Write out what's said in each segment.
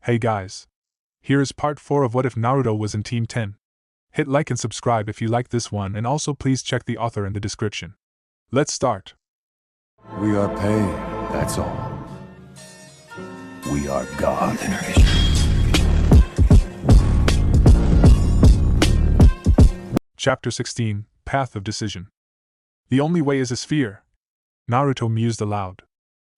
Hey guys. Here is part 4 of What If Naruto Was in Team 10. Hit like and subscribe if you like this one, and also please check the author in the description. Let's start. We are pain, that's all. We are God. Chapter 16, Path of Decision. The only way is a sphere, Naruto mused aloud.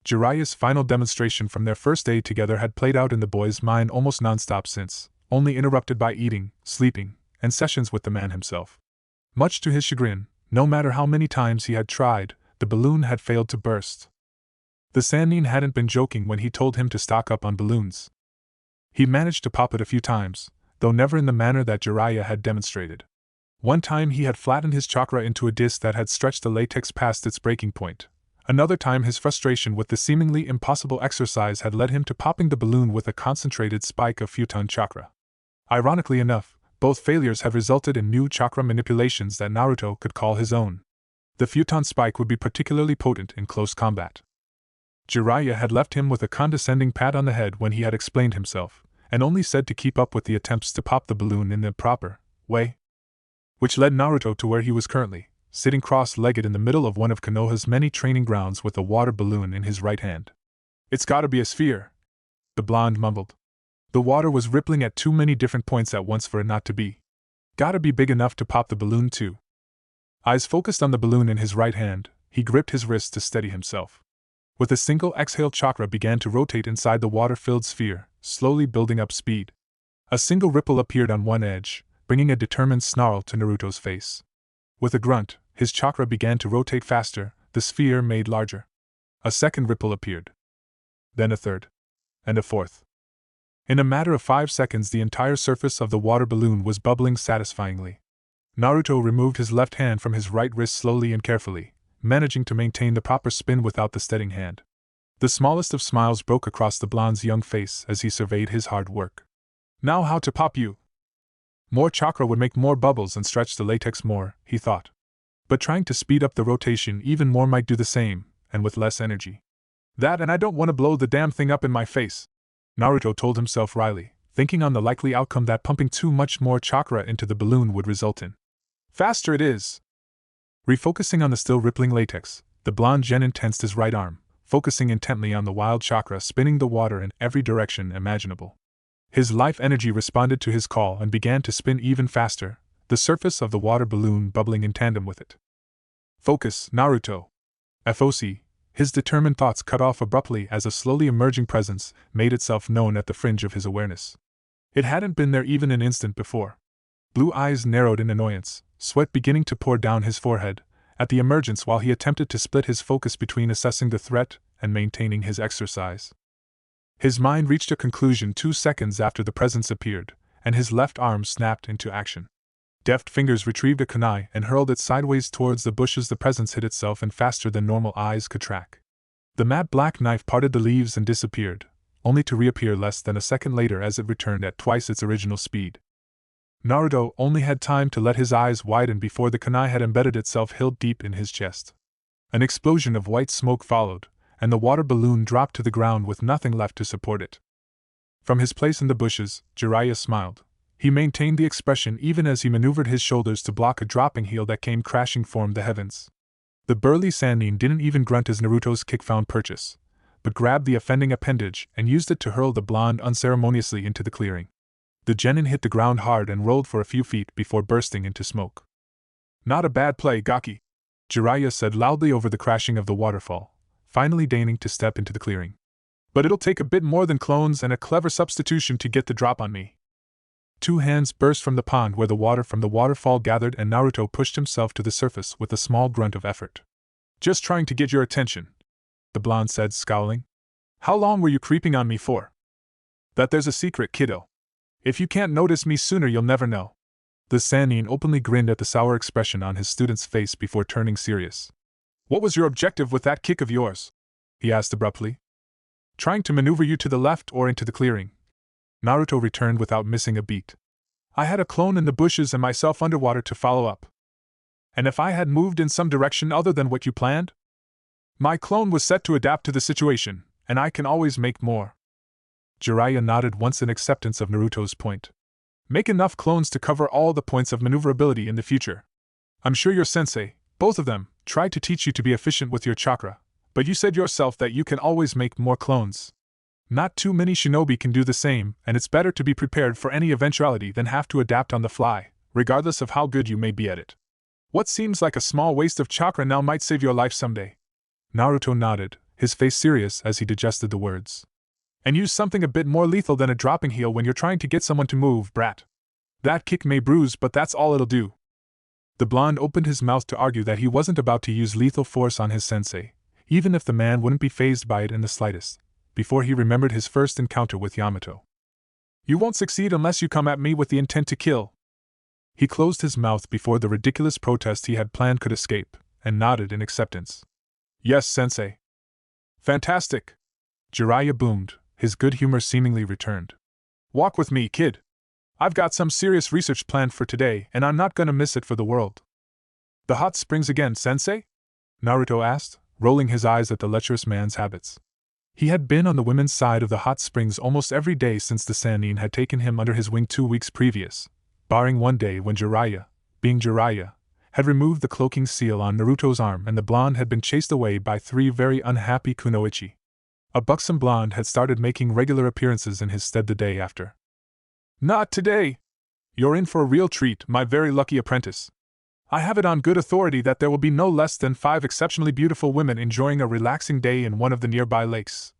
Jiraiya's final demonstration from their first day together had played out in the boy's mind almost non-stop since, only interrupted by eating, sleeping, and sessions with the man himself. Much to his chagrin, no matter how many times he had tried, the balloon had failed to burst. The Sannin hadn't been joking when he told him to stock up on balloons. He managed to pop it a few times, though never in the manner that Jiraiya had demonstrated. One time he had flattened his chakra into a disc that had stretched the latex past its breaking point. Another time his frustration with the seemingly impossible exercise had led him to popping the balloon with a concentrated spike of futon chakra. Ironically enough, both failures had resulted in new chakra manipulations that Naruto could call his own. The futon spike would be particularly potent in close combat. Jiraiya had left him with a condescending pat on the head when he had explained himself, and only said to keep up with the attempts to pop the balloon in the proper way. Which led Naruto to where he was currently, sitting cross-legged in the middle of one of Konoha's many training grounds with a water balloon in his right hand. "It's gotta be a sphere," the blonde mumbled. The water was rippling at too many different points at once for it not to be. "Gotta be big enough to pop the balloon too." Eyes focused on the balloon in his right hand, he gripped his wrist to steady himself. With a single exhale, chakra began to rotate inside the water-filled sphere, slowly building up speed. A single ripple appeared on one edge, bringing a determined snarl to Naruto's face. With a grunt, his chakra began to rotate faster, the sphere made larger. A second ripple appeared. Then a third. And a fourth. In a matter of 5 seconds, the entire surface of the water balloon was bubbling satisfyingly. Naruto removed his left hand from his right wrist slowly and carefully, managing to maintain the proper spin without the steadying hand. The smallest of smiles broke across the blonde's young face as he surveyed his hard work. "Now how to pop you?" More chakra would make more bubbles and stretch the latex more, he thought. But trying to speed up the rotation even more might do the same, and with less energy. "That, and I don't want to blow the damn thing up in my face," Naruto told himself wryly, thinking on the likely outcome that pumping too much more chakra into the balloon would result in. "Faster it is!" Refocusing on the still rippling latex, the blonde genin tensed his right arm, focusing intently on the wild chakra spinning the water in every direction imaginable. His life energy responded to his call and began to spin even faster, the surface of the water balloon bubbling in tandem with it. "Focus, Naruto!" FOC, his determined thoughts cut off abruptly as a slowly emerging presence made itself known at the fringe of his awareness. It hadn't been there even an instant before. Blue eyes narrowed in annoyance, sweat beginning to pour down his forehead, at the emergence while he attempted to split his focus between assessing the threat and maintaining his exercise. His mind reached a conclusion 2 seconds after the presence appeared, and his left arm snapped into action. Deft fingers retrieved a kunai and hurled it sideways towards the bushes. The presence hit itself in faster than normal eyes could track. The matte black knife parted the leaves and disappeared, only to reappear less than a second later as it returned at twice its original speed. Naruto only had time to let his eyes widen before the kunai had embedded itself hilt deep in his chest. An explosion of white smoke followed, and the water balloon dropped to the ground with nothing left to support it. From his place in the bushes, Jiraiya smiled. He maintained the expression even as he maneuvered his shoulders to block a dropping heel that came crashing from the heavens. The burly Sannin didn't even grunt as Naruto's kick found purchase, but grabbed the offending appendage and used it to hurl the blonde unceremoniously into the clearing. The genin hit the ground hard and rolled for a few feet before bursting into smoke. "Not a bad play, Gaki," Jiraiya said loudly over the crashing of the waterfall, finally deigning to step into the clearing. "But it'll take a bit more than clones and a clever substitution to get the drop on me." 2 hands burst from the pond where the water from the waterfall gathered, and Naruto pushed himself to the surface with a small grunt of effort. "Just trying to get your attention," the blonde said, scowling. "How long were you creeping on me for?" "That there's a secret, kiddo. If you can't notice me sooner, you'll never know." The Sannin openly grinned at the sour expression on his student's face before turning serious. "What was your objective with that kick of yours?" he asked abruptly. "Trying to maneuver you to the left or into the clearing," Naruto returned without missing a beat. "I had a clone in the bushes and myself underwater to follow up. And if I had moved in some direction other than what you planned, my clone was set to adapt to the situation, and I can always make more." Jiraiya nodded once in acceptance of Naruto's point. Make enough clones to cover all the points of maneuverability in the future. I'm sure your sensei, both of them, tried to teach you to be efficient with your chakra, but you said yourself that you can always make more clones. Not too many shinobi can do the same, and it's better to be prepared for any eventuality than have to adapt on the fly, regardless of how good you may be at it. What seems like a small waste of chakra now might save your life someday. Naruto nodded, his face serious as he digested the words. And use something a bit more lethal than a dropping heel when you're trying to get someone to move, brat. That kick may bruise, but that's all it'll do. The blonde opened his mouth to argue that he wasn't about to use lethal force on his sensei, even if the man wouldn't be fazed by it in the slightest, before he remembered his first encounter with Yamato. You won't succeed unless you come at me with the intent to kill. He closed his mouth before the ridiculous protest he had planned could escape, and nodded in acceptance. Yes, sensei. Fantastic! Jiraiya boomed, his good humor seemingly returned. Walk with me, kid. I've got some serious research planned for today, and I'm not gonna miss it for the world. The hot springs again, sensei? Naruto asked, rolling his eyes at the lecherous man's habits. He had been on the women's side of the hot springs almost every day since the Sannin had taken him under his wing 2 weeks previous, barring one day when Jiraiya, being Jiraiya, had removed the cloaking seal on Naruto's arm and the blonde had been chased away by 3 very unhappy kunoichi. A buxom blonde had started making regular appearances in his stead the day after. Not today! You're in for a real treat, my very lucky apprentice. I have it on good authority that there will be no less than 5 exceptionally beautiful women enjoying a relaxing day in one of the nearby lakes.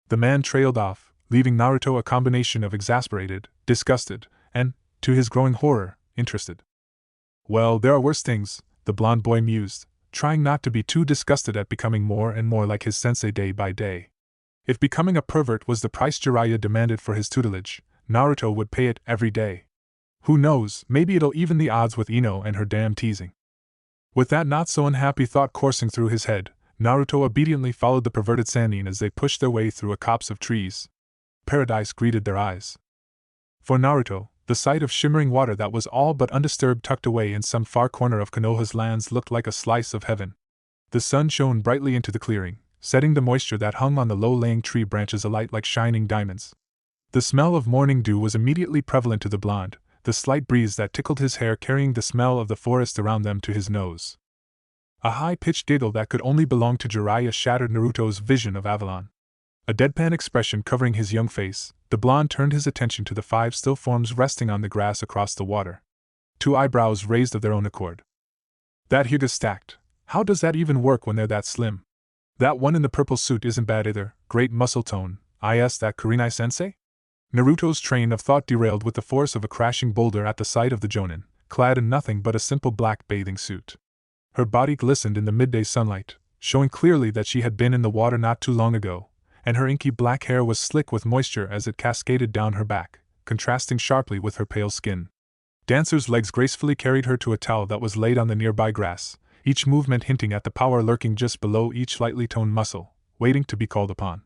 The man trailed off, leaving Naruto a combination of exasperated, disgusted, and, to his growing horror, interested. Well, there are worse things, the blonde boy mused, trying not to be too disgusted at becoming more and more like his sensei day by day. If becoming a pervert was the price Jiraiya demanded for his tutelage, Naruto would pay it every day. Who knows, maybe it'll even the odds with Ino and her damn teasing. With that not-so-unhappy thought coursing through his head, Naruto obediently followed the perverted Sannin as they pushed their way through a copse of trees. Paradise greeted their eyes. For Naruto, the sight of shimmering water that was all but undisturbed tucked away in some far corner of Konoha's lands looked like a slice of heaven. The sun shone brightly into the clearing, setting the moisture that hung on the low-laying tree branches alight like shining diamonds. The smell of morning dew was immediately prevalent to the blonde, the slight breeze that tickled his hair carrying the smell of the forest around them to his nose. A high-pitched giggle that could only belong to Jiraiya shattered Naruto's vision of Avalon. A deadpan expression covering his young face, the blonde turned his attention to the 5 still forms resting on the grass across the water. 2 eyebrows raised of their own accord. That Hyuga stacked. How does that even work when they're that slim? That one in the purple suit isn't bad either, great muscle tone. Is that Kurenai-sensei? Naruto's train of thought derailed with the force of a crashing boulder at the sight of the jonin, clad in nothing but a simple black bathing suit. Her body glistened in the midday sunlight, showing clearly that she had been in the water not too long ago, and her inky black hair was slick with moisture as it cascaded down her back, contrasting sharply with her pale skin. Dancer's legs gracefully carried her to a towel that was laid on the nearby grass, each movement hinting at the power lurking just below each lightly toned muscle, waiting to be called upon.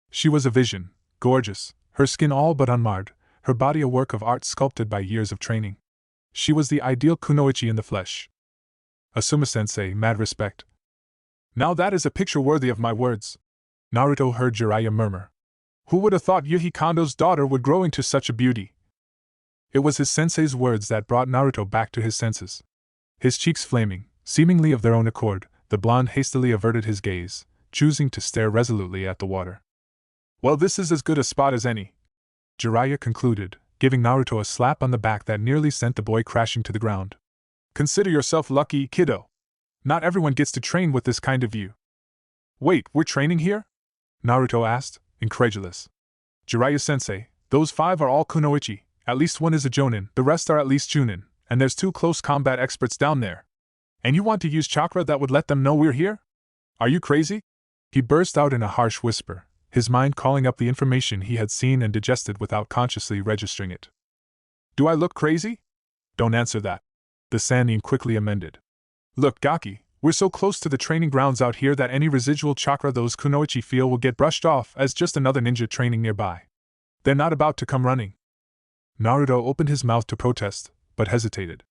She was a vision, gorgeous, her skin all but unmarred, her body a work of art sculpted by years of training. She was the ideal kunoichi in the flesh. Asuma-sensei, mad respect. Now that is a picture worthy of my words. Naruto heard Jiraiya murmur. Who would have thought Yuhi Kondo's daughter would grow into such a beauty? It was his sensei's words that brought Naruto back to his senses. His cheeks flaming, seemingly of their own accord, the blonde hastily averted his gaze, choosing to stare resolutely at the water. Well, this is as good a spot as any, Jiraiya concluded, giving Naruto a slap on the back that nearly sent the boy crashing to the ground. Consider yourself lucky, kiddo. Not everyone gets to train with this kind of view. Wait, we're training here? Naruto asked, incredulous. Jiraiya-sensei, those 5 are all kunoichi, at least one is a jonin, the rest are at least chunin, and there's 2 close combat experts down there. And you want to use chakra that would let them know we're here? Are you crazy? He burst out in a harsh whisper, his mind calling up the information he had seen and digested without consciously registering it. Do I look crazy? Don't answer that. The Sannin quickly amended. Look, Gaki, we're so close to the training grounds out here that any residual chakra those kunoichi feel will get brushed off as just another ninja training nearby. They're not about to come running. Naruto opened his mouth to protest, but hesitated.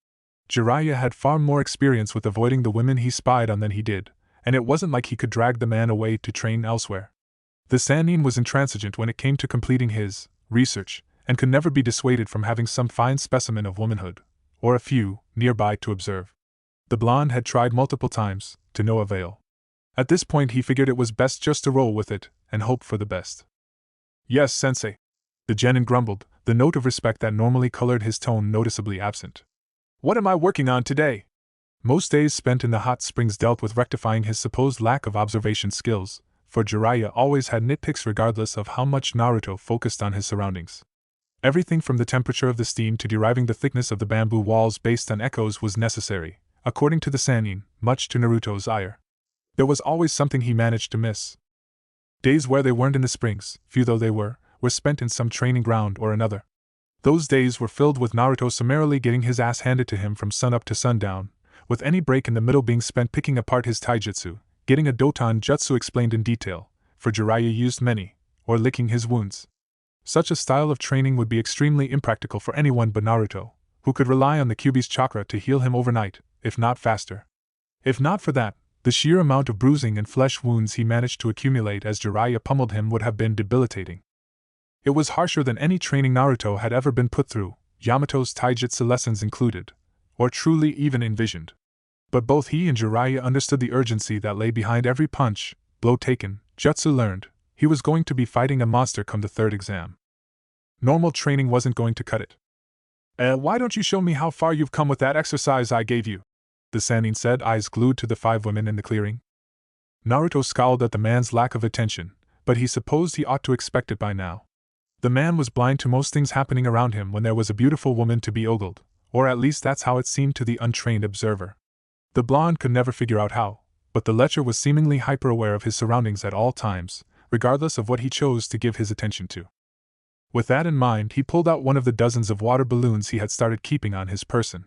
Jiraiya had far more experience with avoiding the women he spied on than he did, and it wasn't like he could drag the man away to train elsewhere. The Sannin was intransigent when it came to completing his research, and could never be dissuaded from having some fine specimen of womanhood, or a few, nearby to observe. The blonde had tried multiple times, to no avail. At this point he figured it was best just to roll with it, and hope for the best. Yes, sensei. The genin grumbled, the note of respect that normally colored his tone noticeably absent. What am I working on today? Most days spent in the hot springs dealt with rectifying his supposed lack of observation skills, for Jiraiya always had nitpicks regardless of how much Naruto focused on his surroundings. Everything from the temperature of the steam to deriving the thickness of the bamboo walls based on echoes was necessary, according to the Sannin, much to Naruto's ire. There was always something he managed to miss. Days where they weren't in the springs, few though they were spent in some training ground or another. Those days were filled with Naruto summarily getting his ass handed to him from sunup to sundown, with any break in the middle being spent picking apart his taijutsu, getting a doton jutsu explained in detail, for Jiraiya used many, or licking his wounds. Such a style of training would be extremely impractical for anyone but Naruto, who could rely on the Kyuubi's chakra to heal him overnight, if not faster. If not for that, the sheer amount of bruising and flesh wounds he managed to accumulate as Jiraiya pummeled him would have been debilitating. It was harsher than any training Naruto had ever been put through, Yamato's taijutsu lessons included, or truly even envisioned. But both he and Jiraiya understood the urgency that lay behind every punch, blow taken, jutsu learned. He was going to be fighting a monster come the third exam. Normal training wasn't going to cut it. Why don't you show me how far you've come with that exercise I gave you? The Sannin said, eyes glued to the 5 women in the clearing. Naruto scowled at the man's lack of attention, but he supposed he ought to expect it by now. The man was blind to most things happening around him when there was a beautiful woman to be ogled, or at least that's how it seemed to the untrained observer. The blonde could never figure out how, but the lecher was seemingly hyper-aware of his surroundings at all times, regardless of what he chose to give his attention to. With that in mind, he pulled out one of the dozens of water balloons he had started keeping on his person.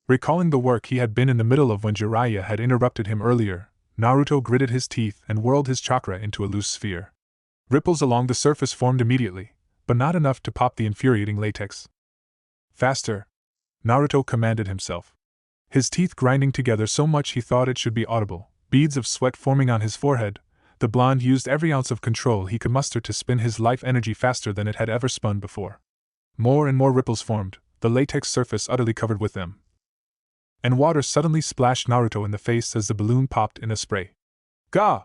Recalling the work he had been in the middle of when Jiraiya had interrupted him earlier, Naruto gritted his teeth and whirled his chakra into a loose sphere. Ripples along the surface formed immediately, but not enough to pop the infuriating latex. Faster! Naruto commanded himself. His teeth grinding together so much he thought it should be audible, beads of sweat forming on his forehead. The blonde used every ounce of control he could muster to spin his life energy faster than it had ever spun before. More and more ripples formed, the latex surface utterly covered with them. And water suddenly splashed Naruto in the face as the balloon popped in a spray. Gah!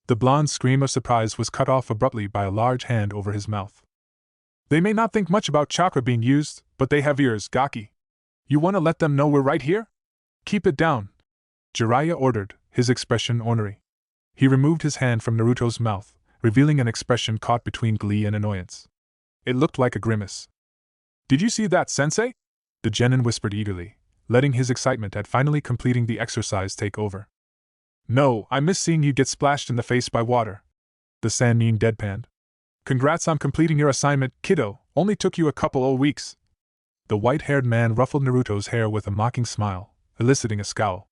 The blonde's scream of surprise was cut off abruptly by a large hand over his mouth. They may not think much about chakra being used, but they have ears, Gaki. You want to let them know we're right here? Keep it down, Jiraiya ordered, his expression ornery. He removed his hand from Naruto's mouth, revealing an expression caught between glee and annoyance. It looked like a grimace. Did you see that, sensei? The genin whispered eagerly, letting his excitement at finally completing the exercise take over. No, I miss seeing you get splashed in the face by water. The Sannin deadpanned. Congrats on completing your assignment, kiddo, only took you a couple of weeks. The white-haired man ruffled Naruto's hair with a mocking smile, eliciting a scowl.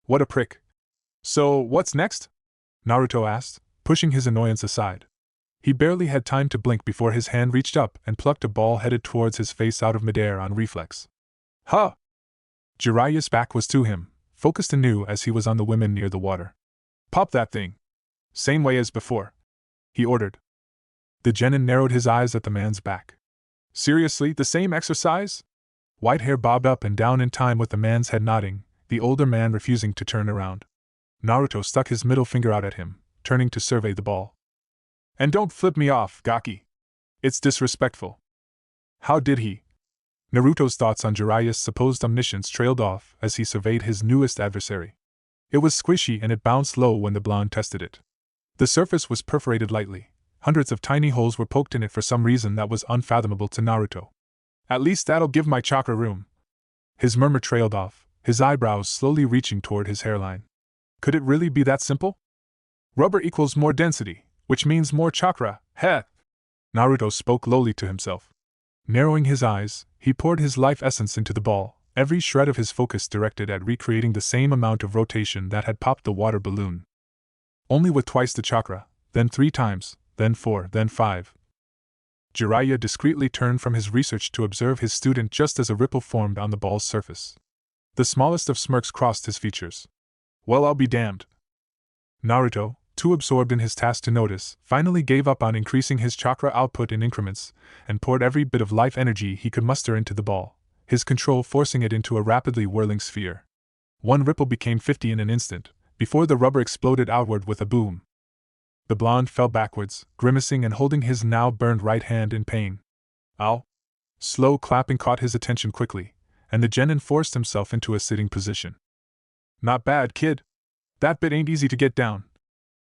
What a prick. So, what's next? Naruto asked, pushing his annoyance aside. He barely had time to blink before his hand reached up and plucked a ball headed towards his face out of midair on reflex. Huh! Jiraiya's back was to him, focused anew as he was on the women near the water. Pop that thing. Same way as before, he ordered. The genin narrowed his eyes at the man's back. Seriously, the same exercise? White hair bobbed up and down in time with the man's head nodding, the older man refusing to turn around. Naruto stuck his middle finger out at him, turning to survey the ball. And don't flip me off, Gaki. It's disrespectful. How did he? Naruto's thoughts on Jiraiya's supposed omniscience trailed off as he surveyed his newest adversary. It was squishy and it bounced low when the blonde tested it. The surface was perforated lightly. Hundreds of tiny holes were poked in it for some reason that was unfathomable to Naruto. At least that'll give my chakra room. His murmur trailed off, his eyebrows slowly reaching toward his hairline. Could it really be that simple? Rubber equals more density, which means more chakra, heh! Naruto spoke lowly to himself. Narrowing his eyes, he poured his life essence into the ball, every shred of his focus directed at recreating the same amount of rotation that had popped the water balloon. Only with twice the chakra, then 3 times, then 4, then 5. Jiraiya discreetly turned from his research to observe his student just as a ripple formed on the ball's surface. The smallest of smirks crossed his features. Well, I'll be damned. Naruto, too absorbed in his task to notice, finally gave up on increasing his chakra output in increments, and poured every bit of life energy he could muster into the ball, his control forcing it into a rapidly whirling sphere. One ripple became 50 in an instant, before the rubber exploded outward with a boom. The blonde fell backwards, grimacing and holding his now burned right hand in pain. Ow! Slow clapping caught his attention quickly, and the genin forced himself into a sitting position. Not bad, kid. That bit ain't easy to get down,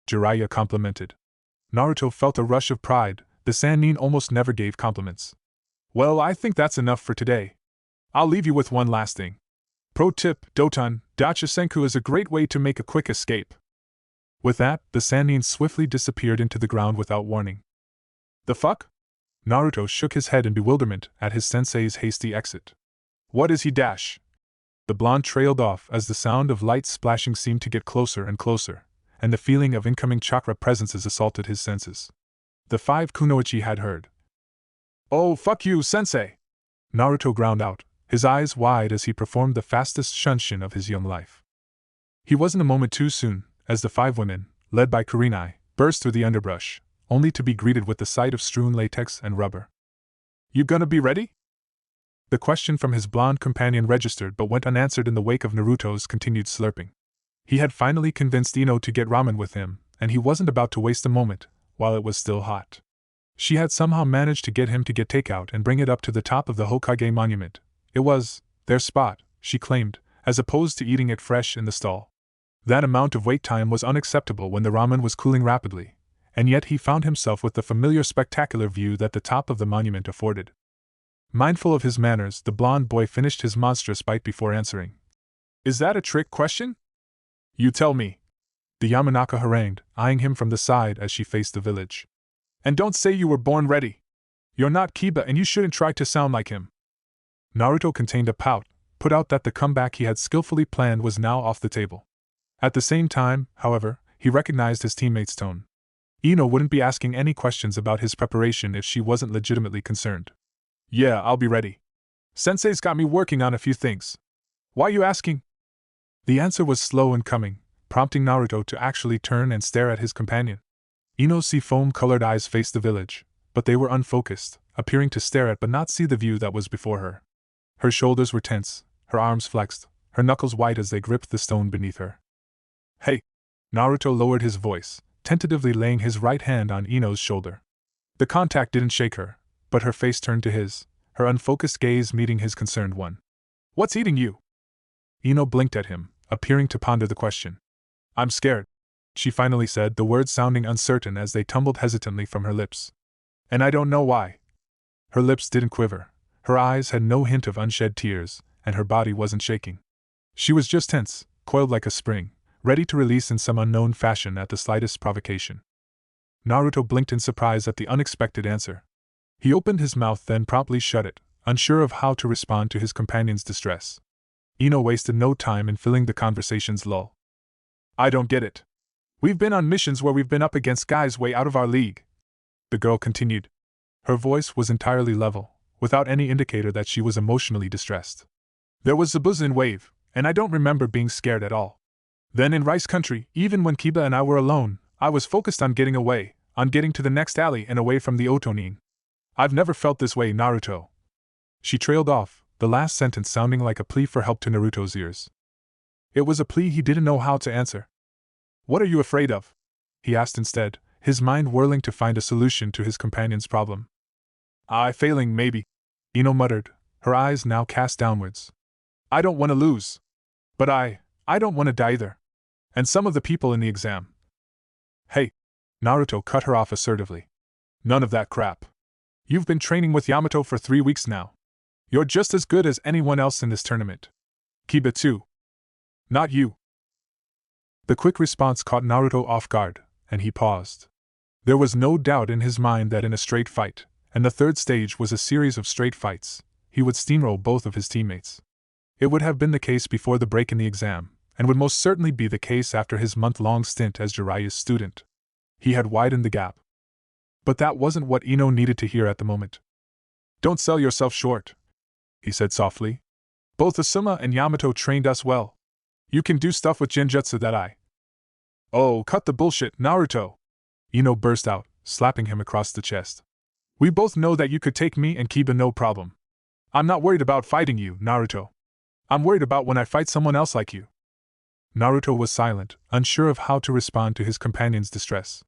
Jiraiya complimented. Naruto felt a rush of pride. The Sannin almost never gave compliments. Well, I think that's enough for today. I'll leave you with one last thing. Pro tip, Doton, Dachisenku is a great way to make a quick escape. With that, the Sannin swiftly disappeared into the ground without warning. The fuck? Naruto shook his head in bewilderment at his sensei's hasty exit. What is he dash? The blonde trailed off as the sound of light splashing seemed to get closer and closer, and the feeling of incoming chakra presences assaulted his senses. The 5 kunoichi had heard. Oh, fuck you, sensei! Naruto ground out, his eyes wide as he performed the fastest shunshin of his young life. He wasn't a moment too soon, as the 5 women, led by Kurenai, burst through the underbrush, only to be greeted with the sight of strewn latex and rubber. You gonna be ready? The question from his blonde companion registered but went unanswered in the wake of Naruto's continued slurping. He had finally convinced Ino to get ramen with him, and he wasn't about to waste a moment, while it was still hot. She had somehow managed to get him to get takeout and bring it up to the top of the Hokage monument. It was their spot, she claimed, as opposed to eating it fresh in the stall. That amount of wait time was unacceptable when the ramen was cooling rapidly, and yet he found himself with the familiar spectacular view that the top of the monument afforded. Mindful of his manners, the blond boy finished his monstrous bite before answering. Is that a trick question? You tell me. The Yamanaka harangued, eyeing him from the side as she faced the village. And don't say you were born ready. You're not Kiba and you shouldn't try to sound like him. Naruto contained a pout, put out that the comeback he had skillfully planned was now off the table. At the same time, however, he recognized his teammate's tone. Ino wouldn't be asking any questions about his preparation if she wasn't legitimately concerned. Yeah, I'll be ready. Sensei's got me working on a few things. Why you asking? The answer was slow in coming, prompting Naruto to actually turn and stare at his companion. Ino's foam-colored eyes faced the village, but they were unfocused, appearing to stare at but not see the view that was before her. Her shoulders were tense, her arms flexed, her knuckles white as they gripped the stone beneath her. Hey! Naruto lowered his voice, tentatively laying his right hand on Ino's shoulder. The contact didn't shake her, but her face turned to his, her unfocused gaze meeting his concerned one. What's eating you? Ino blinked at him, appearing to ponder the question. I'm scared, she finally said, the words sounding uncertain as they tumbled hesitantly from her lips. And I don't know why. Her lips didn't quiver, her eyes had no hint of unshed tears, and her body wasn't shaking. She was just tense, coiled like a spring, ready to release in some unknown fashion at the slightest provocation. Naruto blinked in surprise at the unexpected answer. He opened his mouth then promptly shut it, unsure of how to respond to his companion's distress. Ino wasted no time in filling the conversation's lull. I don't get it. We've been on missions where we've been up against guys way out of our league, the girl continued. Her voice was entirely level, without any indicator that she was emotionally distressed. There was the Buzin wave, and I don't remember being scared at all. Then in Rice Country, even when Kiba and I were alone, I was focused on getting away, on getting to the next alley and away from the Otonin. I've never felt this way, Naruto. She trailed off, the last sentence sounding like a plea for help to Naruto's ears. It was a plea he didn't know how to answer. What are you afraid of? He asked instead, his mind whirling to find a solution to his companion's problem. Failing, maybe, Ino muttered, her eyes now cast downwards. I don't want to lose. But I don't want to die either. And some of the people in the exam. Hey, Naruto cut her off assertively. None of that crap. You've been training with Yamato for 3 weeks now. You're just as good as anyone else in this tournament. Kiba too. Not you. The quick response caught Naruto off guard, and he paused. There was no doubt in his mind that in a straight fight, and the third stage was a series of straight fights, he would steamroll both of his teammates. It would have been the case before the break in the exam, and would most certainly be the case after his month-long stint as Jiraiya's student. He had widened the gap. But that wasn't what Ino needed to hear at the moment. Don't sell yourself short, he said softly. Both Asuma and Yamato trained us well. You can do stuff with Genjutsu that I Oh, cut the bullshit, Naruto! Ino burst out, slapping him across the chest. We both know that you could take me and Kiba no problem. I'm not worried about fighting you, Naruto. I'm worried about when I fight someone else like you. Naruto was silent, unsure of how to respond to his companion's distress.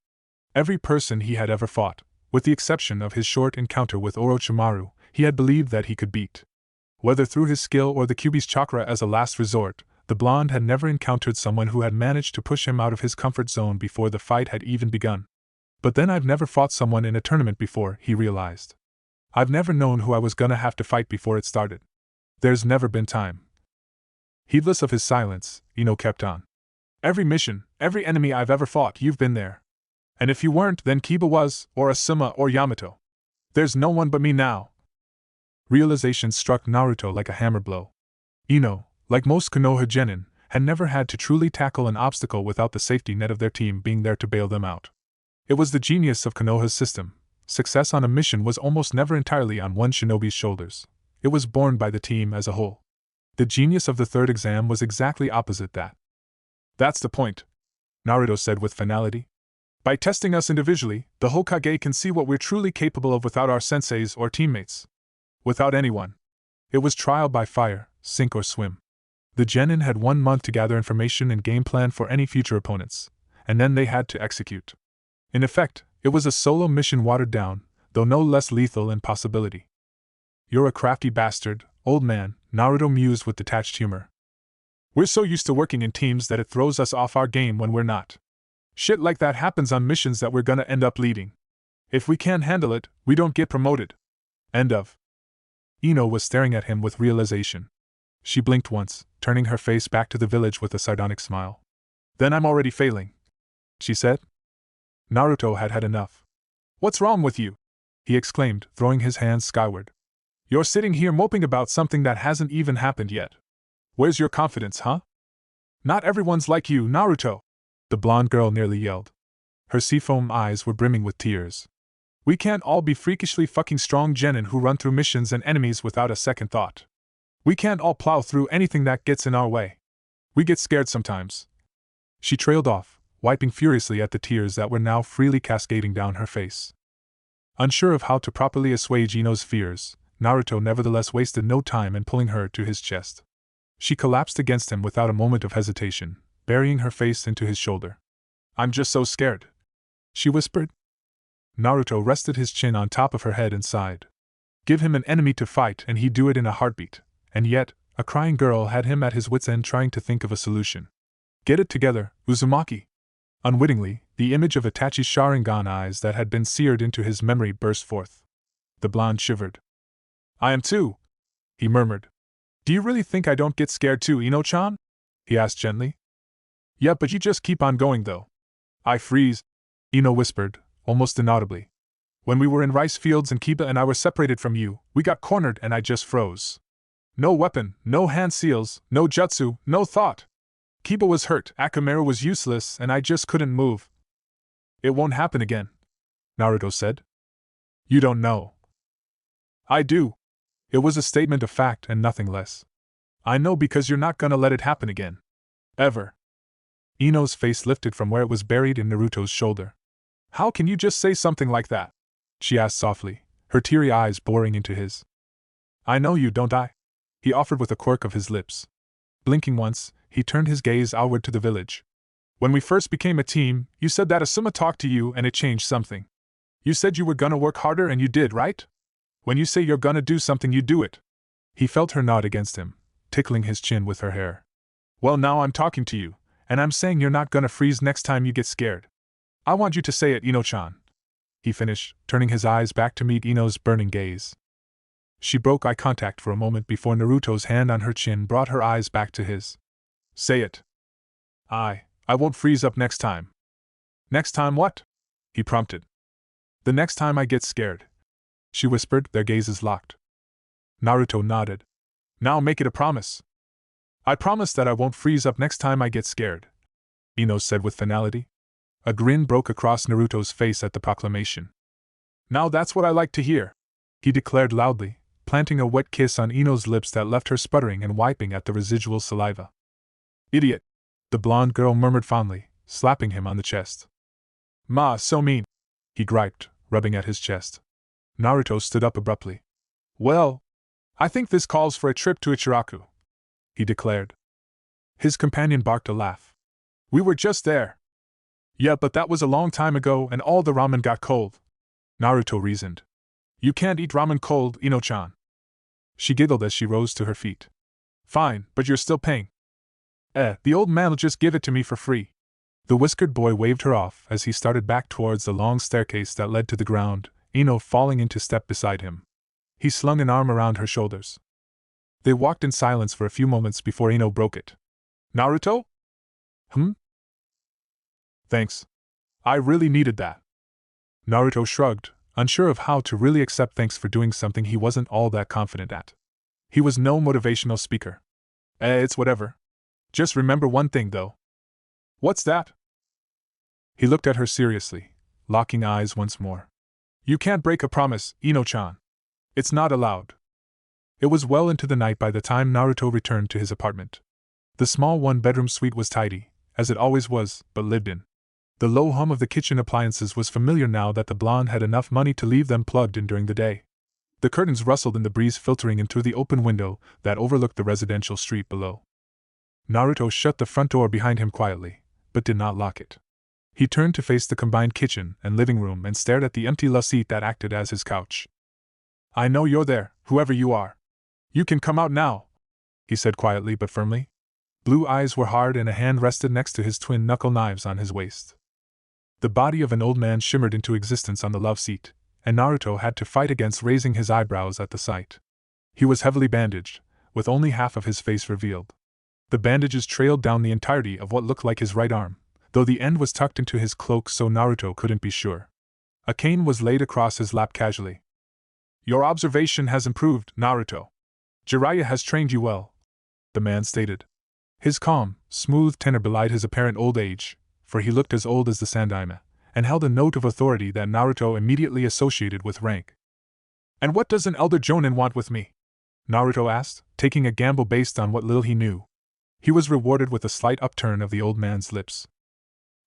Every person he had ever fought, with the exception of his short encounter with Orochimaru, he had believed that he could beat. Whether through his skill or the Kyuubi's chakra as a last resort, the blonde had never encountered someone who had managed to push him out of his comfort zone before the fight had even begun. But then I've never fought someone in a tournament before, he realized. I've never known who I was gonna have to fight before it started. There's never been time. Heedless of his silence, Ino kept on. Every mission, every enemy I've ever fought, you've been there. And if you weren't, then Kiba was, or Asuma or Yamato. There's no one but me now. Realization struck Naruto like a hammer blow. Ino, like most Konoha genin, had never had to truly tackle an obstacle without the safety net of their team being there to bail them out. It was the genius of Konoha's system. Success on a mission was almost never entirely on one shinobi's shoulders. It was borne by the team as a whole. The genius of the third exam was exactly opposite that. That's the point, Naruto said with finality. By testing us individually, the Hokage can see what we're truly capable of without our senseis or teammates. Without anyone. It was trial by fire, sink or swim. The genin had 1 month to gather information and game plan for any future opponents, and then they had to execute. In effect, it was a solo mission watered down, though no less lethal in possibility. You're a crafty bastard, old man, Naruto mused with detached humor. We're so used to working in teams that it throws us off our game when we're not. Shit like that happens on missions that we're gonna end up leading. If we can't handle it, we don't get promoted. End of. Ino was staring at him with realization. She blinked once, turning her face back to the village with a sardonic smile. Then I'm already failing, she said. Naruto had had enough. What's wrong with you? He exclaimed, throwing his hands skyward. You're sitting here moping about something that hasn't even happened yet. Where's your confidence, huh? Not everyone's like you, Naruto, the blonde girl nearly yelled. Her seafoam eyes were brimming with tears. We can't all be freakishly fucking strong genin who run through missions and enemies without a second thought. We can't all plow through anything that gets in our way. We get scared sometimes. She trailed off, wiping furiously at the tears that were now freely cascading down her face. Unsure of how to properly assuage Ino's fears, Naruto nevertheless wasted no time in pulling her to his chest. She collapsed against him without a moment of hesitation, burying her face into his shoulder. I'm just so scared, she whispered. Naruto rested his chin on top of her head and sighed. Give him an enemy to fight and he'd do it in a heartbeat, and yet, a crying girl had him at his wits' end trying to think of a solution. Get it together, Uzumaki. Unwittingly, the image of Itachi's Sharingan eyes that had been seared into his memory burst forth. The blonde shivered. I am too, he murmured. Do you really think I don't get scared too, Ino-chan? He asked gently. Yeah, but you just keep on going though. I freeze, Ino whispered, almost inaudibly. When we were in rice fields and Kiba and I were separated from you, we got cornered and I just froze. No weapon, no hand seals, no jutsu, no thought. Kiba was hurt, Akamaru was useless, and I just couldn't move. It won't happen again, Naruto said. You don't know. I do. It was a statement of fact and nothing less. I know because you're not gonna let it happen again. Ever. Ino's face lifted from where it was buried in Naruto's shoulder. How can you just say something like that? She asked softly, her teary eyes boring into his. I know you, don't I? He offered with a quirk of his lips. Blinking once, he turned his gaze outward to the village. When we first became a team, you said that Asuma talked to you and it changed something. You said you were gonna work harder and you did, right? When you say you're gonna do something, you do it. He felt her nod against him, tickling his chin with her hair. Well, now I'm talking to you, and I'm saying you're not gonna freeze next time you get scared. I want you to say it, Ino-chan. He finished, turning his eyes back to meet Ino's burning gaze. She broke eye contact for a moment before Naruto's hand on her chin brought her eyes back to his. Say it. I won't freeze up next time. Next time what? He prompted. The next time I get scared. She whispered, their gazes locked. Naruto nodded. Now make it a promise. I promise that I won't freeze up next time I get scared, Ino said with finality. A grin broke across Naruto's face at the proclamation. Now that's what I like to hear, he declared loudly, planting a wet kiss on Ino's lips that left her sputtering and wiping at the residual saliva. Idiot, the blonde girl murmured fondly, slapping him on the chest. "Ma, so mean," he griped, rubbing at his chest. Naruto stood up abruptly. "Well, I think this calls for a trip to Ichiraku," he declared. His companion barked a laugh. "We were just there." "Yeah, but that was a long time ago and all the ramen got cold," Naruto reasoned. "You can't eat ramen cold, Ino-chan." She giggled as she rose to her feet. "Fine, but you're still paying." The old man'll just give it to me for free." The whiskered boy waved her off as he started back towards the long staircase that led to the ground, Ino falling into step beside him. He slung an arm around her shoulders. They walked in silence for a few moments before Ino broke it. "Naruto?" "Thanks. I really needed that." Naruto shrugged, unsure of how to really accept thanks for doing something he wasn't all that confident at. He was no motivational speaker. It's whatever. Just remember one thing, though." "What's that?" He looked at her seriously, locking eyes once more. "You can't break a promise, Ino-chan. It's not allowed." It was well into the night by the time Naruto returned to his apartment. The small one-bedroom suite was tidy, as it always was, but lived in. The low hum of the kitchen appliances was familiar now that the blonde had enough money to leave them plugged in during the day. The curtains rustled in the breeze filtering in through the open window that overlooked the residential street below. Naruto shut the front door behind him quietly, but did not lock it. He turned to face the combined kitchen and living room and stared at the empty love seat that acted as his couch. "I know you're there, whoever you are. You can come out now," he said quietly but firmly. Blue eyes were hard and a hand rested next to his twin knuckle knives on his waist. The body of an old man shimmered into existence on the love seat, and Naruto had to fight against raising his eyebrows at the sight. He was heavily bandaged, with only half of his face revealed. The bandages trailed down the entirety of what looked like his right arm, though the end was tucked into his cloak so Naruto couldn't be sure. A cane was laid across his lap casually. "Your observation has improved, Naruto. Jiraiya has trained you well," the man stated. His calm, smooth tenor belied his apparent old age, for he looked as old as the Sandaime, and held a note of authority that Naruto immediately associated with rank. "And what does an elder jonin want with me?" Naruto asked, taking a gamble based on what little he knew. He was rewarded with a slight upturn of the old man's lips.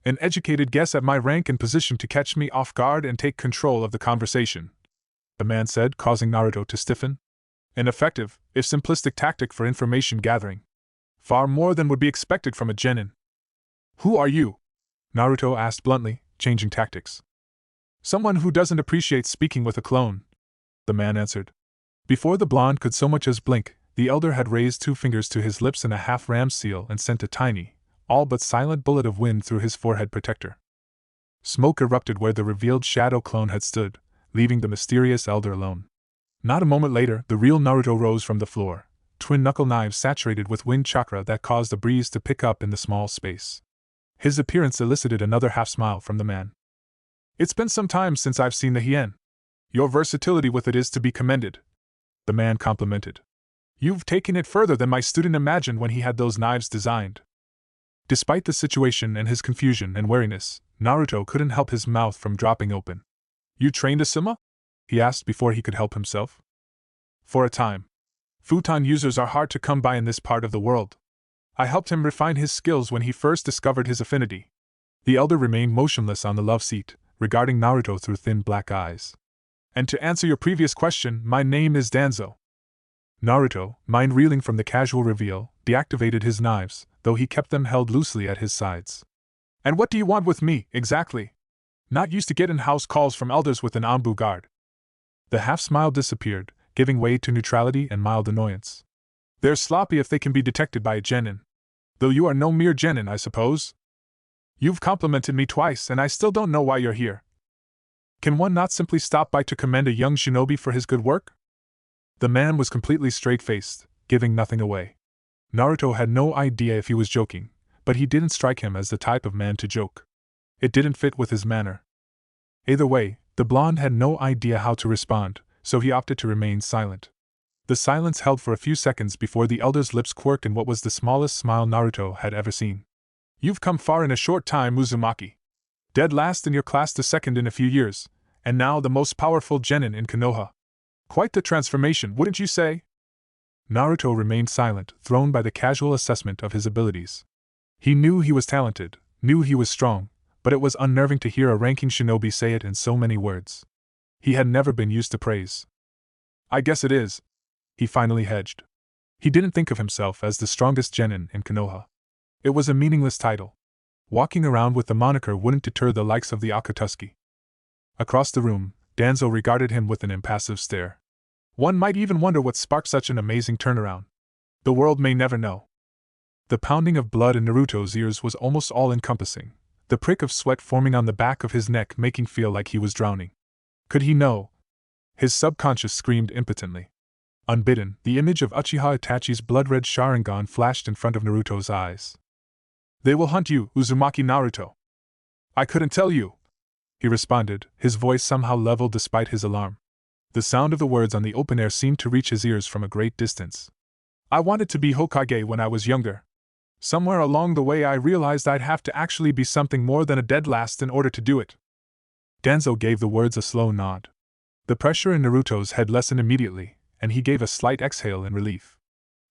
"An educated guess at my rank and position to catch me off guard and take control of the conversation," the man said, causing Naruto to stiffen. "An effective, if simplistic tactic for information gathering. Far more than would be expected from a genin." "Who are you?" Naruto asked bluntly, changing tactics. "Someone who doesn't appreciate speaking with a clone," the man answered. Before the blonde could so much as blink, the elder had raised 2 fingers to his lips in a half-ram seal and sent a tiny, all but silent bullet of wind through his forehead protector. Smoke erupted where the revealed shadow clone had stood, leaving the mysterious elder alone. Not a moment later, the real Naruto rose from the floor, twin knuckle knives saturated with wind chakra that caused a breeze to pick up in the small space. His appearance elicited another half-smile from the man. "It's been some time since I've seen the hien. Your versatility with it is to be commended," the man complimented. "You've taken it further than my student imagined when he had those knives designed." Despite the situation and his confusion and wariness, Naruto couldn't help his mouth from dropping open. "You trained Asuma?" he asked before he could help himself. "For a time. Futon users are hard to come by in this part of the world. I helped him refine his skills when he first discovered his affinity." The elder remained motionless on the love seat, regarding Naruto through thin black eyes. "And to answer your previous question, my name is Danzo." Naruto, mind reeling from the casual reveal, deactivated his knives, though he kept them held loosely at his sides. "And what do you want with me, exactly? Not used to getting house calls from elders with an Anbu guard." The half-smile disappeared, giving way to neutrality and mild annoyance. "They're sloppy if they can be detected by a genin. Though you are no mere genin, I suppose? You've complimented me twice and I still don't know why you're here. Can one not simply stop by to commend a young shinobi for his good work?" The man was completely straight-faced, giving nothing away. Naruto had no idea if he was joking, but he didn't strike him as the type of man to joke. It didn't fit with his manner. Either way, the blonde had no idea how to respond, so he opted to remain silent. The silence held for a few seconds before the elder's lips quirked in what was the smallest smile Naruto had ever seen. "You've come far in a short time, Uzumaki. Dead last in your class to second in a few years, and now the most powerful genin in Konoha. Quite the transformation, wouldn't you say?" Naruto remained silent, thrown by the casual assessment of his abilities. He knew he was talented, knew he was strong, but it was unnerving to hear a ranking shinobi say it in so many words. He had never been used to praise. I guess it is, he finally hedged. He didn't think of himself as the strongest genin in Konoha. It was a meaningless title. Walking around with the moniker wouldn't deter the likes of the Akatsuki. Across the room, Danzo regarded him with an impassive stare. One might even wonder what sparked such an amazing turnaround. The world may never know. The pounding of blood in Naruto's ears was almost all-encompassing, the prick of sweat forming on the back of his neck making feel like he was drowning. Could he know? His subconscious screamed impotently. Unbidden, the image of Uchiha Itachi's blood-red Sharingan flashed in front of Naruto's eyes. They will hunt you, Uzumaki Naruto. I couldn't tell you, he responded, his voice somehow level despite his alarm. The sound of the words on the open air seemed to reach his ears from a great distance. I wanted to be Hokage when I was younger. Somewhere along the way I realized I'd have to actually be something more than a dead last in order to do it. Danzo gave the words a slow nod. The pressure in Naruto's head lessened immediately, and he gave a slight exhale in relief.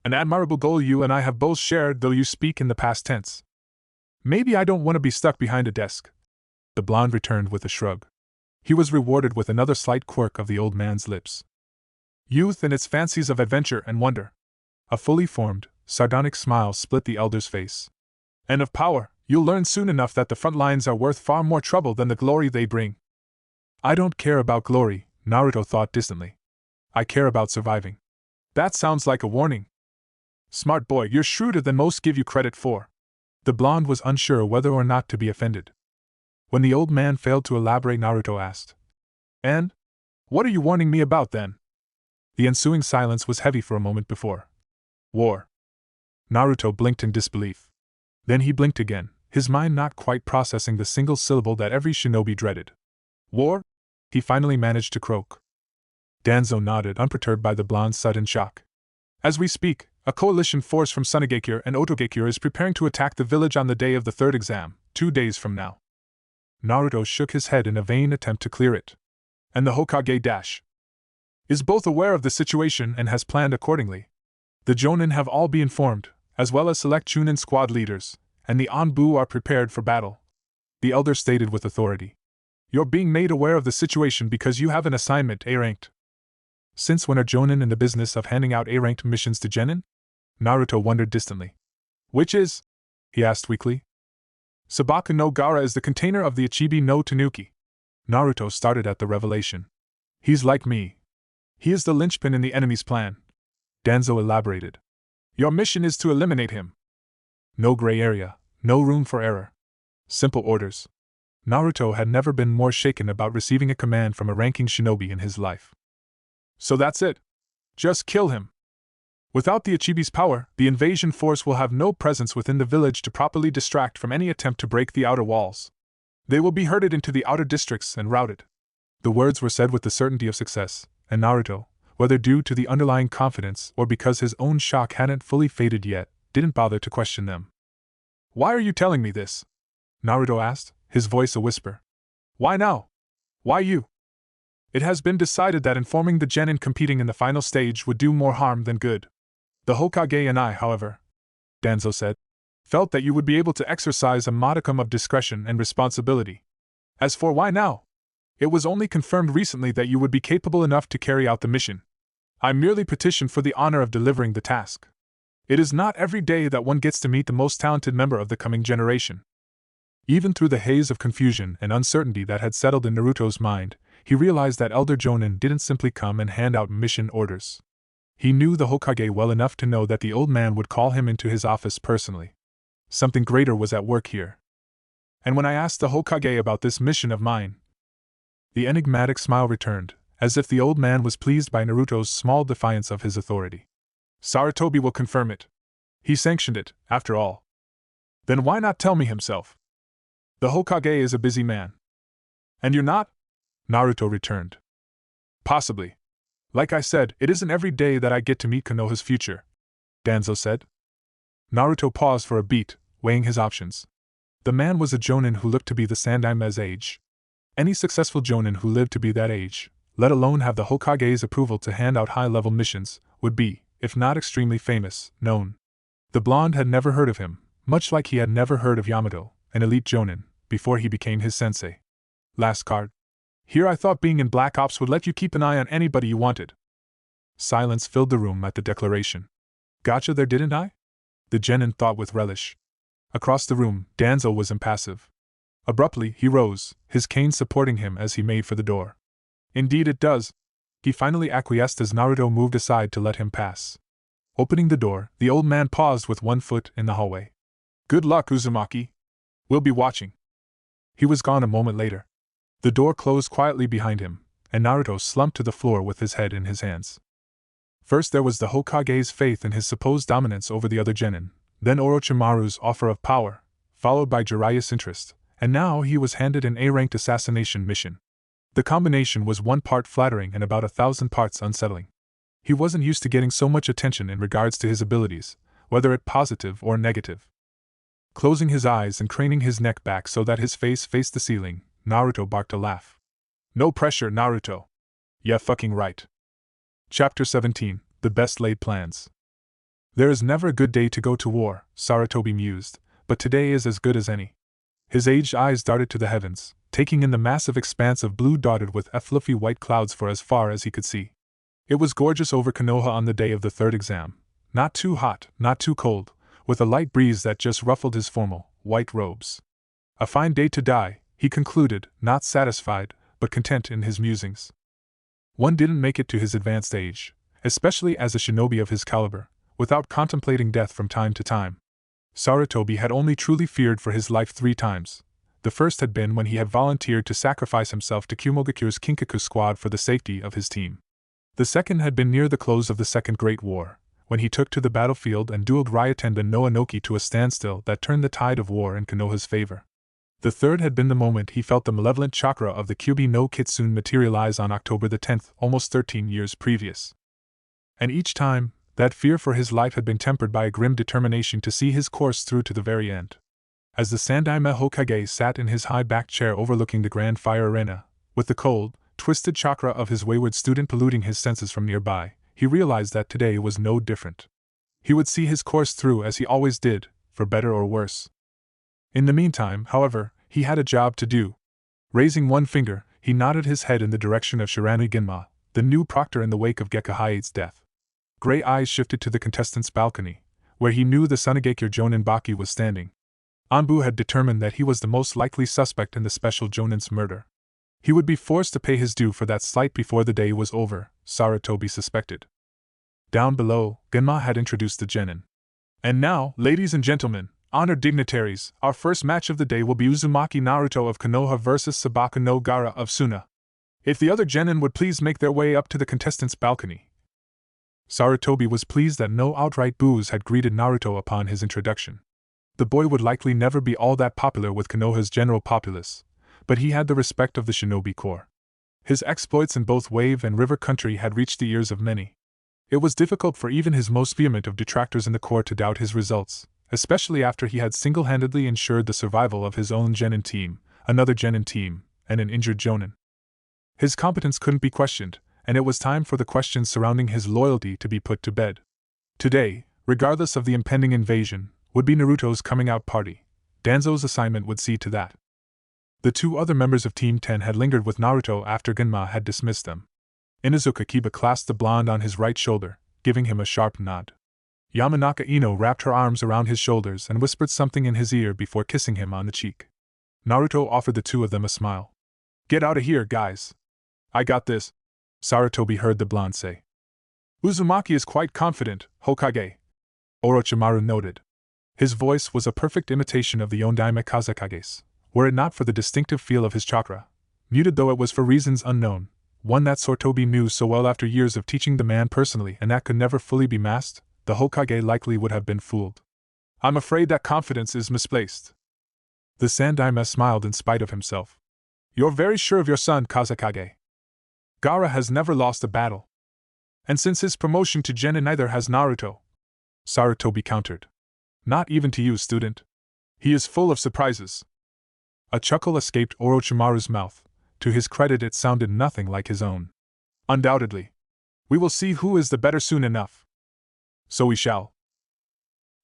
An admirable goal you and I have both shared, though you speak in the past tense. Maybe I don't want to be stuck behind a desk. The blonde returned with a shrug. He was rewarded with another slight quirk of the old man's lips. Youth and its fancies of adventure and wonder. A fully formed, sardonic smile split the elder's face. And of power, you'll learn soon enough that the front lines are worth far more trouble than the glory they bring. I don't care about glory, Naruto thought distantly. I care about surviving. That sounds like a warning. Smart boy, you're shrewder than most give you credit for. The blonde was unsure whether or not to be offended. When the old man failed to elaborate, Naruto asked, And? What are you warning me about then? The ensuing silence was heavy for a moment before. War. Naruto blinked in disbelief. Then he blinked again, his mind not quite processing the single syllable that every shinobi dreaded. War? He finally managed to croak. Danzo nodded, unperturbed by the blonde's sudden shock. As we speak, a coalition force from Sunagekure and Otogekure is preparing to attack the village on the day of the third exam, 2 days from now. Naruto shook his head in a vain attempt to clear it. And the Hokage is both aware of the situation and has planned accordingly. The Jonin have all been informed, as well as select Chunin squad leaders, and the Anbu are prepared for battle. The elder stated with authority. You're being made aware of the situation because you have an assignment A-ranked. Since when are Jonin in the business of handing out A-ranked missions to genin? Naruto wondered distantly. Which is? He asked weakly. Sabaku no Gaara is the container of the Ichibi no Tanuki. Naruto started at the revelation. He's like me. He is the linchpin in the enemy's plan. Danzo elaborated. Your mission is to eliminate him. No gray area, no room for error. Simple orders. Naruto had never been more shaken about receiving a command from a ranking shinobi in his life. So that's it. Just kill him. Without the Ichibi's power, the invasion force will have no presence within the village to properly distract from any attempt to break the outer walls. They will be herded into the outer districts and routed. The words were said with the certainty of success, and Naruto, whether due to the underlying confidence or because his own shock hadn't fully faded yet, didn't bother to question them. Why are you telling me this? Naruto asked, his voice a whisper. Why now? Why you? It has been decided that informing the genin competing in the final stage would do more harm than good. The Hokage and I, however, Danzo said, felt that you would be able to exercise a modicum of discretion and responsibility. As for why now? It was only confirmed recently that you would be capable enough to carry out the mission. I merely petitioned for the honor of delivering the task. It is not every day that one gets to meet the most talented member of the coming generation. Even through the haze of confusion and uncertainty that had settled in Naruto's mind, he realized that Elder Jonin didn't simply come and hand out mission orders. He knew the Hokage well enough to know that the old man would call him into his office personally. Something greater was at work here. And when I asked the Hokage about this mission of mine, the enigmatic smile returned, as if the old man was pleased by Naruto's small defiance of his authority. Sarutobi will confirm it. He sanctioned it, after all. Then why not tell me himself? The Hokage is a busy man. And you're not? Naruto returned. Possibly. Like I said, it isn't every day that I get to meet Konoha's future, Danzo said. Naruto paused for a beat, weighing his options. The man was a jonin who looked to be the Sandaime's age. Any successful jonin who lived to be that age, let alone have the Hokage's approval to hand out high-level missions, would be, if not extremely famous, known. The blonde had never heard of him, much like he had never heard of Yamato, an elite jonin, before he became his sensei. Last card. Here I thought being in Black Ops would let you keep an eye on anybody you wanted. Silence filled the room at the declaration. Gotcha there, didn't I? The genin thought with relish. Across the room, Danzo was impassive. Abruptly, he rose, his cane supporting him as he made for the door. Indeed it does. He finally acquiesced as Naruto moved aside to let him pass. Opening the door, the old man paused with one foot in the hallway. Good luck, Uzumaki. We'll be watching. He was gone a moment later. The door closed quietly behind him, and Naruto slumped to the floor with his head in his hands. First there was the Hokage's faith in his supposed dominance over the other genin, then Orochimaru's offer of power, followed by Jiraiya's interest, and now he was handed an A-ranked assassination mission. The combination was 1 part flattering and about 1,000 parts unsettling. He wasn't used to getting so much attention in regards to his abilities, whether it positive or negative. Closing his eyes and craning his neck back so that his face faced the ceiling, Naruto barked a laugh. No pressure, Naruto. Yeah, fucking right. Chapter 17, The Best Laid Plans. There is never a good day to go to war, Sarutobi mused, but today is as good as any. His aged eyes darted to the heavens, taking in the massive expanse of blue dotted with fluffy white clouds for as far as he could see. It was gorgeous over Konoha on the day of the 3rd exam. Not too hot, not too cold, with a light breeze that just ruffled his formal, white robes. A fine day to die, he concluded, not satisfied, but content in his musings. One didn't make it to his advanced age, especially as a shinobi of his caliber, without contemplating death from time to time. Sarutobi had only truly feared for his life 3 times. The first had been when he had volunteered to sacrifice himself to Kumogakure's Kinkaku squad for the safety of his team. The second had been near the close of the Second Great War, when he took to the battlefield and dueled Ryotenda no Inoki to a standstill that turned the tide of war in Konoha's favor. The third had been the moment he felt the malevolent chakra of the Kyubi no Kitsune materialize on October the 10th, almost 13 years previous. And each time, that fear for his life had been tempered by a grim determination to see his course through to the very end. As the Sandaime Hokage sat in his high-backed chair overlooking the grand fire arena, with the cold, twisted chakra of his wayward student polluting his senses from nearby, he realized that today was no different. He would see his course through as he always did, for better or worse. In the meantime, however, he had a job to do. Raising one finger, he nodded his head in the direction of Shiranu Ginma, the new proctor in the wake of Gekkahaya's death. Gray eyes shifted to the contestants' balcony, where he knew the Sunagakure Jonin Baki was standing. Anbu had determined that he was the most likely suspect in the special Jonin's murder. He would be forced to pay his due for that slight before the day was over, Sarutobi suspected. Down below, Genma had introduced the genin. And now, ladies and gentlemen, honored dignitaries, our first match of the day will be Uzumaki Naruto of Konoha vs Sabaku no Gaara of Suna. If the other genin would please make their way up to the contestants' balcony. Sarutobi was pleased that no outright boos had greeted Naruto upon his introduction. The boy would likely never be all that popular with Konoha's general populace, but he had the respect of the shinobi corps. His exploits in both wave and river country had reached the ears of many. It was difficult for even his most vehement of detractors in the corps to doubt his results, especially after he had single-handedly ensured the survival of his own genin team, another genin team, and an injured jonin. His competence couldn't be questioned, and it was time for the questions surrounding his loyalty to be put to bed. Today, regardless of the impending invasion, would be Naruto's coming-out party. Danzo's assignment would see to that. The 2 other members of Team 10 had lingered with Naruto after Genma had dismissed them. Inuzuka Kiba clasped the blonde on his right shoulder, giving him a sharp nod. Yamanaka Ino wrapped her arms around his shoulders and whispered something in his ear before kissing him on the cheek. Naruto offered the 2 of them a smile. Get out of here, guys. I got this, Sarutobi heard the blonde say. Uzumaki is quite confident, Hokage, Orochimaru noted. His voice was a perfect imitation of the Yondaime Kazekage's, were it not for the distinctive feel of his chakra, muted though it was for reasons unknown, one that Sarutobi knew so well after years of teaching the man personally and that could never fully be masked. The Hokage likely would have been fooled. I'm afraid that confidence is misplaced. The Sandaime smiled in spite of himself. You're very sure of your son, Kazekage. Gaara has never lost a battle. And since his promotion to genin neither has Naruto, Sarutobi countered. Not even to you, student. He is full of surprises. A chuckle escaped Orochimaru's mouth. To his credit it sounded nothing like his own. Undoubtedly. We will see who is the better soon enough. So we shall.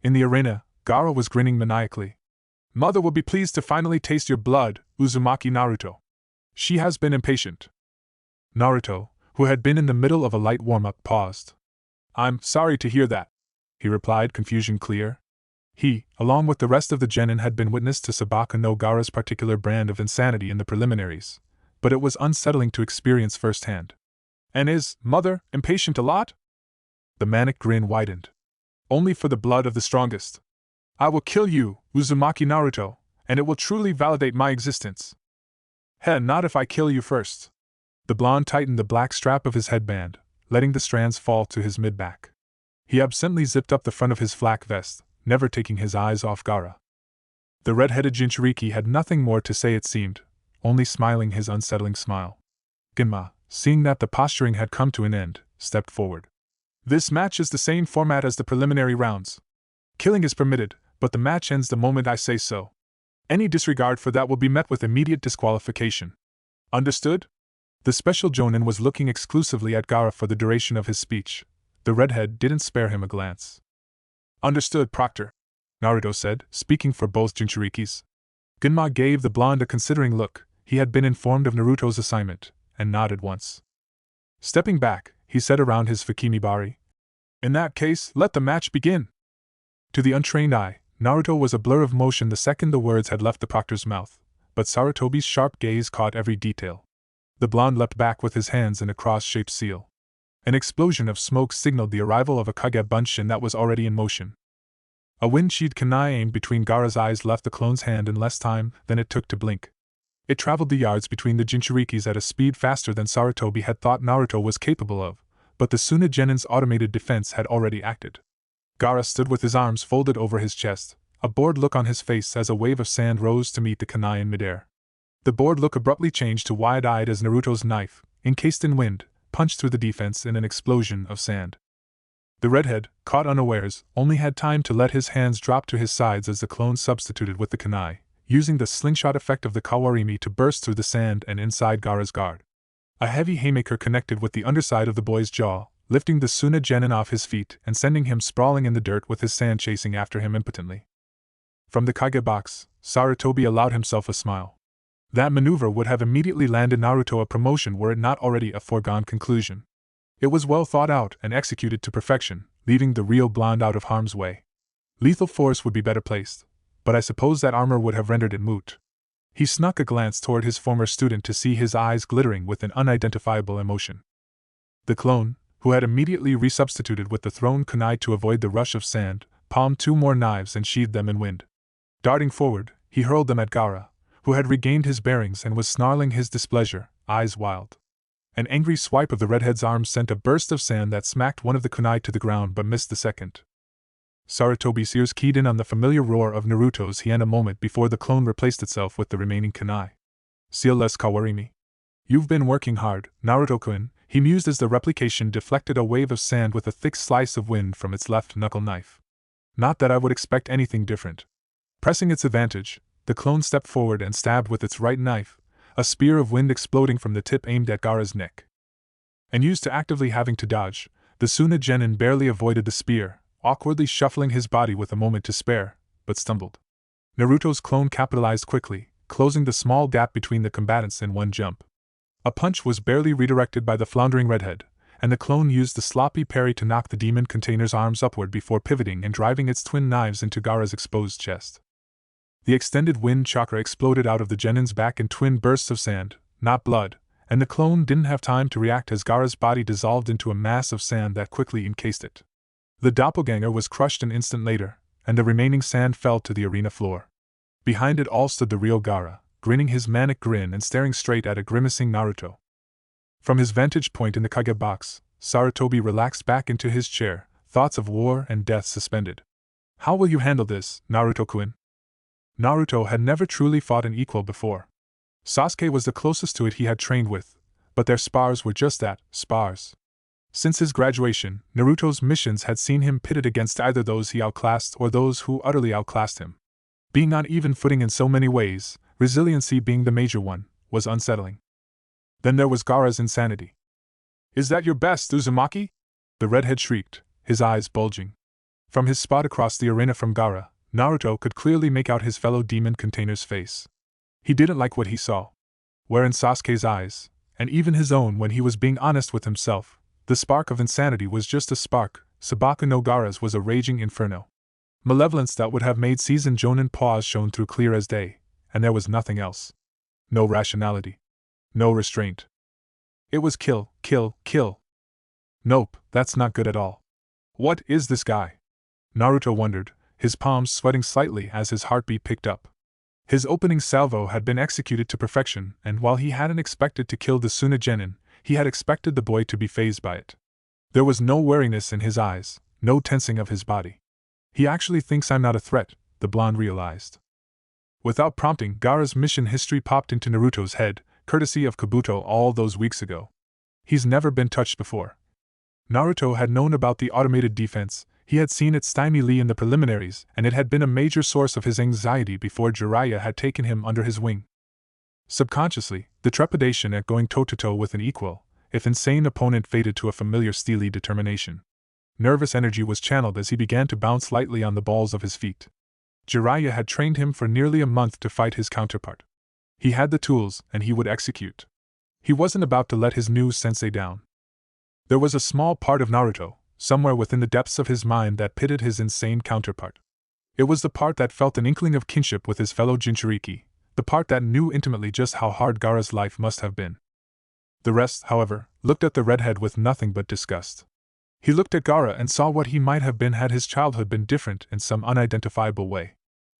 In the arena, Gaara was grinning maniacally. Mother will be pleased to finally taste your blood, Uzumaki Naruto. She has been impatient. Naruto, who had been in the middle of a light warm-up, paused. I'm sorry to hear that, he replied, confusion clear. He, along with the rest of the genin, had been witness to Sabaka no Gaara's particular brand of insanity in the preliminaries, but it was unsettling to experience firsthand. And is Mother impatient a lot? The manic grin widened. Only for the blood of the strongest. I will kill you, Uzumaki Naruto, and it will truly validate my existence. Not if I kill you first. The blonde tightened the black strap of his headband, letting the strands fall to his mid-back. He absently zipped up the front of his flak vest, never taking his eyes off Gaara. The red-headed Jinchuriki had nothing more to say, it seemed, only smiling his unsettling smile. Ginma, seeing that the posturing had come to an end, stepped forward. This match is the same format as the preliminary rounds. Killing is permitted, but the match ends the moment I say so. Any disregard for that will be met with immediate disqualification. Understood? The special Jonin was looking exclusively at Gaara for the duration of his speech. The redhead didn't spare him a glance. Understood, Proctor, Naruto said, speaking for both Jinchurikis. Ginma gave the blonde a considering look. He had been informed of Naruto's assignment, and nodded once. Stepping back, he said around his Fakimibari, in that case, let the match begin. To the untrained eye, Naruto was a blur of motion the second the words had left the proctor's mouth, but Sarutobi's sharp gaze caught every detail. The blonde leapt back with his hands in a cross-shaped seal. An explosion of smoke signaled the arrival of a Kage Bunshin that was already in motion. A wind-sheathed kunai aimed between Gaara's eyes left the clone's hand in less time than it took to blink. It traveled the yards between the Jinchurikis at a speed faster than Sarutobi had thought Naruto was capable of, but the Suna Genin's automated defense had already acted. Gaara stood with his arms folded over his chest, a bored look on his face as a wave of sand rose to meet the kunai in midair. The bored look abruptly changed to wide-eyed as Naruto's knife, encased in wind, punched through the defense in an explosion of sand. The redhead, caught unawares, only had time to let his hands drop to his sides as the clone substituted with the kunai, using the slingshot effect of the kawarimi to burst through the sand and inside Gaara's guard. A heavy haymaker connected with the underside of the boy's jaw, lifting the Suna Genin off his feet and sending him sprawling in the dirt with his sand chasing after him impotently. From the Kage box, Sarutobi allowed himself a smile. That maneuver would have immediately landed Naruto a promotion were it not already a foregone conclusion. It was well thought out and executed to perfection, leaving the real blonde out of harm's way. Lethal force would be better placed, but I suppose that armor would have rendered it moot. He snuck a glance toward his former student to see his eyes glittering with an unidentifiable emotion. The clone, who had immediately resubstituted with the thrown kunai to avoid the rush of sand, palmed two more knives and sheathed them in wind. Darting forward, he hurled them at Gaara, who had regained his bearings and was snarling his displeasure, eyes wild. An angry swipe of the redhead's arm sent a burst of sand that smacked one of the kunai to the ground but missed the second. Sarutobi's ears keyed in on the familiar roar of Naruto's hien a moment before the clone replaced itself with the remaining kunai. Seal less kawarimi. You've been working hard, Naruto-kun, he mused as the replication deflected a wave of sand with a thick slice of wind from its left knuckle knife. Not that I would expect anything different. Pressing its advantage, the clone stepped forward and stabbed with its right knife, a spear of wind exploding from the tip aimed at Gaara's neck. And used to actively having to dodge, the Suna Genin barely avoided the spear, awkwardly shuffling his body with a moment to spare, but stumbled. Naruto's clone capitalized quickly, closing the small gap between the combatants in one jump. A punch was barely redirected by the floundering redhead, and the clone used the sloppy parry to knock the demon container's arms upward before pivoting and driving its twin knives into Gaara's exposed chest. The extended wind chakra exploded out of the Genin's back in twin bursts of sand, not blood, and the clone didn't have time to react as Gaara's body dissolved into a mass of sand that quickly encased it. The doppelganger was crushed an instant later, and the remaining sand fell to the arena floor. Behind it all stood the real Gaara, grinning his manic grin and staring straight at a grimacing Naruto. From his vantage point in the Kage box, Sarutobi relaxed back into his chair, thoughts of war and death suspended. How will you handle this, Naruto-kun? Naruto had never truly fought an equal before. Sasuke was the closest to it he had trained with, but their spars were just that, spars. Since his graduation, Naruto's missions had seen him pitted against either those he outclassed or those who utterly outclassed him. Being on even footing in so many ways, resiliency being the major one, was unsettling. Then there was Gaara's insanity. Is that your best, Uzumaki? The redhead shrieked, his eyes bulging. From his spot across the arena from Gaara, Naruto could clearly make out his fellow demon container's face. He didn't like what he saw. Where in Sasuke's eyes, and even his own when he was being honest with himself, the spark of insanity was just a spark, Sabaku no Gaara's was a raging inferno. Malevolence that would have made seasoned Jonin pause shone through clear as day, and there was nothing else. No rationality. No restraint. It was kill, kill, kill. Nope, that's not good at all. What is this guy? Naruto wondered, his palms sweating slightly as his heartbeat picked up. His opening salvo had been executed to perfection, and while he hadn't expected to kill the Tsunagenin, he had expected the boy to be fazed by it. There was no wariness in his eyes, no tensing of his body. He actually thinks I'm not a threat, the blonde realized. Without prompting, Gaara's mission history popped into Naruto's head, courtesy of Kabuto all those weeks ago. He's never been touched before. Naruto had known about the automated defense, he had seen it stymie Lee in the preliminaries, and it had been a major source of his anxiety before Jiraiya had taken him under his wing. Subconsciously, the trepidation at going toe-to-toe with an equal, if insane opponent faded to a familiar steely determination. Nervous energy was channeled as he began to bounce lightly on the balls of his feet. Jiraiya had trained him for nearly a month to fight his counterpart. He had the tools, and he would execute. He wasn't about to let his new sensei down. There was a small part of Naruto, somewhere within the depths of his mind, that pitted his insane counterpart. It was the part that felt an inkling of kinship with his fellow Jinchuriki, the part that knew intimately just how hard Gaara's life must have been. The rest, however, looked at the redhead with nothing but disgust. He looked at Gaara and saw what he might have been had his childhood been different in some unidentifiable way.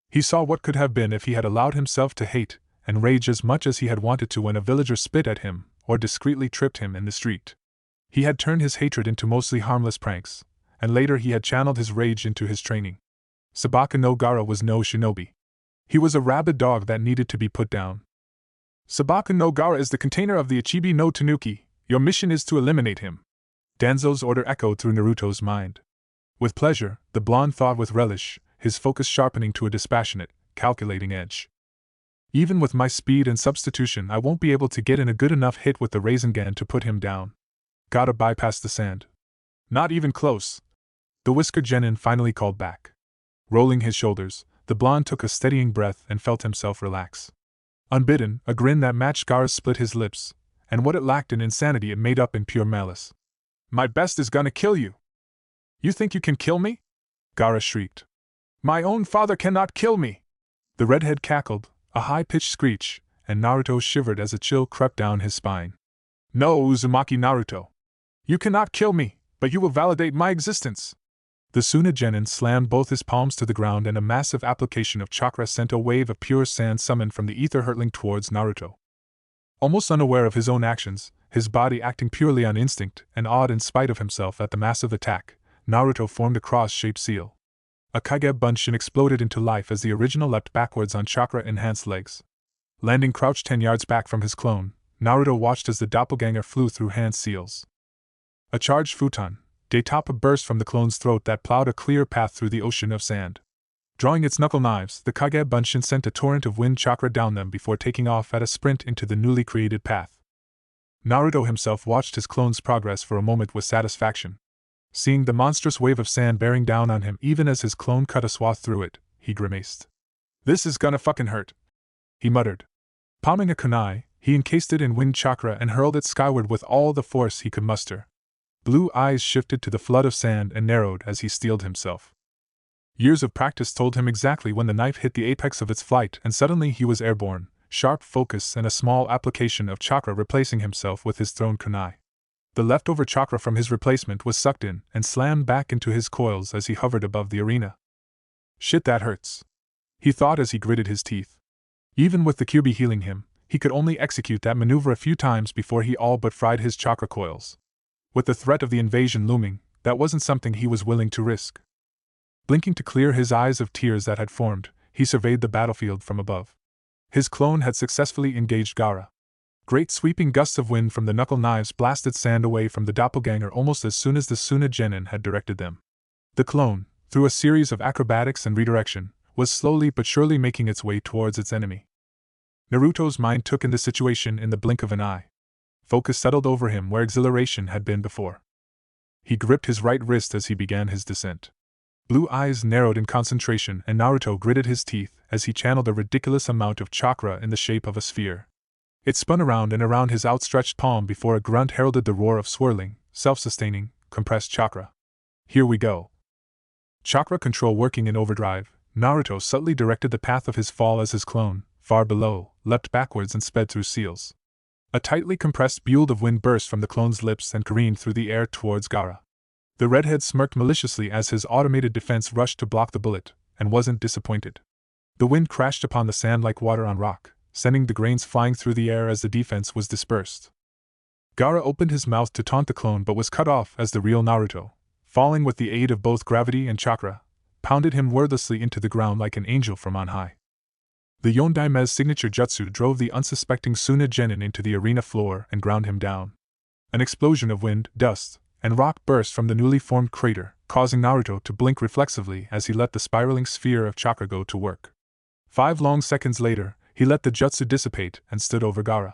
He saw what could have been if he had allowed himself to hate and rage as much as he had wanted to when a villager spit at him or discreetly tripped him in the street. He had turned his hatred into mostly harmless pranks, and later he had channeled his rage into his training. Sabaku no Gaara was no shinobi. He was a rabid dog that needed to be put down. Sabaku no Gaara is the container of the Ichibi no Tanuki. Your mission is to eliminate him. Danzo's order echoed through Naruto's mind. With pleasure, the blonde thought with relish, his focus sharpening to a dispassionate, calculating edge. Even with my speed and substitution, I won't be able to get in a good enough hit with the Rasengan to put him down. Gotta bypass the sand. Not even close. The whiskered genin finally called back. Rolling his shoulders, the blonde took a steadying breath and felt himself relax. Unbidden, a grin that matched Gaara's split his lips, and what it lacked in insanity it made up in pure malice. My best is gonna kill you. You think you can kill me? Gaara shrieked. My own father cannot kill me! The redhead cackled, a high-pitched screech, and Naruto shivered as a chill crept down his spine. No, Uzumaki Naruto. You cannot kill me, but you will validate my existence. The Tsunagenin slammed both his palms to the ground and a massive application of chakra sent a wave of pure sand summoned from the ether hurtling towards Naruto. Almost unaware of his own actions, his body acting purely on instinct and awed in spite of himself at the massive attack, Naruto formed a cross-shaped seal. A Kage Bunshin exploded into life as the original leapt backwards on chakra-enhanced legs. Landing crouched 10 yards back from his clone, Naruto watched as the doppelganger flew through hand seals. A charged futon, Daitapa burst from the clone's throat that plowed a clear path through the ocean of sand. Drawing its knuckle knives, the Kage Bunshin sent a torrent of wind chakra down them before taking off at a sprint into the newly created path. Naruto himself watched his clone's progress for a moment with satisfaction. Seeing the monstrous wave of sand bearing down on him even as his clone cut a swath through it, he grimaced. This is gonna fucking hurt, he muttered. Palming a kunai, he encased it in wind chakra and hurled it skyward with all the force he could muster. Blue eyes shifted to the flood of sand and narrowed as he steeled himself. Years of practice told him exactly when the knife hit the apex of its flight, and suddenly he was airborne, sharp focus and a small application of chakra replacing himself with his thrown kunai. The leftover chakra from his replacement was sucked in and slammed back into his coils as he hovered above the arena. Shit, that hurts, he thought as he gritted his teeth. Even with the Kyuubi healing him, he could only execute that maneuver a few times before he all but fried his chakra coils. With the threat of the invasion looming, that wasn't something he was willing to risk. Blinking to clear his eyes of tears that had formed, he surveyed the battlefield from above. His clone had successfully engaged Gaara. Great sweeping gusts of wind from the knuckle knives blasted sand away from the doppelganger almost as soon as the Tsunagenin had directed them. The clone, through a series of acrobatics and redirection, was slowly but surely making its way towards its enemy. Naruto's mind took in the situation in the blink of an eye. Focus settled over him where exhilaration had been before. He gripped his right wrist as he began his descent. Blue eyes narrowed in concentration, and Naruto gritted his teeth as he channeled a ridiculous amount of chakra in the shape of a sphere. It spun around and around his outstretched palm before a grunt heralded the roar of swirling, self-sustaining, compressed chakra. Here we go. Chakra control working in overdrive, Naruto subtly directed the path of his fall as his clone, far below, leapt backwards and sped through seals. A tightly compressed build of wind burst from the clone's lips and careened through the air towards Gaara. The redhead smirked maliciously as his automated defense rushed to block the bullet, and wasn't disappointed. The wind crashed upon the sand like water on rock, sending the grains flying through the air as the defense was dispersed. Gaara opened his mouth to taunt the clone but was cut off as the real Naruto, falling with the aid of both gravity and chakra, pounded him wordlessly into the ground like an angel from on high. The Yondaime's signature jutsu drove the unsuspecting Suna Genin into the arena floor and ground him down. An explosion of wind, dust, and rock burst from the newly formed crater, causing Naruto to blink reflexively as he let the spiraling sphere of chakra go to work. 5 long seconds later, he let the jutsu dissipate and stood over Gaara.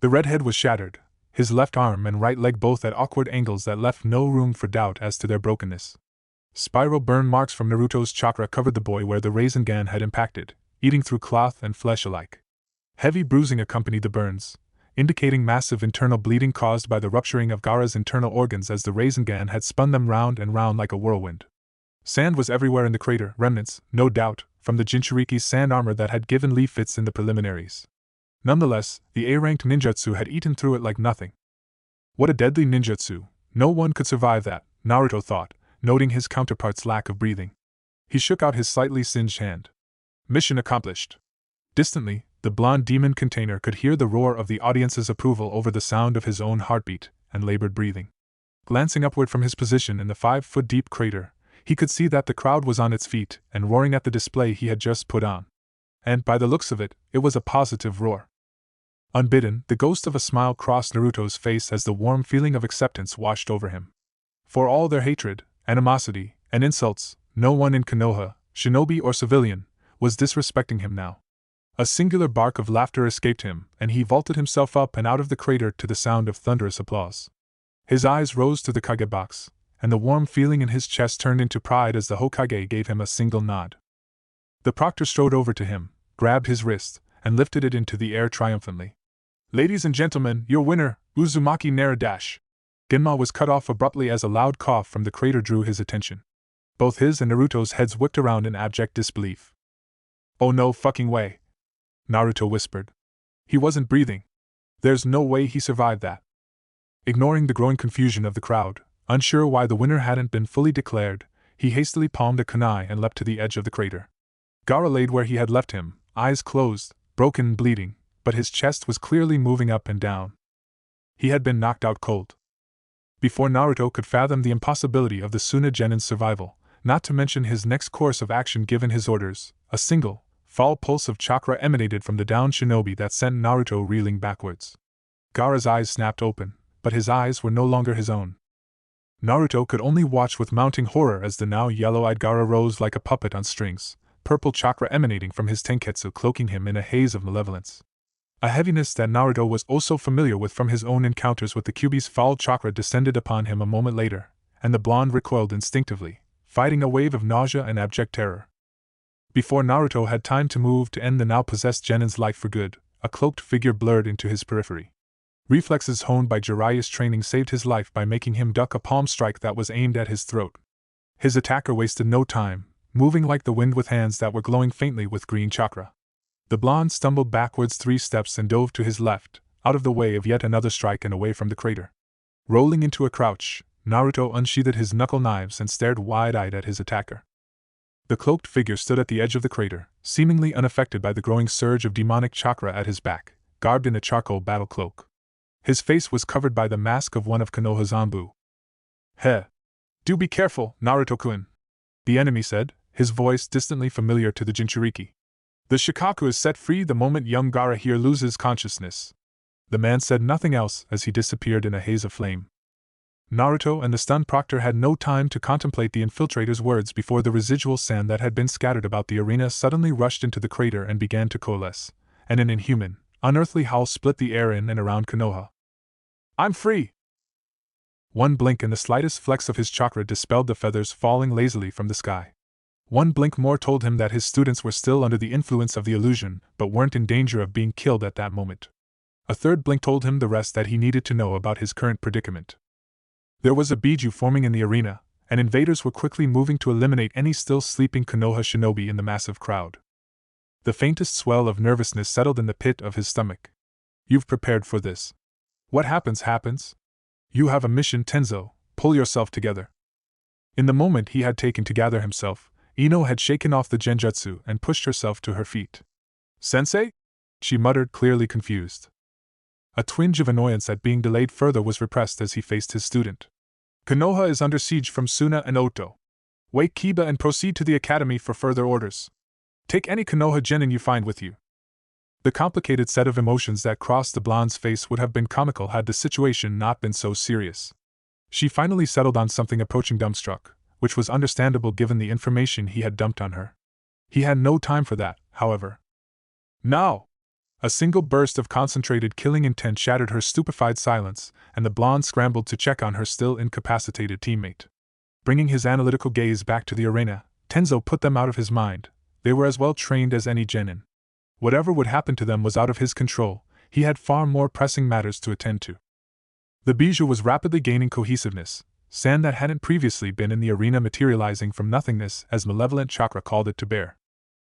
The redhead was shattered, his left arm and right leg both at awkward angles that left no room for doubt as to their brokenness. Spiral burn marks from Naruto's chakra covered the boy where the Rasengan had impacted, eating through cloth and flesh alike. Heavy bruising accompanied the burns, indicating massive internal bleeding caused by the rupturing of Gaara's internal organs as the Rasengan had spun them round and round like a whirlwind. Sand was everywhere in the crater, remnants, no doubt, from the Jinchuriki's sand armor that had given Lee fits in the preliminaries. Nonetheless, the A-ranked ninjutsu had eaten through it like nothing. What a deadly ninjutsu, no one could survive that, Naruto thought, noting his counterpart's lack of breathing. He shook out his slightly singed hand. Mission accomplished. Distantly, the blonde demon container could hear the roar of the audience's approval over the sound of his own heartbeat and labored breathing. Glancing upward from his position in the 5-foot-deep crater, he could see that the crowd was on its feet and roaring at the display he had just put on. And, by the looks of it, it was a positive roar. Unbidden, the ghost of a smile crossed Naruto's face as the warm feeling of acceptance washed over him. For all their hatred, animosity, and insults, no one in Konoha, shinobi or civilian, was disrespecting him now. A singular bark of laughter escaped him, and he vaulted himself up and out of the crater to the sound of thunderous applause. His eyes rose to the Kage box, and the warm feeling in his chest turned into pride as the Hokage gave him a single nod. The proctor strode over to him, grabbed his wrist, and lifted it into the air triumphantly. "Ladies and gentlemen, your winner, Uzumaki Naruto." Genma was cut off abruptly as a loud cough from the crater drew his attention. Both his and Naruto's heads whipped around in abject disbelief. "Oh no fucking way," Naruto whispered. "He wasn't breathing. There's no way he survived that." Ignoring the growing confusion of the crowd, unsure why the winner hadn't been fully declared, he hastily palmed a kunai and leapt to the edge of the crater. Gaara laid where he had left him, eyes closed, broken and bleeding, but his chest was clearly moving up and down. He had been knocked out cold. Before Naruto could fathom the impossibility of the Suna Genin's survival, not to mention his next course of action given his orders, a single, foul pulse of chakra emanated from the downed shinobi that sent Naruto reeling backwards. Gaara's eyes snapped open, but his eyes were no longer his own. Naruto could only watch with mounting horror as the now yellow-eyed Gaara rose like a puppet on strings, purple chakra emanating from his tenketsu cloaking him in a haze of malevolence. A heaviness that Naruto was also familiar with from his own encounters with the Kyuubi's foul chakra descended upon him a moment later, and the blonde recoiled instinctively, fighting a wave of nausea and abject terror. Before Naruto had time to move to end the now-possessed Genin's life for good, a cloaked figure blurred into his periphery. Reflexes honed by Jiraiya's training saved his life by making him duck a palm strike that was aimed at his throat. His attacker wasted no time, moving like the wind with hands that were glowing faintly with green chakra. The blonde stumbled backwards 3 steps and dove to his left, out of the way of yet another strike and away from the crater. Rolling into a crouch, Naruto unsheathed his knuckle knives and stared wide-eyed at his attacker. The cloaked figure stood at the edge of the crater, seemingly unaffected by the growing surge of demonic chakra at his back, garbed in a charcoal battle cloak. His face was covered by the mask of one of Konoha's Anbu. "Heh. Do be careful, Naruto-kun," the enemy said, his voice distantly familiar to the Jinchuriki. "The Shikaku is set free the moment young Gaara here loses consciousness." The man said nothing else as he disappeared in a haze of flame. Naruto and the stunned proctor had no time to contemplate the infiltrator's words before the residual sand that had been scattered about the arena suddenly rushed into the crater and began to coalesce, and an inhuman, unearthly howl split the air in and around Konoha. "I'm free!" One blink and the slightest flex of his chakra dispelled the feathers falling lazily from the sky. One blink more told him that his students were still under the influence of the illusion, but weren't in danger of being killed at that moment. A third blink told him the rest that he needed to know about his current predicament. There was a biju forming in the arena, and invaders were quickly moving to eliminate any still sleeping Konoha shinobi in the massive crowd. The faintest swell of nervousness settled in the pit of his stomach. You've prepared for this. What happens, happens. You have a mission, Tenzo, pull yourself together. In the moment he had taken to gather himself, Ino had shaken off the genjutsu and pushed herself to her feet. Sensei? She muttered, clearly confused. A twinge of annoyance at being delayed further was repressed as he faced his student. Konoha is under siege from Suna and Oto. Wake Kiba and proceed to the academy for further orders. Take any Konoha genin you find with you. The complicated set of emotions that crossed the blonde's face would have been comical had the situation not been so serious. She finally settled on something approaching dumbstruck, which was understandable given the information he had dumped on her. He had no time for that, however. Now! A single burst of concentrated killing intent shattered her stupefied silence, and the blonde scrambled to check on her still incapacitated teammate. Bringing his analytical gaze back to the arena, Tenzo put them out of his mind. They were as well trained as any genin. Whatever would happen to them was out of his control. He had far more pressing matters to attend to. The bijou was rapidly gaining cohesiveness, sand that hadn't previously been in the arena materializing from nothingness as malevolent chakra called it to bear.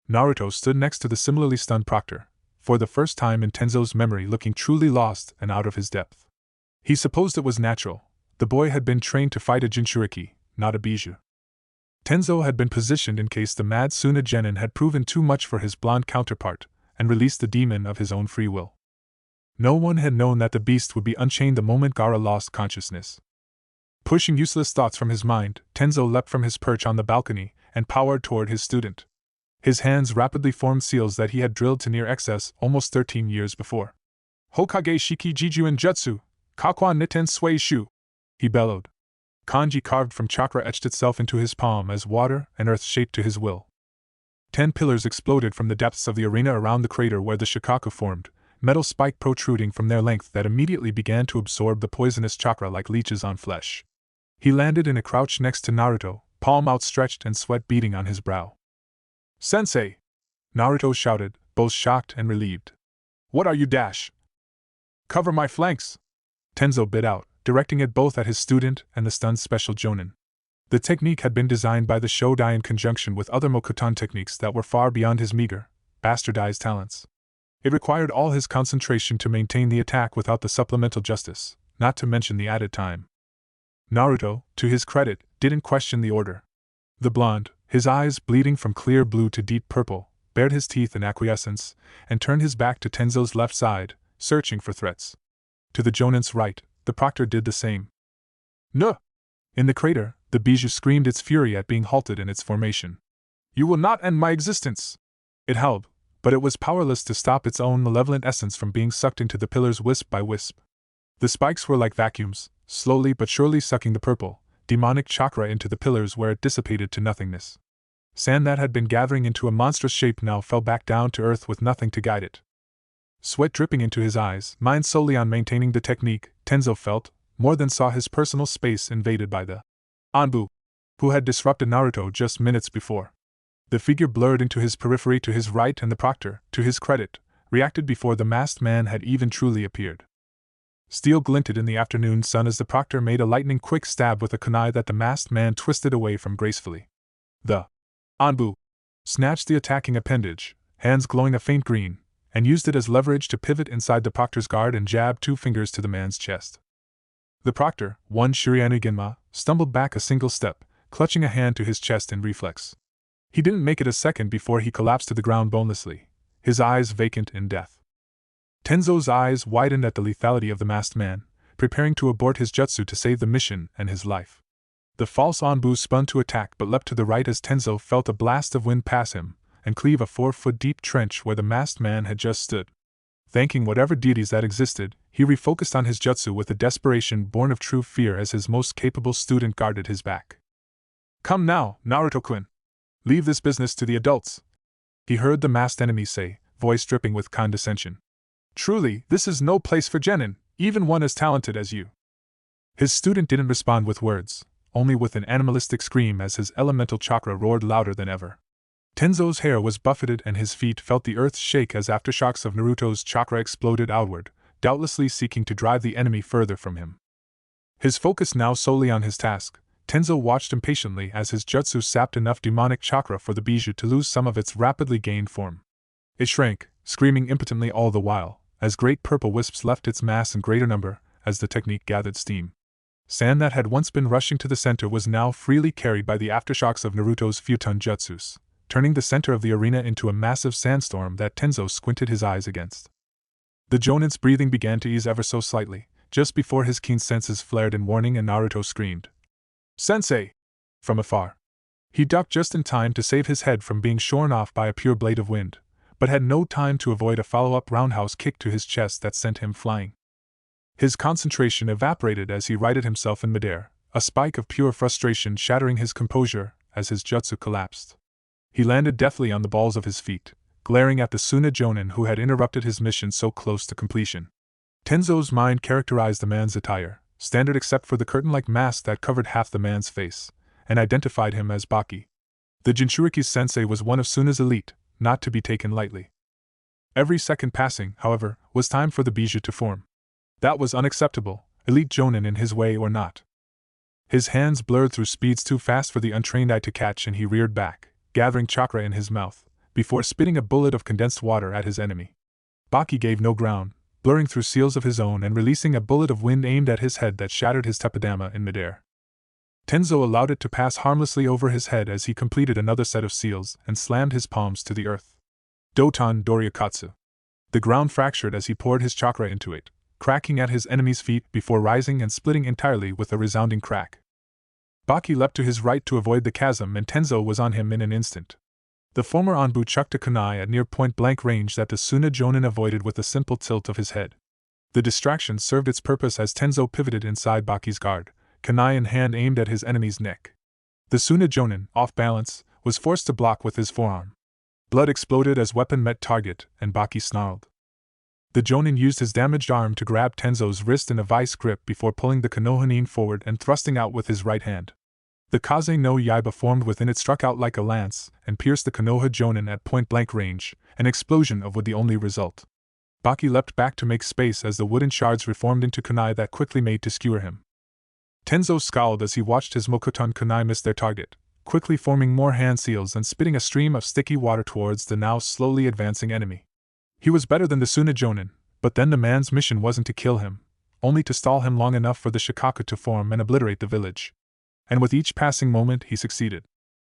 Naruto stood next to the similarly stunned proctor, for the first time in Tenzo's memory looking truly lost and out of his depth. He supposed it was natural. The boy had been trained to fight a Jinchuriki, not a bijou. Tenzo had been positioned in case the mad Suna genin had proven too much for his blonde counterpart, and released the demon of his own free will. No one had known that the beast would be unchained the moment Gaara lost consciousness. Pushing useless thoughts from his mind, Tenzo leapt from his perch on the balcony and powered toward his student. His hands rapidly formed seals that he had drilled to near excess almost 13 years before. Hokage Shiki Jiju and Jutsu, Kakwa Niten Sui Shu, he bellowed. Kanji carved from chakra etched itself into his palm as water and earth shaped to his will. 10 pillars exploded from the depths of the arena around the crater where the Shikaku formed, metal spike protruding from their length that immediately began to absorb the poisonous chakra like leeches on flesh. He landed in a crouch next to Naruto, palm outstretched and sweat beading on his brow. Sensei! Naruto shouted, both shocked and relieved. What are you dash? Cover my flanks! Tenzo bit out, directing it both at his student and the stunned special jonin. The technique had been designed by the Shodai in conjunction with other Mokuton techniques that were far beyond his meager, bastardized talents. It required all his concentration to maintain the attack without the supplemental justice, not to mention the added time. Naruto, to his credit, didn't question the order. The blonde, his eyes bleeding from clear blue to deep purple, bared his teeth in acquiescence, and turned his back to Tenzo's left side, searching for threats. To the jonin's right, the proctor did the same. No! In the crater, the bijou screamed its fury at being halted in its formation. You will not end my existence! It howled, but it was powerless to stop its own malevolent essence from being sucked into the pillars wisp by wisp. The spikes were like vacuums, slowly but surely sucking the purple, demonic chakra into the pillars where it dissipated to nothingness. Sand that had been gathering into a monstrous shape now fell back down to earth with nothing to guide it. Sweat dripping into his eyes, mind solely on maintaining the technique, Tenzo felt, more than saw his personal space invaded by the Anbu, who had disrupted Naruto just minutes before. The figure blurred into his periphery to his right and the proctor, to his credit, reacted before the masked man had even truly appeared. Steel glinted in the afternoon sun as the proctor made a lightning-quick stab with a kunai that the masked man twisted away from gracefully. The Anbu snatched the attacking appendage, hands glowing a faint green, and used it as leverage to pivot inside the proctor's guard and jab 2 fingers to the man's chest. The proctor, one Shurianu Genma, stumbled back a single step, clutching a hand to his chest in reflex. He didn't make it a second before he collapsed to the ground bonelessly, his eyes vacant in death. Tenzo's eyes widened at the lethality of the masked man, preparing to abort his jutsu to save the mission and his life. The false Anbu spun to attack but leapt to the right as Tenzo felt a blast of wind pass him, and cleave a 4-foot-deep trench where the masked man had just stood. Thanking whatever deities that existed, he refocused on his jutsu with a desperation born of true fear as his most capable student guarded his back. Come now, Naruto-kun. Leave this business to the adults, he heard the masked enemy say, voice dripping with condescension. Truly, this is no place for genin, even one as talented as you. His student didn't respond with words, only with an animalistic scream as his elemental chakra roared louder than ever. Tenzo's hair was buffeted and his feet felt the earth shake as aftershocks of Naruto's chakra exploded outward, doubtlessly seeking to drive the enemy further from him. His focus now solely on his task, Tenzo watched impatiently as his jutsu sapped enough demonic chakra for the bijou to lose some of its rapidly gained form. It shrank, screaming impotently all the while, as great purple wisps left its mass in greater number, as the technique gathered steam. Sand that had once been rushing to the center was now freely carried by the aftershocks of Naruto's Futon jutsus, turning the center of the arena into a massive sandstorm that Tenzo squinted his eyes against. The Jonin's breathing began to ease ever so slightly, just before his keen senses flared in warning and Naruto screamed, "Sensei!" from afar. He ducked just in time to save his head from being shorn off by a pure blade of wind, but had no time to avoid a follow-up roundhouse kick to his chest that sent him flying. His concentration evaporated as he righted himself in midair, a spike of pure frustration shattering his composure as his jutsu collapsed. He landed deftly on the balls of his feet, glaring at the Suna Jonin who had interrupted his mission so close to completion. Tenzo's mind characterized the man's attire, standard except for the curtain-like mask that covered half the man's face, and identified him as Baki. The Jinchuriki's sensei was one of Suna's elite, not to be taken lightly. Every second passing, however, was time for the bijou to form. That was unacceptable, elite Jonin in his way or not. His hands blurred through speeds too fast for the untrained eye to catch and he reared back, gathering chakra in his mouth, before spitting a bullet of condensed water at his enemy. Baki gave no ground, blurring through seals of his own and releasing a bullet of wind aimed at his head that shattered his teppadama in midair. Tenzo allowed it to pass harmlessly over his head as he completed another set of seals and slammed his palms to the earth. Doton Doriakatsu. The ground fractured as he poured his chakra into it, cracking at his enemy's feet before rising and splitting entirely with a resounding crack. Baki leapt to his right to avoid the chasm and Tenzo was on him in an instant. The former Anbu chucked a kunai at near point-blank range that the Suna Jonin avoided with a simple tilt of his head. The distraction served its purpose as Tenzo pivoted inside Baki's guard, kunai in hand aimed at his enemy's neck. The Suna Jonin, off balance, was forced to block with his forearm. Blood exploded as weapon met target, and Baki snarled. The Jonin used his damaged arm to grab Tenzo's wrist in a vice grip before pulling the Konohanin forward and thrusting out with his right hand. The Kaze no Yaiba formed within it struck out like a lance and pierced the Konoha Jonin at point-blank range, an explosion of wood the only result. Baki leapt back to make space as the wooden shards reformed into kunai that quickly made to skewer him. Tenzo scowled as he watched his Mokuton kunai miss their target, quickly forming more hand seals and spitting a stream of sticky water towards the now slowly advancing enemy. He was better than the Suna Jonin, but then the man's mission wasn't to kill him, only to stall him long enough for the Shikaku to form and obliterate the village. And with each passing moment he succeeded.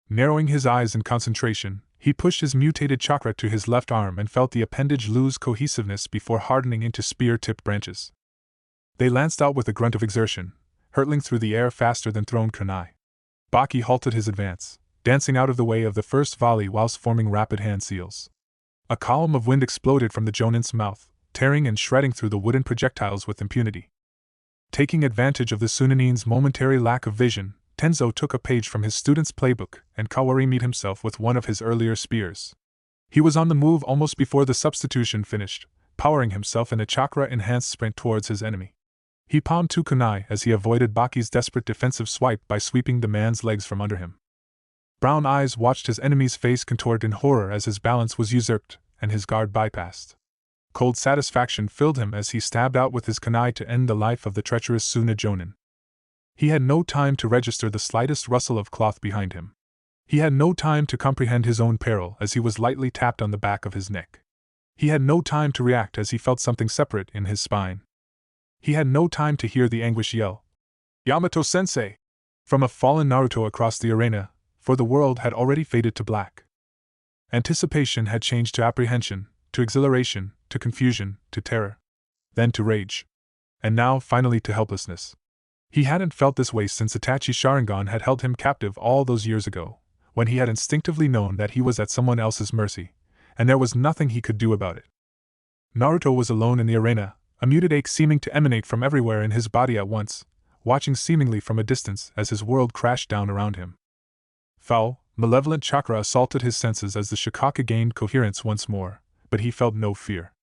Narrowing his eyes in concentration, he pushed his mutated chakra to his left arm and felt the appendage lose cohesiveness before hardening into spear-tipped branches. They lanced out with a grunt of exertion, hurtling through the air faster than thrown kunai. Baki halted his advance, dancing out of the way of the first volley whilst forming rapid hand seals. A column of wind exploded from the Jonin's mouth, tearing and shredding through the wooden projectiles with impunity. Taking advantage of the Sunanin's momentary lack of vision, Tenzo took a page from his student's playbook and Kawarimi'd himself with one of his earlier spears. He was on the move almost before the substitution finished, powering himself in a chakra-enhanced sprint towards his enemy. He palmed two kunai as he avoided Baki's desperate defensive swipe by sweeping the man's legs from under him. Brown eyes watched his enemy's face contort in horror as his balance was usurped and his guard bypassed. Cold satisfaction filled him as he stabbed out with his kunai to end the life of the treacherous Suna Jonin. He had no time to register the slightest rustle of cloth behind him. He had no time to comprehend his own peril as he was lightly tapped on the back of his neck. He had no time to react as he felt something separate in his spine. He had no time to hear the anguish yell, "Yamato-sensei!" from a fallen Naruto across the arena, for the world had already faded to black. Anticipation had changed to apprehension, to exhilaration, to confusion, to terror. Then to rage. And now, finally, to helplessness. He hadn't felt this way since Itachi's Sharingan had held him captive all those years ago, when he had instinctively known that he was at someone else's mercy, and there was nothing he could do about it. Naruto was alone in the arena, a muted ache seeming to emanate from everywhere in his body at once, watching seemingly from a distance as his world crashed down around him. Foul, malevolent chakra assaulted his senses as the Shikaka gained coherence once more, but he felt no fear.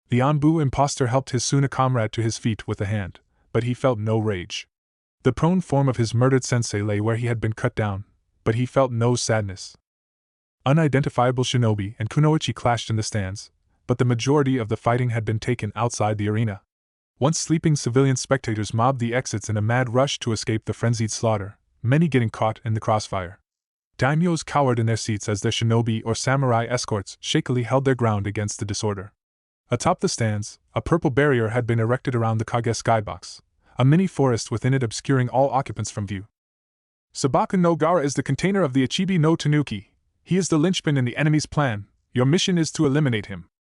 The Anbu imposter helped his Suna comrade to his feet with a hand, but he felt no rage. The prone form of his murdered sensei lay where he had been cut down, but he felt no sadness. Unidentifiable shinobi and kunoichi clashed in the stands, but the majority of the fighting had been taken outside the arena. Once sleeping civilian spectators mobbed the exits in a mad rush to escape the frenzied slaughter, many getting caught in the crossfire. Daimyos cowered in their seats as their shinobi or samurai escorts shakily held their ground against the disorder. Atop the stands, a purple barrier had been erected around the Kage skybox, a mini forest within it obscuring all occupants from view. Sabaku no Gaara is the container of the Ichibi no Tanuki. He is the linchpin in the enemy's plan. Your mission is to eliminate him.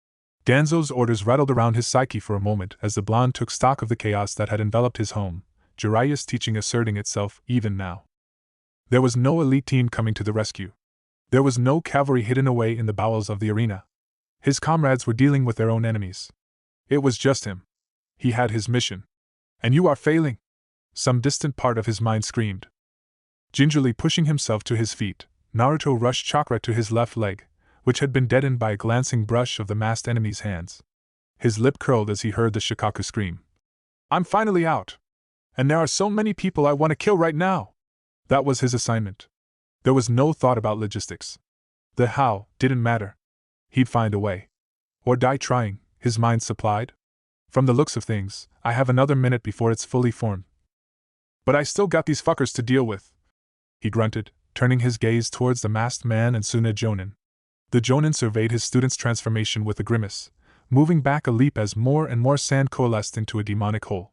Danzo's orders rattled around his psyche for a moment as the blonde took stock of the chaos that had enveloped his home, Jiraiya's teaching asserting itself even now. There was no elite team coming to the rescue. There was no cavalry hidden away in the bowels of the arena. His comrades were dealing with their own enemies. It was just him. He had his mission. And you are failing! Some distant part of his mind screamed. Gingerly pushing himself to his feet, Naruto rushed chakra to his left leg, which had been deadened by a glancing brush of the masked enemy's hands. His lip curled as he heard the Shikaku scream. I'm finally out! And there are so many people I want to kill right now! That was his assignment. There was no thought about logistics. The how didn't matter. He'd find a way. Or die trying, his mind supplied. From the looks of things, I have another minute before it's fully formed. But I still got these fuckers to deal with, he grunted, turning his gaze towards the masked man and Suna Jonin. The Jonin surveyed his student's transformation with a grimace, moving back a leap as more and more sand coalesced into a demonic hole.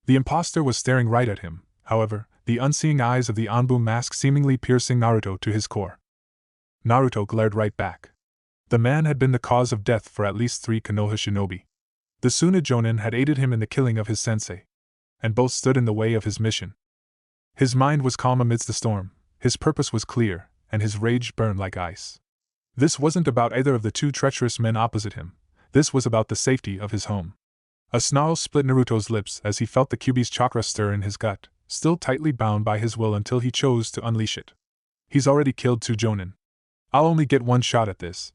The impostor was staring right at him, however, the unseeing eyes of the Anbu mask seemingly piercing Naruto to his core. Naruto glared right back. The man had been the cause of death for at least 3 Konoha shinobi. The Suna Jonin had aided him in the killing of his sensei, and both stood in the way of his mission. His mind was calm amidst the storm, his purpose was clear, and his rage burned like ice. This wasn't about either of the 2 treacherous men opposite him, this was about the safety of his home. A snarl split Naruto's lips as he felt the Kyuubi's chakra stir in his gut, still tightly bound by his will until he chose to unleash it. He's already killed 2 Jonin. I'll only get one shot at this.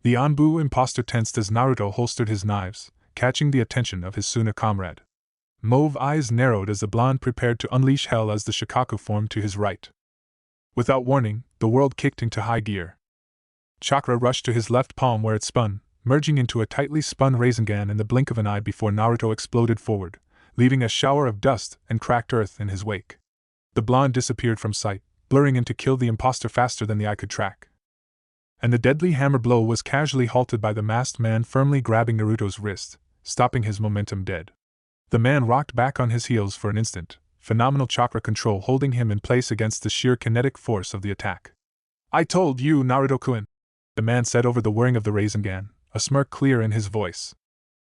The Anbu imposter tensed as Naruto holstered his knives, catching the attention of his Suna comrade. Mauve eyes narrowed as the blonde prepared to unleash hell as the Shikaku formed to his right. Without warning, the world kicked into high gear. Chakra rushed to his left palm where it spun, merging into a tightly spun Rasengan in the blink of an eye before Naruto exploded forward, leaving a shower of dust and cracked earth in his wake. The blonde disappeared from sight, blurring in to kill the imposter faster than the eye could track. And the deadly hammer blow was casually halted by the masked man firmly grabbing Naruto's wrist, stopping his momentum dead. The man rocked back on his heels for an instant, phenomenal chakra control holding him in place against the sheer kinetic force of the attack. I told you, Naruto-kun, the man said over the whirring of the Rasengan, a smirk clear in his voice.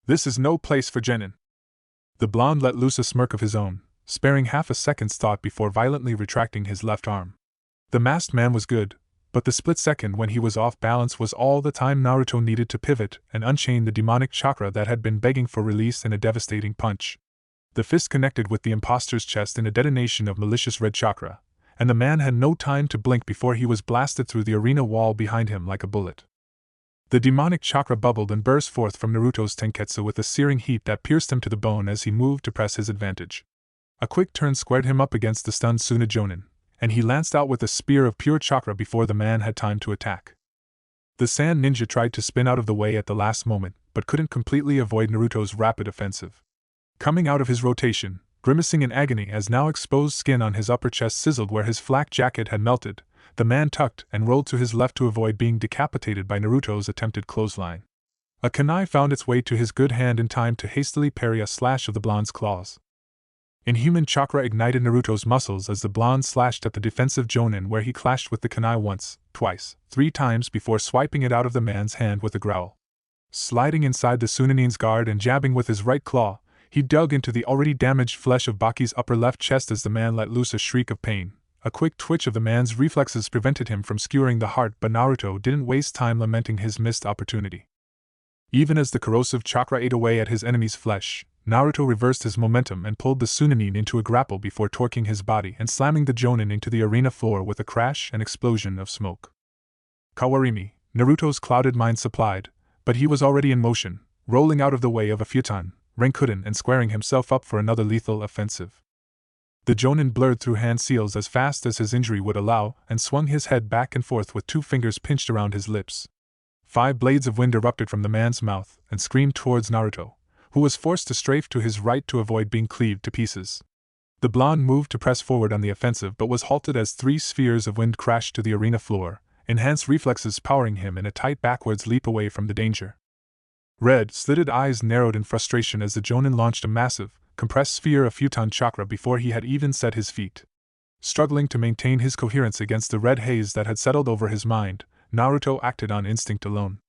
This is no place for genin. The blonde let loose a smirk of his own, sparing half a second's thought before violently retracting his left arm. The masked man was good, but the split second when he was off balance was all the time Naruto needed to pivot and unchain the demonic chakra that had been begging for release in a devastating punch. The fist connected with the imposter's chest in a detonation of malicious red chakra, and the man had no time to blink before he was blasted through the arena wall behind him like a bullet. The demonic chakra bubbled and burst forth from Naruto's tenketsu with a searing heat that pierced him to the bone as he moved to press his advantage. A quick turn squared him up against the stunned Suna Jonin, and he lanced out with a spear of pure chakra before the man had time to attack. The sand ninja tried to spin out of the way at the last moment, but couldn't completely avoid Naruto's rapid offensive. Coming out of his rotation, grimacing in agony as now exposed skin on his upper chest sizzled where his flak jacket had melted, the man tucked and rolled to his left to avoid being decapitated by Naruto's attempted clothesline. A kunai found its way to his good hand in time to hastily parry a slash of the blonde's claws. Inhuman chakra ignited Naruto's muscles as the blonde slashed at the defensive Jonin where he clashed with the kunai once, twice, 3 times before swiping it out of the man's hand with a growl. Sliding inside the Sunanin's guard and jabbing with his right claw, he dug into the already damaged flesh of Baki's upper left chest as the man let loose a shriek of pain. A quick twitch of the man's reflexes prevented him from skewering the heart, but Naruto didn't waste time lamenting his missed opportunity. Even as the corrosive chakra ate away at his enemy's flesh, Naruto reversed his momentum and pulled the Sunanin into a grapple before torquing his body and slamming the Jonin into the arena floor with a crash and explosion of smoke. Kawarimi, Naruto's clouded mind supplied, but he was already in motion, rolling out of the way of a futon, Renkuden and squaring himself up for another lethal offensive. The Jonin blurred through hand seals as fast as his injury would allow and swung his head back and forth with 2 fingers pinched around his lips. 5 blades of wind erupted from the man's mouth and screamed towards Naruto, who was forced to strafe to his right to avoid being cleaved to pieces. The blonde moved to press forward on the offensive but was halted as 3 spheres of wind crashed to the arena floor, enhanced reflexes powering him in a tight backwards leap away from the danger. Red, slitted eyes narrowed in frustration as the Jonin launched a massive, compressed sphere of Futon chakra before he had even set his feet. Struggling to maintain his coherence against the red haze that had settled over his mind, Naruto acted on instinct alone.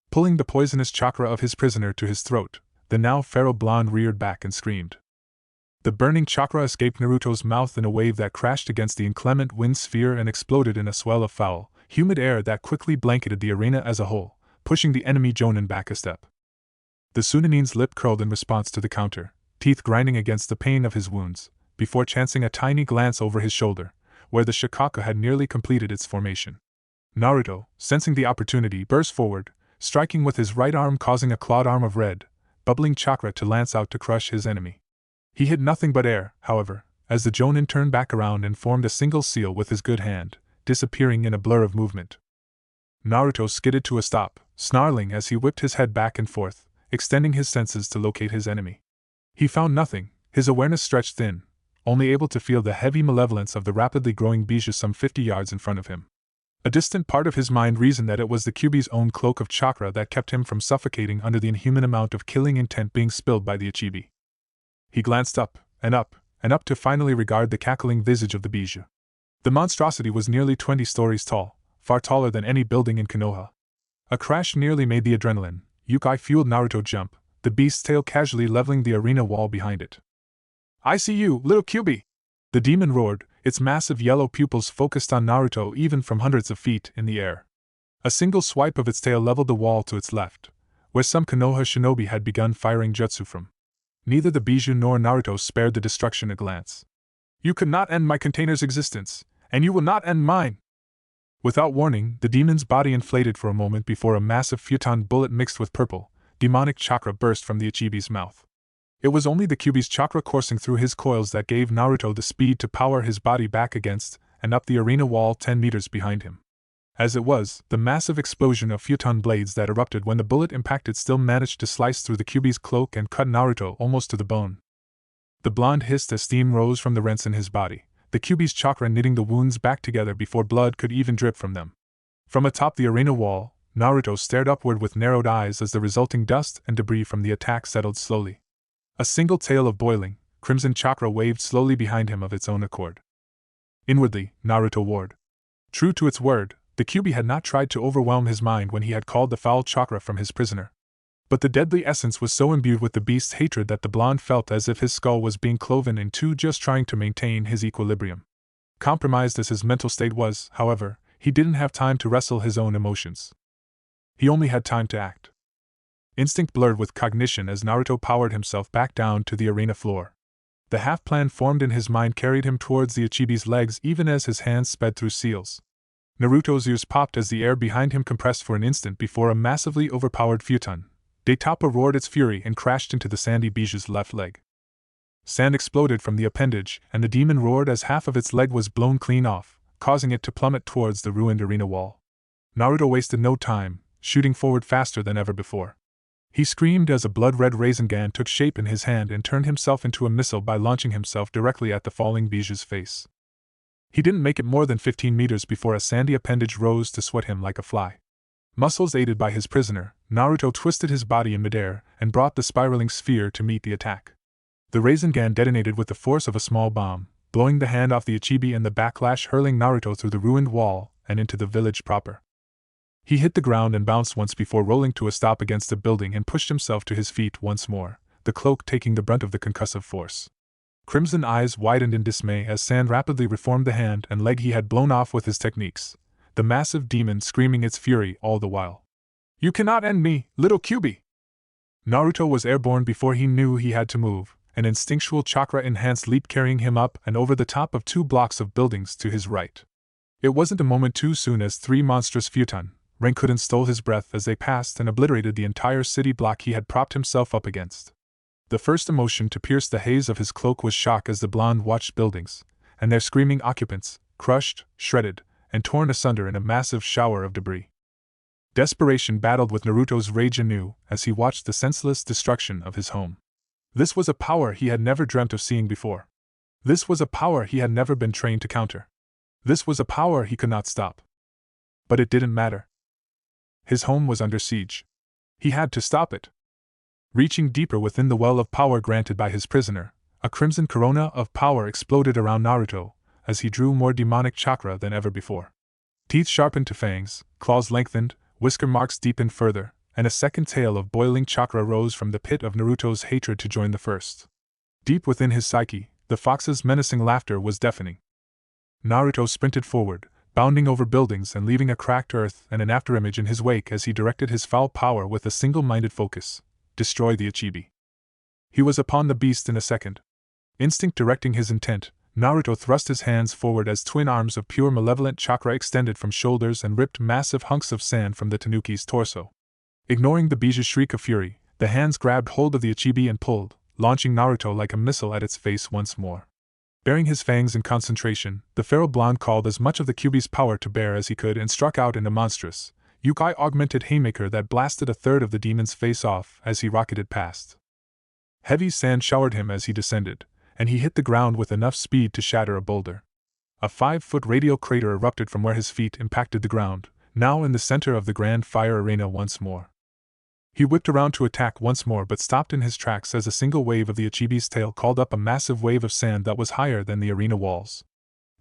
Pulling the poisonous chakra of his prisoner to his throat, the now feral blonde reared back and screamed. The burning chakra escaped Naruto's mouth in a wave that crashed against the inclement wind sphere and exploded in a swell of foul, humid air that quickly blanketed the arena as a whole, pushing the enemy Jonin back a step. The Sunanin's lip curled in response to the counter, teeth grinding against the pain of his wounds, before chancing a tiny glance over his shoulder, where the Shikaka had nearly completed its formation. Naruto, sensing the opportunity, burst forward, striking with his right arm, causing a clawed arm of red, bubbling chakra to lance out to crush his enemy. He hit nothing but air, however, as the Jonin turned back around and formed a single seal with his good hand, disappearing in a blur of movement. Naruto skidded to a stop, snarling as he whipped his head back and forth, extending his senses to locate his enemy. He found nothing, his awareness stretched thin, only able to feel the heavy malevolence of the rapidly growing Bijou some 50 yards in front of him. A distant part of his mind reasoned that it was the Kyuubi's own cloak of chakra that kept him from suffocating under the inhuman amount of killing intent being spilled by the Ichibi. He glanced up, and up, and up to finally regard the cackling visage of the Bijou. The monstrosity was nearly 20 stories tall, far taller than any building in Konoha. A crash nearly made the adrenaline, Yukai-fueled Naruto jump, the beast's tail casually leveling the arena wall behind it. "I see you, little Kyuubi!" The demon roared, its massive yellow pupils focused on Naruto even from hundreds of feet in the air. A single swipe of its tail leveled the wall to its left, where some Konoha shinobi had begun firing jutsu from. Neither the Bijou nor Naruto spared the destruction a glance. "You could not end my container's existence, and you will not end mine!" Without warning, the demon's body inflated for a moment before a massive futon bullet mixed with purple, demonic chakra burst from the Ichibi's mouth. It was only the Kyuubi's chakra coursing through his coils that gave Naruto the speed to power his body back against and up the arena wall 10 meters behind him. As it was, the massive explosion of futon blades that erupted when the bullet impacted still managed to slice through the Kyuubi's cloak and cut Naruto almost to the bone. The blonde hissed as steam rose from the rents in his body, the Kyuubi's chakra knitting the wounds back together before blood could even drip from them. From atop the arena wall, Naruto stared upward with narrowed eyes as the resulting dust and debris from the attack settled slowly. A single tail of boiling, crimson chakra waved slowly behind him of its own accord. Inwardly, Naruto warred. True to its word, the Kyuubi had not tried to overwhelm his mind when he had called the foul chakra from his prisoner. But the deadly essence was so imbued with the beast's hatred that the blonde felt as if his skull was being cloven in two just trying to maintain his equilibrium. Compromised as his mental state was, however, he didn't have time to wrestle his own emotions. He only had time to act. Instinct blurred with cognition as Naruto powered himself back down to the arena floor. The half-plan formed in his mind carried him towards the Ichibi's legs even as his hands sped through seals. Naruto's ears popped as the air behind him compressed for an instant before a massively overpowered futon, Daitapa, roared its fury and crashed into the sandy Bijou's left leg. Sand exploded from the appendage and the demon roared as half of its leg was blown clean off, causing it to plummet towards the ruined arena wall. Naruto wasted no time, shooting forward faster than ever before. He screamed as a blood-red Rasengan took shape in his hand and turned himself into a missile by launching himself directly at the falling Bijou's face. He didn't make it more than 15 meters before a sandy appendage rose to sweat him like a fly. Muscles aided by his prisoner, Naruto twisted his body in midair and brought the spiraling sphere to meet the attack. The Rasengan detonated with the force of a small bomb, blowing the hand off the Ichibi and the backlash hurling Naruto through the ruined wall and into the village proper. He hit the ground and bounced once before rolling to a stop against a building and pushed himself to his feet once more, the cloak taking the brunt of the concussive force. Crimson eyes widened in dismay as sand rapidly reformed the hand and leg he had blown off with his techniques, the massive demon screaming its fury all the while. "You cannot end me, little Kyuubi!" Naruto was airborne before he knew he had to move, an instinctual chakra-enhanced leap carrying him up and over the top of 2 blocks of buildings to his right. It wasn't a moment too soon as 3 monstrous futon, Renkuden, stole his breath as they passed and obliterated the entire city block he had propped himself up against. The first emotion to pierce the haze of his cloak was shock as the blonde watched buildings, and their screaming occupants, crushed, shredded, and torn asunder in a massive shower of debris. Desperation battled with Naruto's rage anew as he watched the senseless destruction of his home. This was a power he had never dreamt of seeing before. This was a power he had never been trained to counter. This was a power he could not stop. But it didn't matter. His home was under siege. He had to stop it. Reaching deeper within the well of power granted by his prisoner, a crimson corona of power exploded around Naruto as he drew more demonic chakra than ever before. Teeth sharpened to fangs, claws lengthened, whisker marks deepened further, and a second tail of boiling chakra rose from the pit of Naruto's hatred to join the first. Deep within his psyche, the fox's menacing laughter was deafening. Naruto sprinted forward, bounding over buildings and leaving a cracked earth and an afterimage in his wake as he directed his foul power with a single-minded focus: destroy the Ichibi. He was upon the beast in a second. Instinct directing his intent, Naruto thrust his hands forward as twin arms of pure malevolent chakra extended from shoulders and ripped massive hunks of sand from the tanuki's torso. Ignoring the Biju's shriek of fury, the hands grabbed hold of the Ichibi and pulled, launching Naruto like a missile at its face once more. Baring his fangs in concentration, the feral blonde called as much of the Kyuubi's power to bear as he could and struck out in a monstrous, Yukai-augmented haymaker that blasted a third of the demon's face off as he rocketed past. Heavy sand showered him as he descended, and he hit the ground with enough speed to shatter a boulder. A 5-foot radial crater erupted from where his feet impacted the ground, now in the center of the grand fire arena once more. He whipped around to attack once more but stopped in his tracks as a single wave of the Ichibi's tail called up a massive wave of sand that was higher than the arena walls.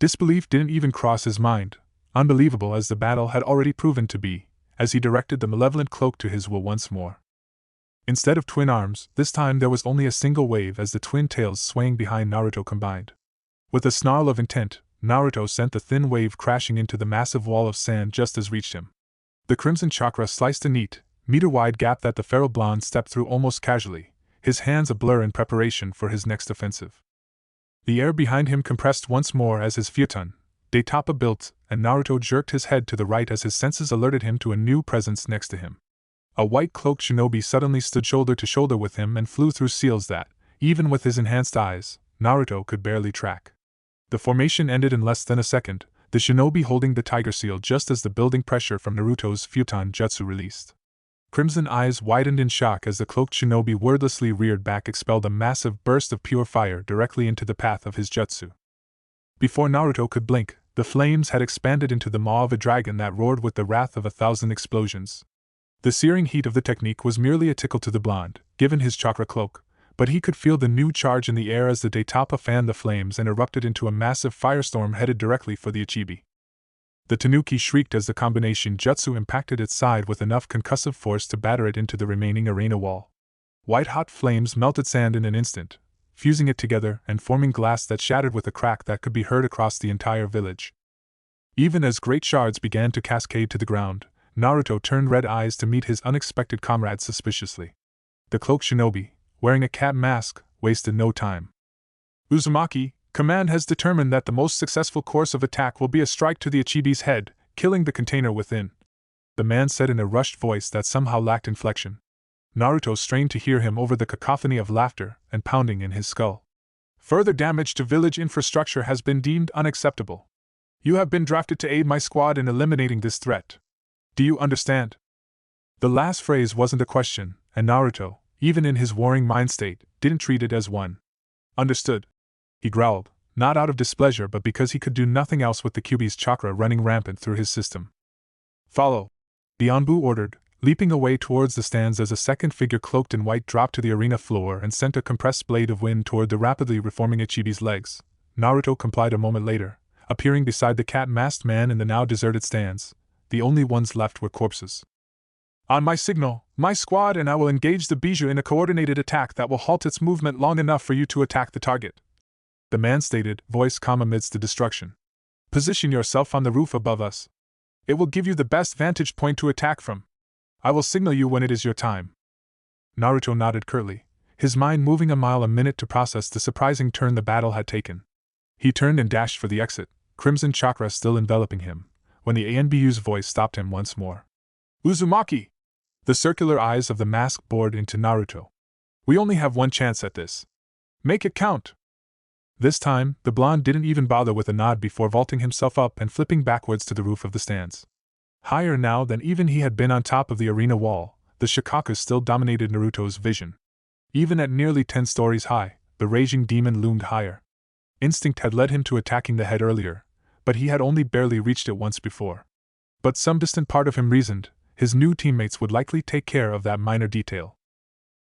Disbelief didn't even cross his mind, unbelievable as the battle had already proven to be, as he directed the malevolent cloak to his will once more. Instead of twin arms, this time there was only a single wave as the twin tails swaying behind Naruto combined. With a snarl of intent, Naruto sent the thin wave crashing into the massive wall of sand just as reached him. The crimson chakra sliced a neat, meter-wide gap that the feral blonde stepped through almost casually, his hands a blur in preparation for his next offensive. The air behind him compressed once more as his futon, Daitapa built, and Naruto jerked his head to the right as his senses alerted him to a new presence next to him. A white-cloaked shinobi suddenly stood shoulder to shoulder with him and flew through seals that, even with his enhanced eyes, Naruto could barely track. The formation ended in less than a second, the shinobi holding the tiger seal just as the building pressure from Naruto's futon jutsu released. Crimson eyes widened in shock as the cloaked shinobi wordlessly reared back, expelled a massive burst of pure fire directly into the path of his jutsu. Before Naruto could blink, the flames had expanded into the maw of a dragon that roared with the wrath of 1,000 explosions. The searing heat of the technique was merely a tickle to the blonde, given his chakra cloak, but he could feel the new charge in the air as the Daitapa fanned the flames and erupted into a massive firestorm headed directly for the Ichibi. The tanuki shrieked as the combination jutsu impacted its side with enough concussive force to batter it into the remaining arena wall. White-hot flames melted sand in an instant, fusing it together and forming glass that shattered with a crack that could be heard across the entire village. Even as great shards began to cascade to the ground, Naruto turned red eyes to meet his unexpected comrade suspiciously. The cloaked shinobi, wearing a cat mask, wasted no time. Uzumaki, command has determined that the most successful course of attack will be a strike to the Ichibi's head, killing the container within, the man said in a rushed voice that somehow lacked inflection. Naruto strained to hear him over the cacophony of laughter and pounding in his skull. Further damage to village infrastructure has been deemed unacceptable. You have been drafted to aid my squad in eliminating this threat. Do you understand? The last phrase wasn't a question, and Naruto, even in his warring mind state, didn't treat it as one. Understood, he growled, not out of displeasure but because he could do nothing else with the Kyuubi's chakra running rampant through his system. Follow, the Anbu ordered, leaping away towards the stands as a second figure cloaked in white dropped to the arena floor and sent a compressed blade of wind toward the rapidly reforming Ichibi's legs. Naruto complied a moment later, appearing beside the cat-masked man in the now deserted stands. The only ones left were corpses. On my signal, my squad and I will engage the Biju in a coordinated attack that will halt its movement long enough for you to attack the target, the man stated, voice calm amidst the destruction. Position yourself on the roof above us. It will give you the best vantage point to attack from. I will signal you when it is your time. Naruto nodded curtly, his mind moving a mile a minute to process the surprising turn the battle had taken. He turned and dashed for the exit, crimson chakra still enveloping him, when the ANBU's voice stopped him once more. Uzumaki! The circular eyes of the mask bored into Naruto. We only have one chance at this. Make it count! This time, the blonde didn't even bother with a nod before vaulting himself up and flipping backwards to the roof of the stands. Higher now than even he had been on top of the arena wall, the Shikaku still dominated Naruto's vision. Even at nearly 10 stories high, the raging demon loomed higher. Instinct had led him to attacking the head earlier, but he had only barely reached it once before. But some distant part of him reasoned, his new teammates would likely take care of that minor detail.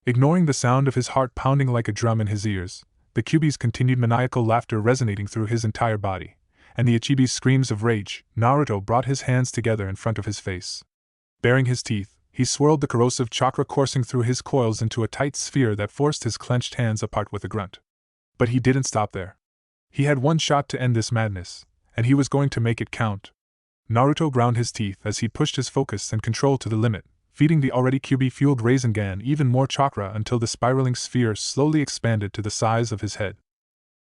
Ignoring the sound of his heart pounding like a drum in his ears, the Kyuubi's continued maniacal laughter resonating through his entire body, and the Ichibi's screams of rage, Naruto brought his hands together in front of his face. Baring his teeth, he swirled the corrosive chakra coursing through his coils into a tight sphere that forced his clenched hands apart with a grunt. But he didn't stop there. He had one shot to end this madness, and he was going to make it count. Naruto ground his teeth as he pushed his focus and control to the limit, feeding the already Kyuubi-fueled Rasengan even more chakra until the spiraling sphere slowly expanded to the size of his head.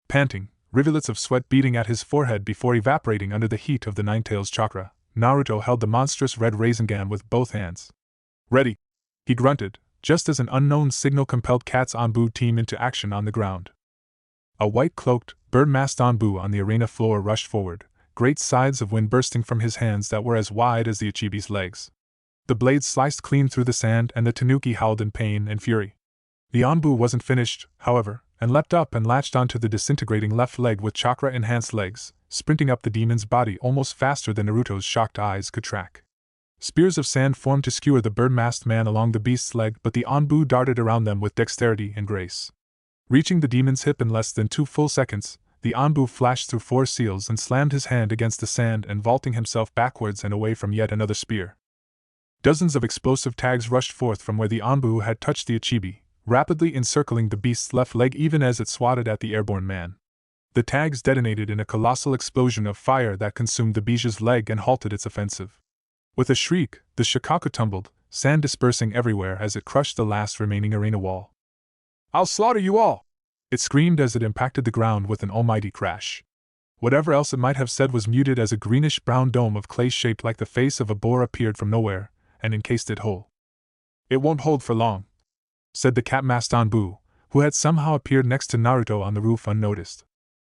Panting, rivulets of sweat beating at his forehead before evaporating under the heat of the Ninetales chakra, Naruto held the monstrous red Rasengan with both hands. Ready! He grunted, just as an unknown signal compelled Cat's Anbu team into action on the ground. A white-cloaked, bird-masked Anbu on the arena floor rushed forward, great sides of wind bursting from his hands that were as wide as the Ichibi's legs. The blades sliced clean through the sand and the Tanuki howled in pain and fury. The Anbu wasn't finished, however, and leapt up and latched onto the disintegrating left leg with chakra-enhanced legs, sprinting up the demon's body almost faster than Naruto's shocked eyes could track. Spears of sand formed to skewer the bird-masked man along the beast's leg, but the Anbu darted around them with dexterity and grace. Reaching the demon's hip in less than 2 full seconds, the Anbu flashed through 4 seals and slammed his hand against the sand and vaulting himself backwards and away from yet another spear. Dozens of explosive tags rushed forth from where the Anbu had touched the Ichibi, rapidly encircling the beast's left leg even as it swatted at the airborne man. The tags detonated in a colossal explosion of fire that consumed the Bija's leg and halted its offensive. With a shriek, the Shikaku tumbled, sand dispersing everywhere as it crushed the last remaining arena wall. "I'll slaughter you all!" it screamed as it impacted the ground with an almighty crash. Whatever else it might have said was muted as a greenish-brown dome of clay shaped like the face of a boar appeared from nowhere and encased it whole. "It won't hold for long," said the cat-masked Anbu, who had somehow appeared next to Naruto on the roof unnoticed.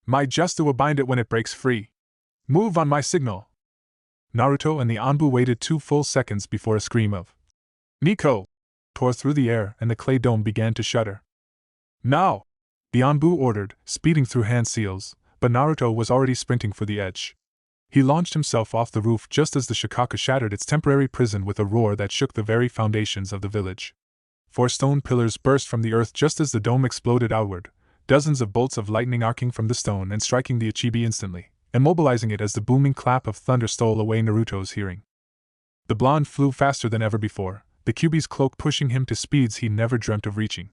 "My Justa will bind it when it breaks free. Move on my signal." Naruto and the Anbu waited 2 full seconds before a scream of "Nico!" tore through the air and the clay dome began to shudder. "Now!" the Anbu ordered, speeding through hand seals, but Naruto was already sprinting for the edge. He launched himself off the roof just as the Shikaku shattered its temporary prison with a roar that shook the very foundations of the village. 4 stone pillars burst from the earth just as the dome exploded outward, dozens of bolts of lightning arcing from the stone and striking the Ichibi instantly, immobilizing it as the booming clap of thunder stole away Naruto's hearing. The blonde flew faster than ever before, the Kyuubi's cloak pushing him to speeds he never dreamt of reaching.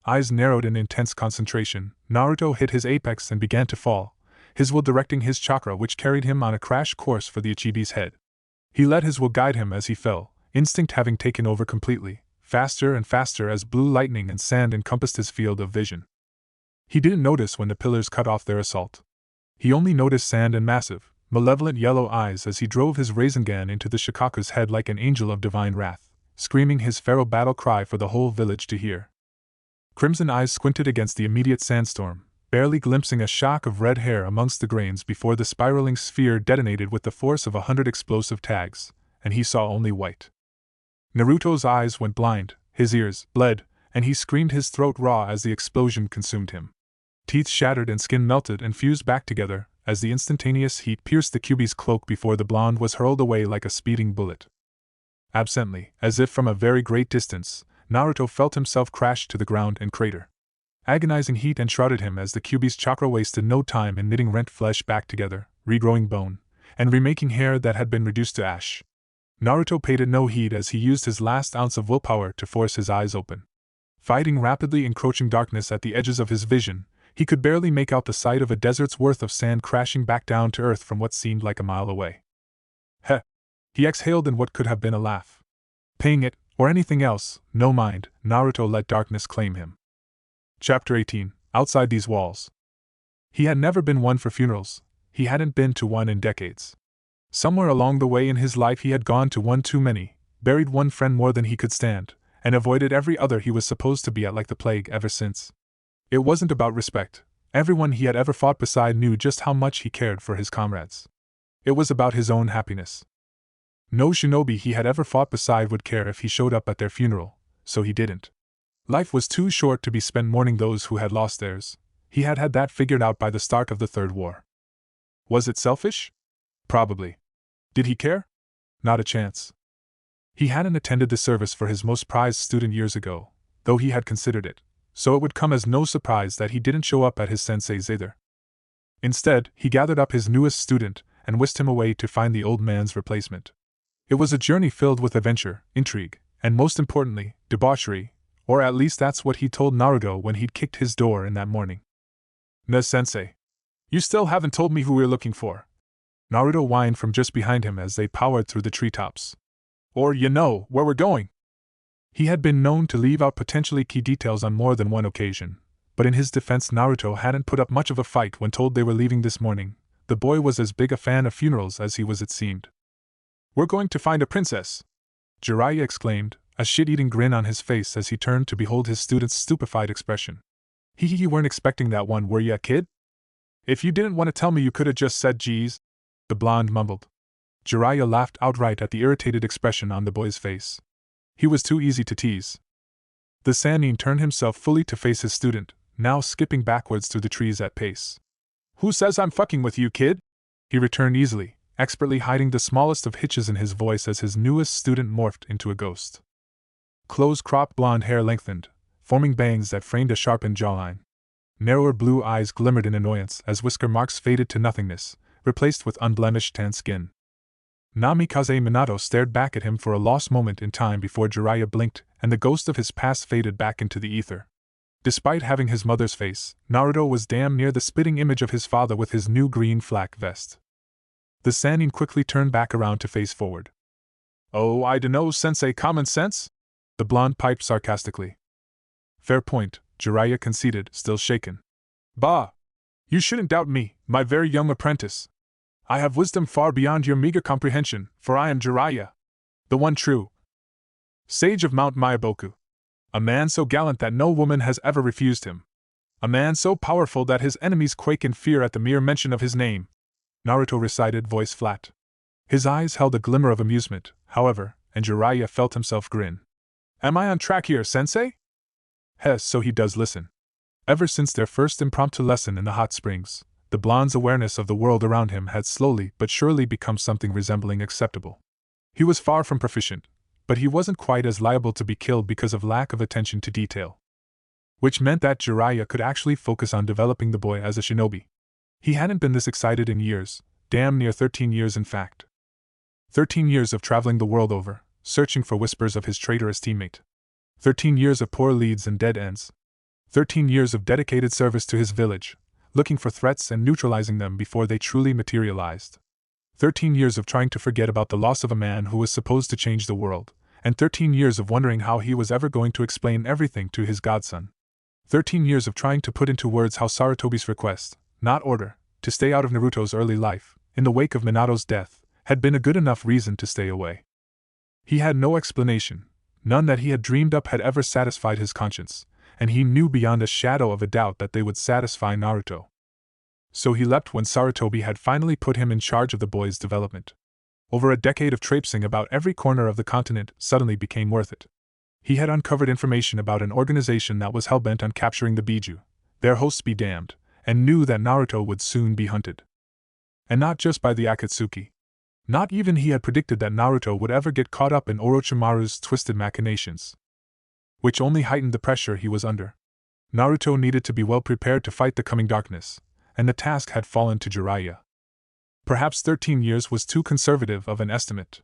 Eyes narrowed in intense concentration, Naruto hit his apex and began to fall, his will directing his chakra which carried him on a crash course for the Ichibi's head. He let his will guide him as he fell, instinct having taken over completely, faster and faster as blue lightning and sand encompassed his field of vision. He didn't notice when the pillars cut off their assault. He only noticed sand and massive, malevolent yellow eyes as he drove his Rasengan into the Shikaku's head like an angel of divine wrath, screaming his feral battle cry for the whole village to hear. Crimson eyes squinted against the immediate sandstorm, barely glimpsing a shock of red hair amongst the grains before the spiraling sphere detonated with the force of 100 explosive tags, and he saw only white. Naruto's eyes went blind, his ears bled, and he screamed his throat raw as the explosion consumed him. Teeth shattered and skin melted and fused back together as the instantaneous heat pierced the Kyuubi's cloak before the blonde was hurled away like a speeding bullet. Absently, as if from a very great distance, Naruto felt himself crash to the ground and crater. Agonizing heat enshrouded him as the Kyuubi's chakra wasted no time in knitting rent flesh back together, regrowing bone, and remaking hair that had been reduced to ash. Naruto paid it no heed as he used his last ounce of willpower to force his eyes open. Fighting rapidly encroaching darkness at the edges of his vision, he could barely make out the sight of a desert's worth of sand crashing back down to earth from what seemed like a mile away. Heh! He exhaled in what could have been a laugh. Paying it, or anything else, no mind, Naruto let darkness claim him. Chapter 18, Outside These Walls. He had never been one for funerals, he hadn't been to one in decades. Somewhere along the way in his life he had gone to one too many, buried one friend more than he could stand, and avoided every other he was supposed to be at like the plague ever since. It wasn't about respect. Everyone he had ever fought beside knew just how much he cared for his comrades. It was about his own happiness. No shinobi he had ever fought beside would care if he showed up at their funeral, so he didn't. Life was too short to be spent mourning those who had lost theirs. He had had that figured out by the start of the Third War. Was it selfish? Probably. Did he care? Not a chance. He hadn't attended the service for his most prized student years ago, though he had considered it, so it would come as no surprise that he didn't show up at his sensei's either. Instead, he gathered up his newest student and whisked him away to find the old man's replacement. It was a journey filled with adventure, intrigue, and most importantly, debauchery, or at least that's what he told Naruto when he'd kicked his door in that morning. "Ne-sensei. You still haven't told me who we're looking for," Naruto whined from just behind him as they powered through the treetops. "Or you know where we're going." He had been known to leave out potentially key details on more than one occasion, but in his defense Naruto hadn't put up much of a fight when told they were leaving this morning. The boy was as big a fan of funerals as he was, it seemed. "We're going to find a princess," Jiraiya exclaimed, a shit-eating grin on his face as he turned to behold his student's stupefied expression. You weren't expecting that one, were ya, kid? If you didn't want to tell me you could've just said geez," the blonde mumbled. Jiraiya laughed outright at the irritated expression on the boy's face. He was too easy to tease. The Sannin turned himself fully to face his student, now skipping backwards through the trees at pace. "Who says I'm fucking with you, kid?" he returned easily, expertly hiding the smallest of hitches in his voice as his newest student morphed into a ghost. Close-cropped blonde hair lengthened, forming bangs that framed a sharpened jawline. Narrower blue eyes glimmered in annoyance as whisker marks faded to nothingness, replaced with unblemished tan skin. Namikaze Minato stared back at him for a lost moment in time before Jiraiya blinked and the ghost of his past faded back into the ether. Despite having his mother's face, Naruto was damn near the spitting image of his father with his new green flak vest. The Sannin quickly turned back around to face forward. "Oh, I dunno, sensei, common sense?" the blonde piped sarcastically. "Fair point," Jiraiya conceded, still shaken. "Bah! You shouldn't doubt me, my very young apprentice. I have wisdom far beyond your meager comprehension, for I am Jiraiya, the one true sage of Mount Myaboku. A man so gallant that no woman has ever refused him. A man so powerful that his enemies quake in fear at the mere mention of his name," Naruto recited, voice flat. His eyes held a glimmer of amusement, however, and Jiraiya felt himself grin. "Am I on track here, sensei?" So he does listen. Ever since their first impromptu lesson in the hot springs, the blonde's awareness of the world around him had slowly but surely become something resembling acceptable. He was far from proficient, but he wasn't quite as liable to be killed because of lack of attention to detail. Which meant that Jiraiya could actually focus on developing the boy as a shinobi. He hadn't been this excited in years, damn near 13 years in fact. 13 years of traveling the world over, searching for whispers of his traitorous teammate. 13 years of poor leads and dead ends. 13 years of dedicated service to his village, looking for threats and neutralizing them before they truly materialized. 13 years of trying to forget about the loss of a man who was supposed to change the world, and 13 years of wondering how he was ever going to explain everything to his godson. 13 years of trying to put into words how Sarutobi's request, not order, to stay out of Naruto's early life, in the wake of Minato's death, had been a good enough reason to stay away. He had no explanation, none that he had dreamed up had ever satisfied his conscience, and he knew beyond a shadow of a doubt that they would satisfy Naruto. So he leapt when Sarutobi had finally put him in charge of the boy's development. Over a decade of traipsing about every corner of the continent suddenly became worth it. He had uncovered information about an organization that was hell-bent on capturing the Biju, their hosts be damned, and knew that Naruto would soon be hunted. And not just by the Akatsuki. Not even he had predicted that Naruto would ever get caught up in Orochimaru's twisted machinations, which only heightened the pressure he was under. Naruto needed to be well prepared to fight the coming darkness, and the task had fallen to Jiraiya. Perhaps 13 years was too conservative of an estimate.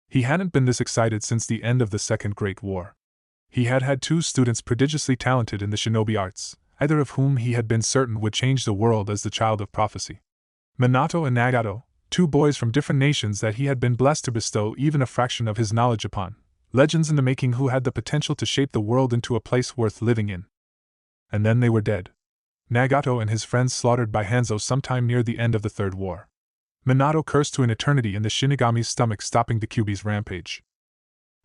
He hadn't been this excited since the end of the Second Great War. He had had 2 students prodigiously talented in the shinobi arts, either of whom he had been certain would change the world as the child of prophecy. Minato and Nagato, 2 boys from different nations that he had been blessed to bestow even a fraction of his knowledge upon, legends in the making who had the potential to shape the world into a place worth living in. And then they were dead. Nagato and his friends slaughtered by Hanzo sometime near the end of the Third War. Minato cursed to an eternity in the Shinigami's stomach, stopping the Kyuubi's rampage.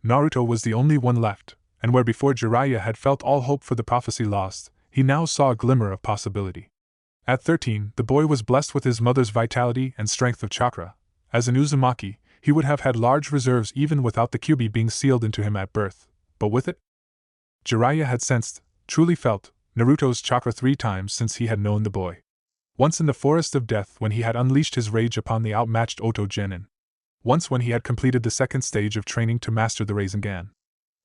Naruto was the only one left, and where before Jiraiya had felt all hope for the prophecy lost, he now saw a glimmer of possibility. At 13, the boy was blessed with his mother's vitality and strength of chakra. As an Uzumaki, he would have had large reserves even without the Kyuubi being sealed into him at birth, but with it, Jiraiya had sensed, truly felt, Naruto's chakra 3 times since he had known the boy. Once in the forest of death when he had unleashed his rage upon the outmatched Oto Genin. Once when he had completed the second stage of training to master the Rasengan.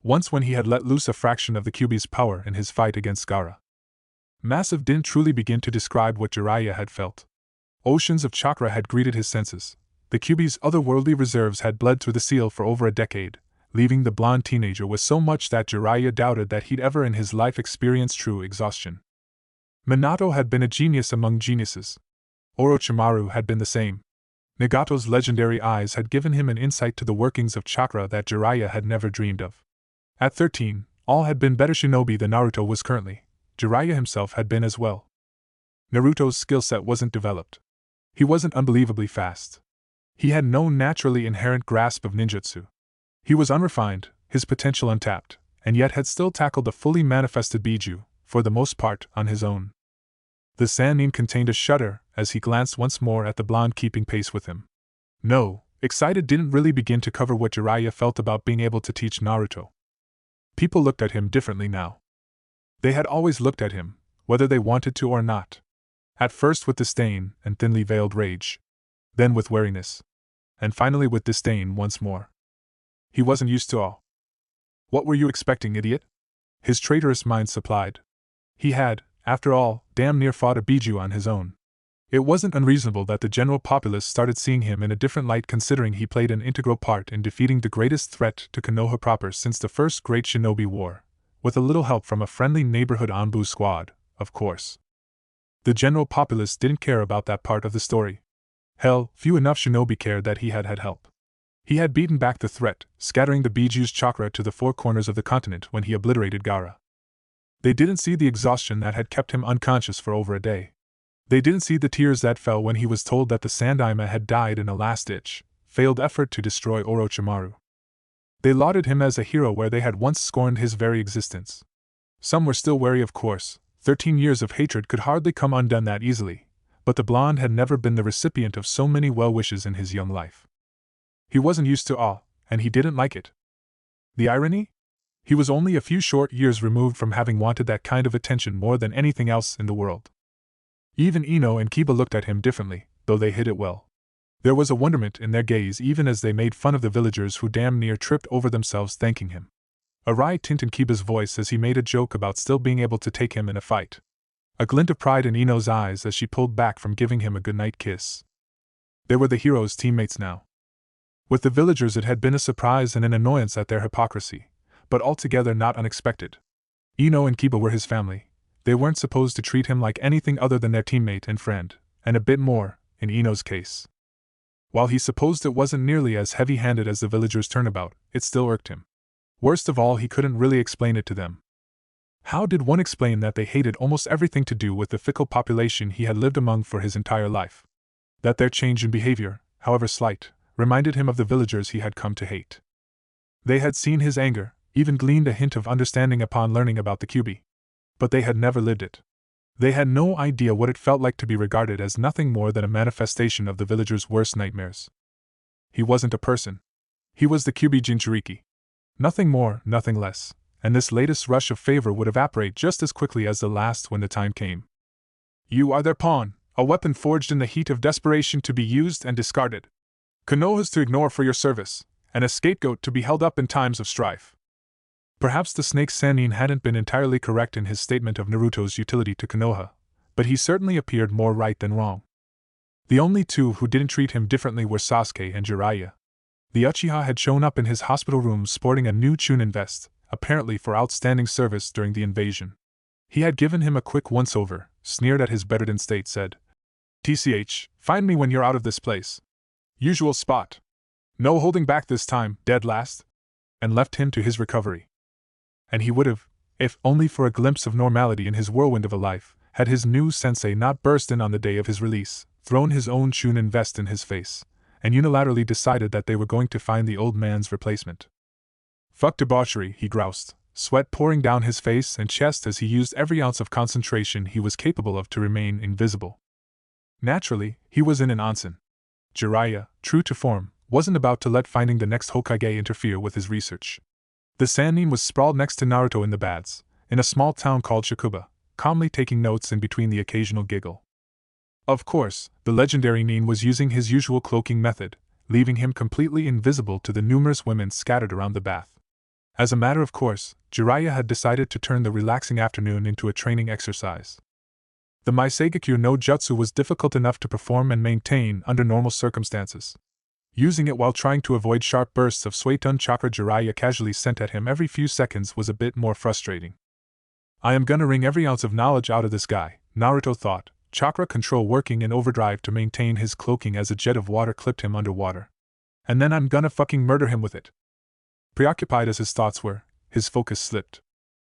Once when he had let loose a fraction of the Kyuubi's power in his fight against Gaara. Massive didn't truly begin to describe what Jiraiya had felt. Oceans of chakra had greeted his senses. The Kyuubi's otherworldly reserves had bled through the seal for over a decade, leaving the blonde teenager with so much that Jiraiya doubted that he'd ever in his life experience true exhaustion. Minato had been a genius among geniuses. Orochimaru had been the same. Nagato's legendary eyes had given him an insight to the workings of chakra that Jiraiya had never dreamed of. At 13, all had been better shinobi than Naruto was currently. Jiraiya himself had been as well. Naruto's skill set wasn't developed. He wasn't unbelievably fast. He had no naturally inherent grasp of ninjutsu. He was unrefined, his potential untapped, and yet had still tackled the fully manifested Biju, for the most part, on his own. The Sannin contained a shudder as he glanced once more at the blonde keeping pace with him. No, excited didn't really begin to cover what Jiraiya felt about being able to teach Naruto. People looked at him differently now. They had always looked at him, whether they wanted to or not. At first with disdain and thinly veiled rage. Then with wariness. And finally with disdain once more. He wasn't used to all. What were you expecting, idiot? His traitorous mind supplied. He had, after all, damn near fought a Biju on his own. It wasn't unreasonable that the general populace started seeing him in a different light considering he played an integral part in defeating the greatest threat to Konoha proper since the first Great Shinobi War, with a little help from a friendly neighborhood Anbu squad, of course. The general populace didn't care about that part of the story. Hell, few enough shinobi cared that he had had help. He had beaten back the threat, scattering the Biju's chakra to the 4 corners of the continent when he obliterated Gaara. They didn't see the exhaustion that had kept him unconscious for over a day. They didn't see the tears that fell when he was told that the Sandaime had died in a last-ditch, failed effort to destroy Orochimaru. They lauded him as a hero where they had once scorned his very existence. Some were still wary, of course. 13 years of hatred could hardly come undone that easily, but the blonde had never been the recipient of so many well-wishes in his young life. He wasn't used to all, and he didn't like it. The irony? He was only a few short years removed from having wanted that kind of attention more than anything else in the world. Even Ino and Kiba looked at him differently, though they hid it well. There was a wonderment in their gaze even as they made fun of the villagers who damn near tripped over themselves thanking him. A wry tint in Kiba's voice as he made a joke about still being able to take him in a fight. A glint of pride in Ino's eyes as she pulled back from giving him a goodnight kiss. They were the hero's teammates now. With the villagers it had been a surprise and an annoyance at their hypocrisy, but altogether not unexpected. Ino and Kiba were his family. They weren't supposed to treat him like anything other than their teammate and friend, and a bit more, in Ino's case. While he supposed it wasn't nearly as heavy-handed as the villagers' turnabout, it still irked him. Worst of all, he couldn't really explain it to them. How did one explain that they hated almost everything to do with the fickle population he had lived among for his entire life? That their change in behavior, however slight, reminded him of the villagers he had come to hate. They had seen his anger, even gleaned a hint of understanding upon learning about the Kyuubi. But they had never lived it. They had no idea what it felt like to be regarded as nothing more than a manifestation of the villagers' worst nightmares. He wasn't a person. He was the Kyuubi Jinchuriki. Nothing more, nothing less, and this latest rush of favor would evaporate just as quickly as the last when the time came. You are their pawn, a weapon forged in the heat of desperation to be used and discarded. Konohas to ignore for your service, and a scapegoat to be held up in times of strife. Perhaps the snake Sannin hadn't been entirely correct in his statement of Naruto's utility to Konoha, but he certainly appeared more right than wrong. The only two who didn't treat him differently were Sasuke and Jiraiya. The Uchiha had shown up in his hospital room sporting a new Chunin vest, apparently for outstanding service during the invasion. He had given him a quick once-over, sneered at his bettered state, said, "TCH, find me when you're out of this place. Usual spot. No holding back this time, dead last," and left him to his recovery. And he would have, if only for a glimpse of normality in his whirlwind of a life, had his new sensei not burst in on the day of his release, thrown his own Chunin vest in his face, and unilaterally decided that they were going to find the old man's replacement. "Fuck debauchery," he groused, sweat pouring down his face and chest as he used every ounce of concentration he was capable of to remain invisible. Naturally, he was in an onsen. Jiraiya, true to form, wasn't about to let finding the next Hokage interfere with his research. The Sannin was sprawled next to Naruto in the baths, in a small town called Shakuba, calmly taking notes in between the occasional giggle. Of course, the legendary Nin was using his usual cloaking method, leaving him completely invisible to the numerous women scattered around the bath. As a matter of course, Jiraiya had decided to turn the relaxing afternoon into a training exercise. The Maisegekyo no Jutsu was difficult enough to perform and maintain under normal circumstances. Using it while trying to avoid sharp bursts of Suetun chakra Jiraiya casually sent at him every few seconds was a bit more frustrating. I am gonna wring every ounce of knowledge out of this guy, Naruto thought, chakra control working in overdrive to maintain his cloaking as a jet of water clipped him underwater. And then I'm gonna fucking murder him with it. Preoccupied as his thoughts were, his focus slipped.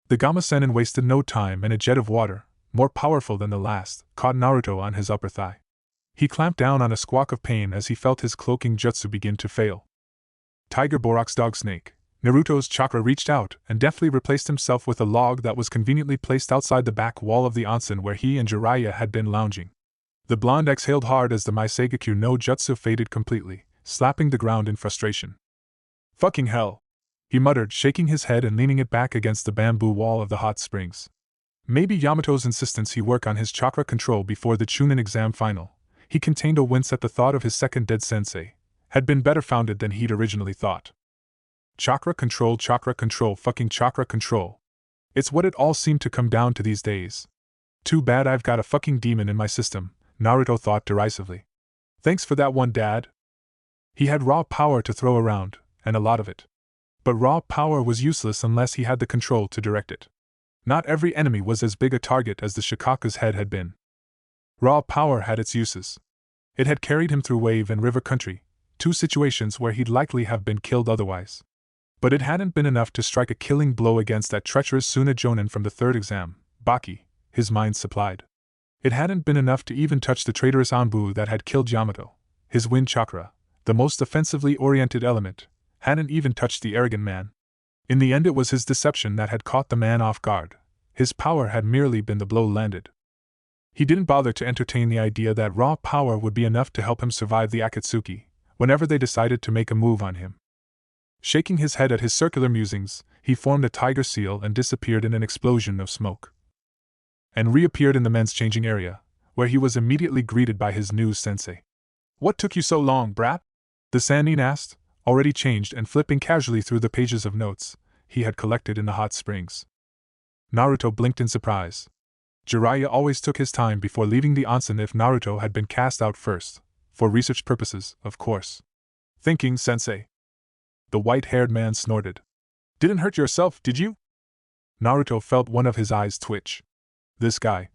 The Gamma Sennin wasted no time and a jet of water, more powerful than the last, caught Naruto on his upper thigh. He clamped down on a squawk of pain as he felt his cloaking jutsu begin to fail. Tiger Borax Dog Snake, Naruto's chakra reached out and deftly replaced himself with a log that was conveniently placed outside the back wall of the onsen where he and Jiraiya had been lounging. The blonde exhaled hard as the Maisegekyo no Jutsu faded completely, slapping the ground in frustration. Fucking hell! He muttered, shaking his head and leaning it back against the bamboo wall of the hot springs. Maybe Yamato's insistence he work on his chakra control before the Chunin exam final, he contained a wince at the thought of his second dead sensei, had been better founded than he'd originally thought. Chakra control, fucking chakra control. It's what it all seemed to come down to these days. Too bad I've got a fucking demon in my system, Naruto thought derisively. Thanks for that one, Dad. He had raw power to throw around, and a lot of it. But raw power was useless unless he had the control to direct it. Not every enemy was as big a target as the Shikaku's head had been. Raw power had its uses. It had carried him through wave and river country, two situations where he'd likely have been killed otherwise. But it hadn't been enough to strike a killing blow against that treacherous Suna Jonin from the third exam, Baki, his mind supplied. It hadn't been enough to even touch the traitorous Anbu that had killed Yamato, his wind chakra, the most offensively oriented element, hadn't even touched the arrogant man. In the end it was his deception that had caught the man off guard. His power had merely been the blow landed. He didn't bother to entertain the idea that raw power would be enough to help him survive the Akatsuki, whenever they decided to make a move on him. Shaking his head at his circular musings, he formed a tiger seal and disappeared in an explosion of smoke. And reappeared in the men's changing area, where he was immediately greeted by his new sensei. What took you so long, brat? The Sannin asked, already changed and flipping casually through the pages of notes he had collected in the hot springs. Naruto blinked in surprise. Jiraiya always took his time before leaving the onsen if Naruto had been cast out first, for research purposes, of course. Thinking, sensei. The white-haired man snorted. Didn't hurt yourself, did you? Naruto felt one of his eyes twitch. This guy.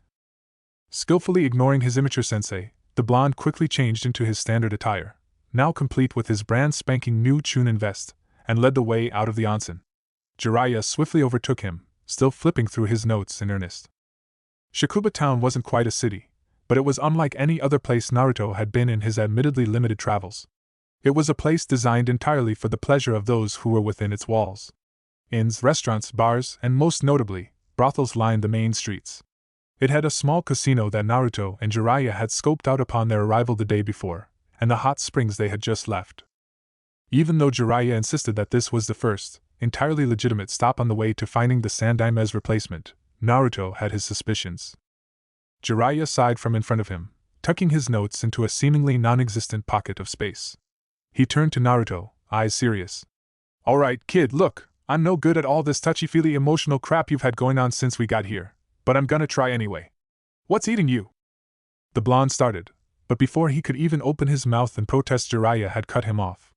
Skillfully ignoring his immature sensei, the blonde quickly changed into his standard attire, now complete with his brand spanking new Chunin vest, and led the way out of the onsen. Jiraiya swiftly overtook him, still flipping through his notes in earnest. Shakuba town wasn't quite a city, but it was unlike any other place Naruto had been in his admittedly limited travels. It was a place designed entirely for the pleasure of those who were within its walls. Inns, restaurants, bars, and most notably, brothels lined the main streets. It had a small casino that Naruto and Jiraiya had scoped out upon their arrival the day before, and the hot springs they had just left. Even though Jiraiya insisted that this was the first, entirely legitimate stop on the way to finding the Sandaime's replacement, Naruto had his suspicions. Jiraiya sighed from in front of him, tucking his notes into a seemingly non-existent pocket of space. He turned to Naruto, eyes serious. Alright, kid, look, I'm no good at all this touchy-feely emotional crap you've had going on since we got here, but I'm gonna try anyway. What's eating you? The blonde started, but before he could even open his mouth and protest, Jiraiya had cut him off.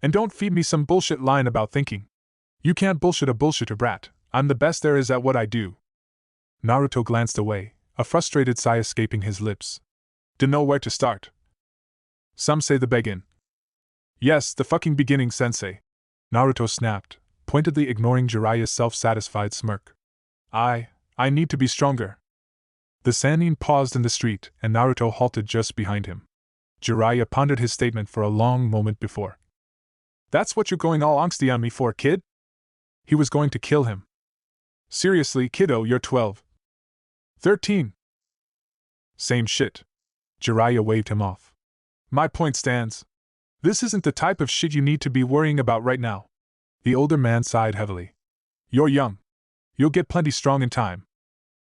And don't feed me some bullshit line about thinking. You can't bullshit a bullshitter, brat. I'm the best there is at what I do. Naruto glanced away, a frustrated sigh escaping his lips. Dunno where to start. Some say the begin. Yes, the fucking beginning, sensei. Naruto snapped, pointedly ignoring Jiraiya's self-satisfied smirk. I need to be stronger. The Sannin paused in the street, and Naruto halted just behind him. Jiraiya pondered his statement for a long moment before. That's what you're going all angsty on me for, kid? He was going to kill him. Seriously, kiddo, you're 12. 13. Same shit. Jiraiya waved him off. My point stands. This isn't the type of shit you need to be worrying about right now. The older man sighed heavily. You're young. You'll get plenty strong in time.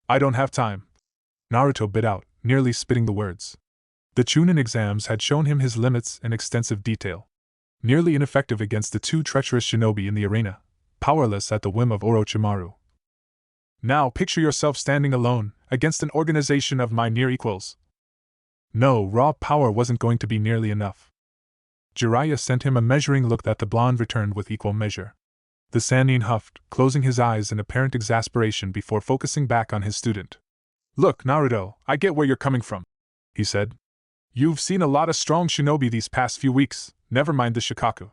I don't have time. Naruto bit out, nearly spitting the words. The Chunin exams had shown him his limits in extensive detail. Nearly ineffective against the two treacherous shinobi in the arena, powerless at the whim of Orochimaru. Now picture yourself standing alone, against an organization of my near equals. No, raw power wasn't going to be nearly enough. Jiraiya sent him a measuring look that the blonde returned with equal measure. The Sannin huffed, closing his eyes in apparent exasperation before focusing back on his student. Look, Naruto, I get where you're coming from, he said. You've seen a lot of strong shinobi these past few weeks, never mind the Shikaku.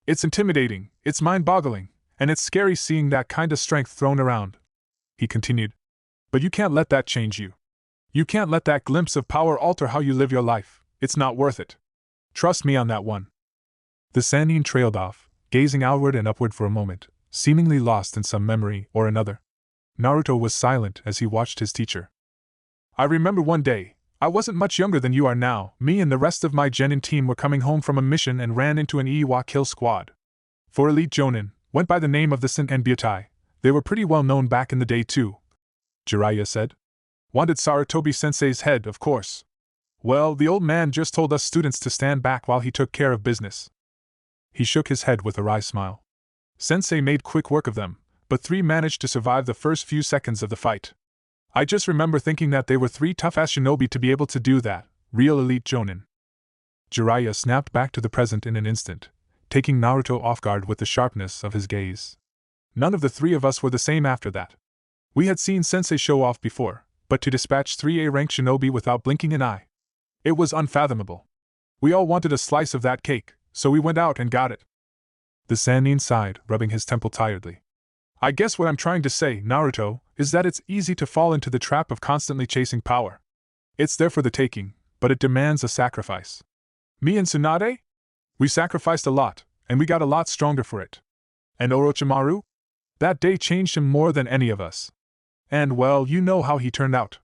It's intimidating, it's mind-boggling, and it's scary seeing that kind of strength thrown around, he continued. But you can't let that change you. You can't let that glimpse of power alter how you live your life. It's not worth it. Trust me on that one. The Sannin trailed off, gazing outward and upward for a moment, seemingly lost in some memory or another. Naruto was silent as he watched his teacher. I remember one day, I wasn't much younger than you are now, me and the rest of my genin team were coming home from a mission and ran into an Iiwa kill squad. For elite jonin, went by the name of the Sin and Byutai. They were pretty well known back in the day too, Jiraiya said. Wanted Sarutobi sensei's head, of course. Well, the old man just told us students to stand back while he took care of business. He shook his head with a wry smile. Sensei made quick work of them, but 3 managed to survive the first few seconds of the fight. I just remember thinking that they were 3 tough-ass shinobi to be able to do that, real elite jonin. Jiraiya snapped back to the present in an instant, taking Naruto off guard with the sharpness of his gaze. None of the 3 of us were the same after that. We had seen Sensei show off before, but to dispatch 3 A-rank shinobi without blinking an eye. It was unfathomable. We all wanted a slice of that cake, so we went out and got it. The Sannin sighed, rubbing his temple tiredly. I guess what I'm trying to say, Naruto, is that it's easy to fall into the trap of constantly chasing power. It's there for the taking, but it demands a sacrifice. Me and Tsunade? We sacrificed a lot, and we got a lot stronger for it. And Orochimaru? That day changed him more than any of us. And well, you know how he turned out.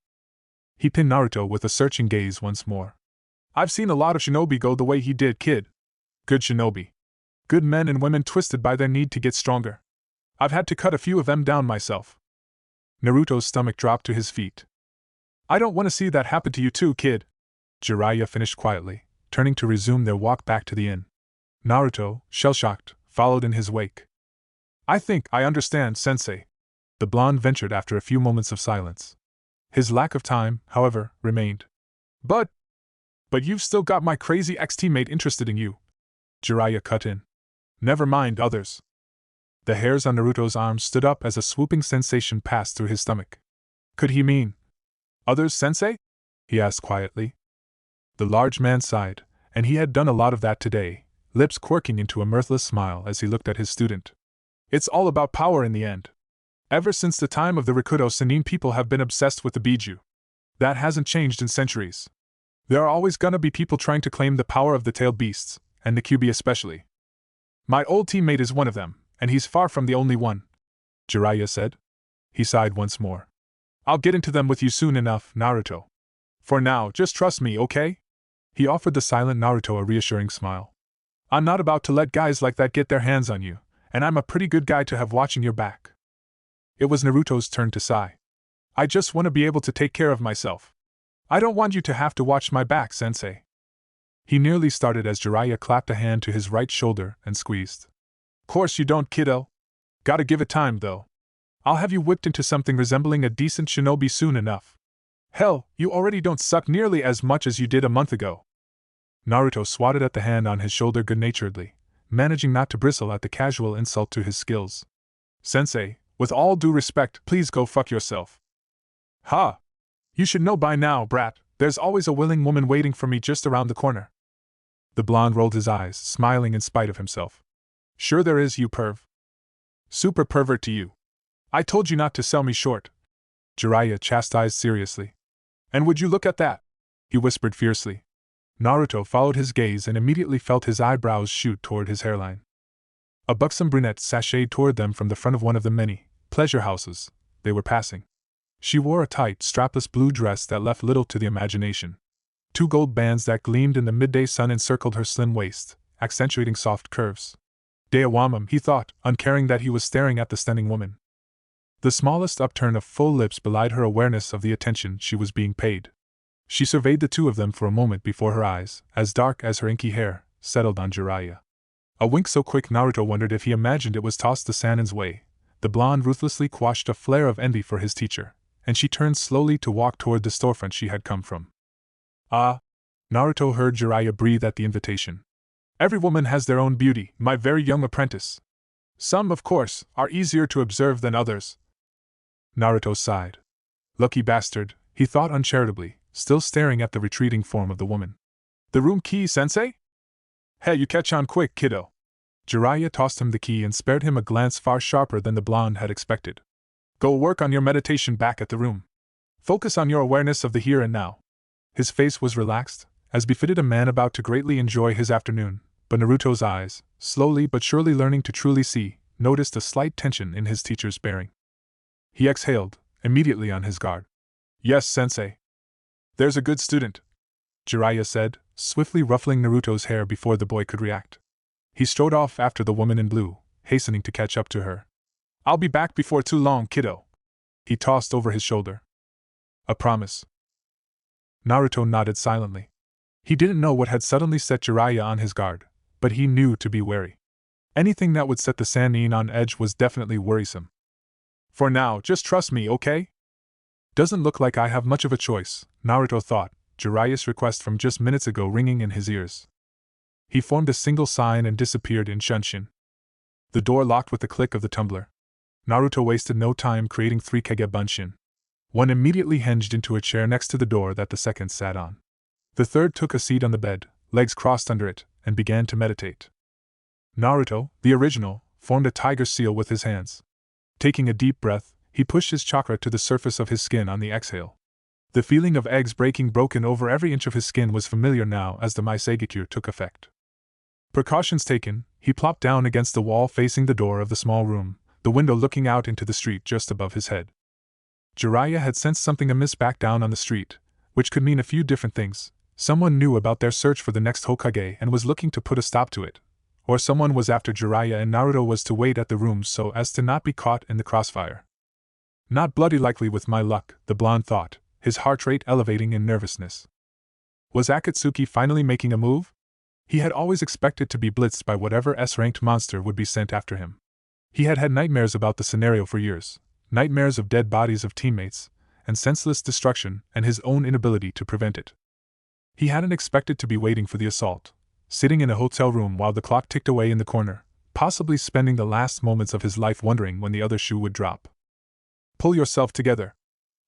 He pinned Naruto with a searching gaze once more. I've seen a lot of shinobi go the way he did, kid. Good shinobi. Good men and women twisted by their need to get stronger. I've had to cut a few of them down myself. Naruto's stomach dropped to his feet. I don't want to see that happen to you too, kid. Jiraiya finished quietly, turning to resume their walk back to the inn. Naruto, shell-shocked, followed in his wake. I think I understand, Sensei. The blonde ventured after a few moments of silence. His lack of time, however, remained. But you've still got my crazy ex-teammate interested in you. Jiraiya cut in. Never mind others. The hairs on Naruto's arms stood up as a swooping sensation passed through his stomach. Could he mean others, Sensei? He asked quietly. The large man sighed, and he had done a lot of that today, lips quirking into a mirthless smile as he looked at his student. It's all about power in the end. Ever since the time of the Rikudo Sannin, people have been obsessed with the Biju. That hasn't changed in centuries. There are always gonna be people trying to claim the power of the tailed beasts, and the Kyuubi especially. My old teammate is one of them, and he's far from the only one, Jiraiya said. He sighed once more. I'll get into them with you soon enough, Naruto. For now, just trust me, okay? He offered the silent Naruto a reassuring smile. I'm not about to let guys like that get their hands on you, and I'm a pretty good guy to have watching your back. It was Naruto's turn to sigh. I just want to be able to take care of myself. I don't want you to have to watch my back, Sensei. He nearly started as Jiraiya clapped a hand to his right shoulder and squeezed. Course you don't, kiddo. Gotta give it time, though. I'll have you whipped into something resembling a decent shinobi soon enough. Hell, you already don't suck nearly as much as you did a month ago. Naruto swatted at the hand on his shoulder good-naturedly, managing not to bristle at the casual insult to his skills. Sensei, with all due respect, please go fuck yourself. Ha! You should know by now, brat, there's always a willing woman waiting for me just around the corner. The blonde rolled his eyes, smiling in spite of himself. Sure there is, you perv. Super pervert to you. I told you not to sell me short. Jiraiya chastised seriously. And would you look at that? He whispered fiercely. Naruto followed his gaze and immediately felt his eyebrows shoot toward his hairline. A buxom brunette sashayed toward them from the front of one of the many, pleasure houses they were passing. She wore a tight, strapless blue dress that left little to the imagination. 2 gold bands that gleamed in the midday sun encircled her slim waist, accentuating soft curves. Deawamam, he thought, uncaring that he was staring at the stunning woman. The smallest upturn of full lips belied her awareness of the attention she was being paid. She surveyed the two of them for a moment before her eyes, as dark as her inky hair, settled on Jiraiya. A wink so quick Naruto wondered if he imagined it was tossed the Sanin's way. The blonde ruthlessly quashed a flare of envy for his teacher, and she turned slowly to walk toward the storefront she had come from. Ah! Naruto heard Jiraiya breathe at the invitation. Every woman has their own beauty, my very young apprentice. Some, of course, are easier to observe than others. Naruto sighed. Lucky bastard, he thought uncharitably, still staring at the retreating form of the woman. The room key, sensei? Hey, you catch on quick, kiddo. Jiraiya tossed him the key and spared him a glance far sharper than the blonde had expected. Go work on your meditation back at the room. Focus on your awareness of the here and now. His face was relaxed, as befitted a man about to greatly enjoy his afternoon, but Naruto's eyes, slowly but surely learning to truly see, noticed a slight tension in his teacher's bearing. He exhaled, immediately on his guard. Yes, sensei. There's a good student, Jiraiya said, swiftly ruffling Naruto's hair before the boy could react. He strode off after the woman in blue, hastening to catch up to her. I'll be back before too long, kiddo. He tossed over his shoulder. A promise. Naruto nodded silently. He didn't know what had suddenly set Jiraiya on his guard, but he knew to be wary. Anything that would set the Sannin on edge was definitely worrisome. For now, just trust me, okay? Doesn't look like I have much of a choice, Naruto thought, Jiraiya's request from just minutes ago ringing in his ears. He formed a single sign and disappeared in Shunshin. The door locked with the click of the tumbler. Naruto wasted no time creating 3 Kage Bunshin. One immediately hinged into a chair next to the door that the second sat on. The third took a seat on the bed, legs crossed under it, and began to meditate. Naruto, the original, formed a tiger seal with his hands. Taking a deep breath, he pushed his chakra to the surface of his skin on the exhale. The feeling of eggs breaking broken over every inch of his skin was familiar now as the Maisegekure took effect. Precautions taken, he plopped down against the wall facing the door of the small room, the window looking out into the street just above his head. Jiraiya had sensed something amiss back down on the street, which could mean a few different things. Someone knew about their search for the next Hokage and was looking to put a stop to it. Or someone was after Jiraiya and Naruto was to wait at the rooms so as to not be caught in the crossfire. Not bloody likely with my luck, the blonde thought, his heart rate elevating in nervousness. Was Akatsuki finally making a move? He had always expected to be blitzed by whatever S-ranked monster would be sent after him. He had had nightmares about the scenario for years, nightmares of dead bodies of teammates, and senseless destruction and his own inability to prevent it. He hadn't expected to be waiting for the assault, sitting in a hotel room while the clock ticked away in the corner, possibly spending the last moments of his life wondering when the other shoe would drop. Pull yourself together.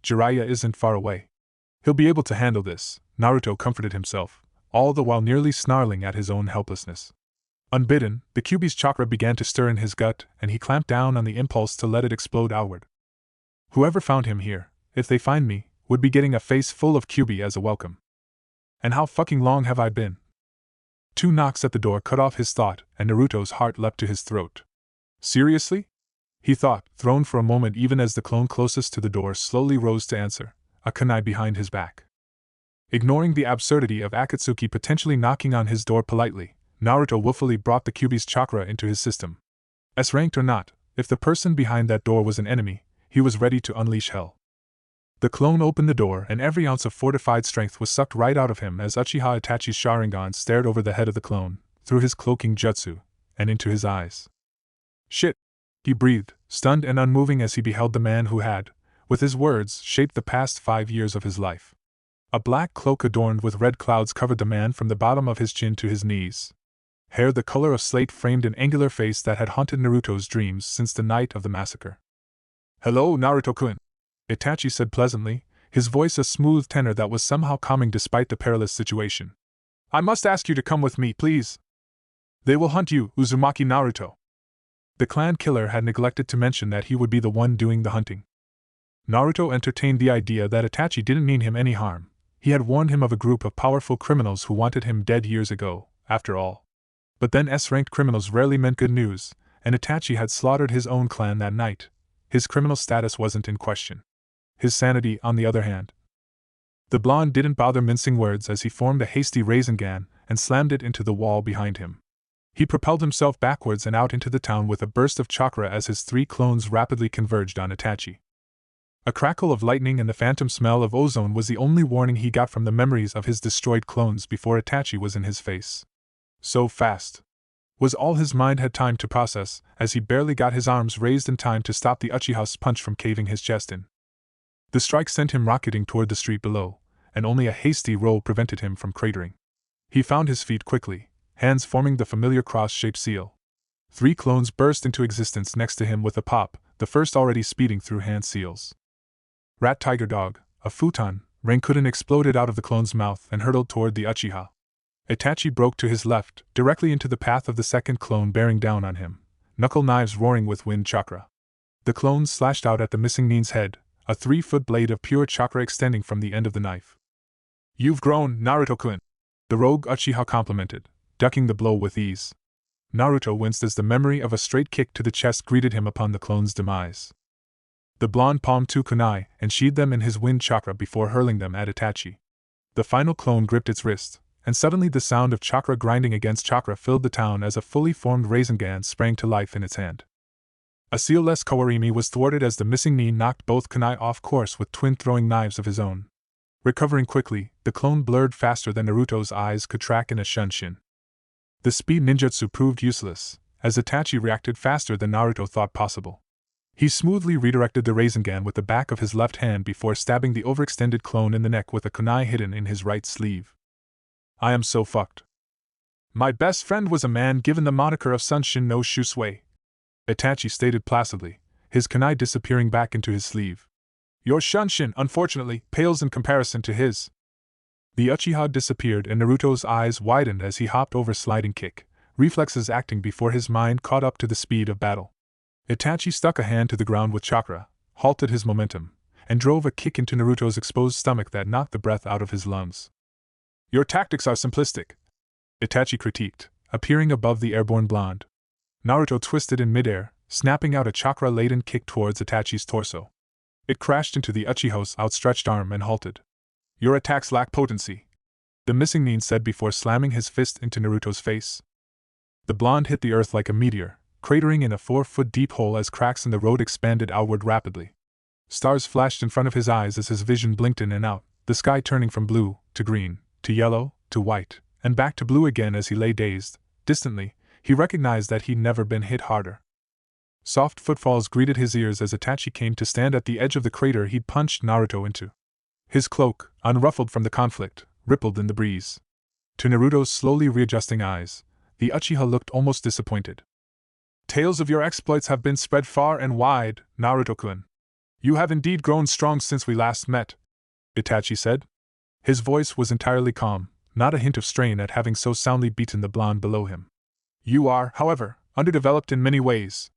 Jiraiya isn't far away. He'll be able to handle this, Naruto comforted himself, all the while nearly snarling at his own helplessness. Unbidden, the Kyuubi's chakra began to stir in his gut, and he clamped down on the impulse to let it explode outward. Whoever found him here, if they find me, would be getting a face full of Kyuubi as a welcome. And how fucking long have I been? 2 knocks at the door cut off his thought, and Naruto's heart leapt to his throat. Seriously? He thought, thrown for a moment even as the clone closest to the door slowly rose to answer, a kunai behind his back. Ignoring the absurdity of Akatsuki potentially knocking on his door politely, Naruto willfully brought the Kyuubi's chakra into his system. S-ranked or not, if the person behind that door was an enemy, he was ready to unleash hell. The clone opened the door and every ounce of fortified strength was sucked right out of him as Uchiha Itachi's Sharingan stared over the head of the clone, through his cloaking jutsu, and into his eyes. Shit! He breathed, stunned and unmoving as he beheld the man who had, with his words, shaped the past 5 years of his life. A black cloak adorned with red clouds covered the man from the bottom of his chin to his knees. Hair the color of slate framed an angular face that had haunted Naruto's dreams since the night of the massacre. Hello, Naruto-kun, Itachi said pleasantly, his voice a smooth tenor that was somehow calming despite the perilous situation. I must ask you to come with me, please. They will hunt you, Uzumaki Naruto. The clan killer had neglected to mention that he would be the one doing the hunting. Naruto entertained the idea that Itachi didn't mean him any harm. He had warned him of a group of powerful criminals who wanted him dead years ago, after all. But then S-ranked criminals rarely meant good news, and Itachi had slaughtered his own clan that night. His criminal status wasn't in question. His sanity, on the other hand. The blonde didn't bother mincing words as he formed a hasty Rasengan and slammed it into the wall behind him. He propelled himself backwards and out into the town with a burst of chakra as his 3 clones rapidly converged on Itachi. A crackle of lightning and the phantom smell of ozone was the only warning he got from the memories of his destroyed clones before Itachi was in his face. So fast was all his mind had time to process, as he barely got his arms raised in time to stop the Uchiha's punch from caving his chest in. The strike sent him rocketing toward the street below, and only a hasty roll prevented him from cratering. He found his feet quickly, hands forming the familiar cross-shaped seal. 3 clones burst into existence next to him with a pop, the first already speeding through hand seals. Rat Tiger Dog, a futon, Rankuden exploded out of the clone's mouth and hurtled toward the Uchiha. Itachi broke to his left, directly into the path of the second clone bearing down on him, knuckle knives roaring with wind chakra. The clones slashed out at the missing Nin's head, a 3-foot blade of pure chakra extending from the end of the knife. "You've grown, Naruto-kun," the rogue Uchiha complimented, ducking the blow with ease. Naruto winced as the memory of a straight kick to the chest greeted him upon the clone's demise. The blonde palmed 2 kunai and sheathed them in his wind chakra before hurling them at Itachi. The final clone gripped its wrist, and suddenly the sound of chakra grinding against chakra filled the town as a fully formed Rasengan sprang to life in its hand. A seal-less Kawarimi was thwarted as the missing Nin knocked both kunai off course with twin throwing knives of his own. Recovering quickly, the clone blurred faster than Naruto's eyes could track in a shunshin. The speed ninjutsu proved useless, as Itachi reacted faster than Naruto thought possible. He smoothly redirected the Rasengan with the back of his left hand before stabbing the overextended clone in the neck with a kunai hidden in his right sleeve. "I am so fucked. My best friend was a man given the moniker of Sunshin no Shusui," Itachi stated placidly, his kunai disappearing back into his sleeve. "Your Shunshin, unfortunately, pales in comparison to his." The Uchiha disappeared and Naruto's eyes widened as he hopped over sliding kick, reflexes acting before his mind caught up to the speed of battle. Itachi stuck a hand to the ground with chakra, halted his momentum, and drove a kick into Naruto's exposed stomach that knocked the breath out of his lungs. "Your tactics are simplistic," Itachi critiqued, appearing above the airborne blonde. Naruto twisted in midair, snapping out a chakra-laden kick towards Itachi's torso. It crashed into the Uchiha's outstretched arm and halted. "Your attacks lack potency," the missing Nin said before slamming his fist into Naruto's face. The blonde hit the earth like a meteor, cratering in a 4-foot-deep hole as cracks in the road expanded outward rapidly. Stars flashed in front of his eyes as his vision blinked in and out, the sky turning from blue, to green, to yellow, to white, and back to blue again as he lay dazed. Distantly, he recognized that he'd never been hit harder. Soft footfalls greeted his ears as Itachi came to stand at the edge of the crater he'd punched Naruto into. His cloak, unruffled from the conflict, rippled in the breeze. To Naruto's slowly readjusting eyes, the Uchiha looked almost disappointed. "Tales of your exploits have been spread far and wide, Naruto-kun. You have indeed grown strong since we last met," Itachi said. His voice was entirely calm, not a hint of strain at having so soundly beaten the blonde below him. "You are, however, underdeveloped in many ways.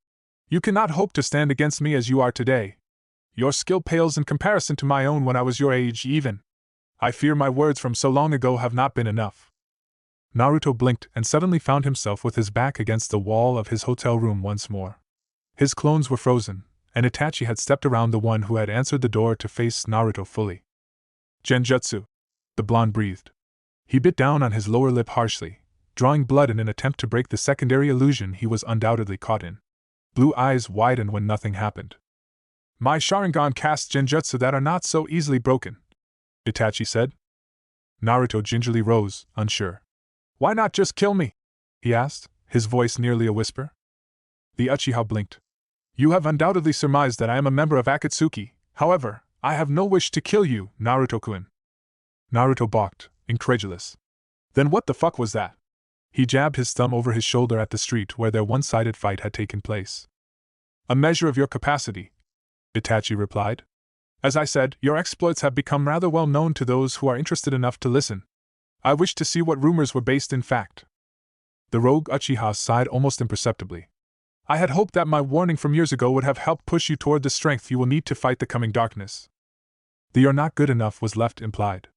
You cannot hope to stand against me as you are today. Your skill pales in comparison to my own when I was your age even. I fear my words from so long ago have not been enough." Naruto blinked and suddenly found himself with his back against the wall of his hotel room once more. His clones were frozen, and Itachi had stepped around the one who had answered the door to face Naruto fully. "Genjutsu," the blonde breathed. He bit down on his lower lip harshly, drawing blood in an attempt to break the secondary illusion he was undoubtedly caught in. Blue eyes widened when nothing happened. "My Sharingan casts genjutsu that are not so easily broken," Itachi said. Naruto gingerly rose, unsure. "Why not just kill me?" he asked, his voice nearly a whisper. The Uchiha blinked. "You have undoubtedly surmised that I am a member of Akatsuki, however, I have no wish to kill you, Naruto-kun." Naruto balked, incredulous. "Then what the fuck was that?" He jabbed his thumb over his shoulder at the street where their one-sided fight had taken place. "A measure of your capacity," Itachi replied. "As I said, your exploits have become rather well known to those who are interested enough to listen. I wish to see what rumors were based in fact." The rogue Uchiha sighed almost imperceptibly. "I had hoped that my warning from years ago would have helped push you toward the strength you will need to fight the coming darkness." The "you're not good enough" was left implied.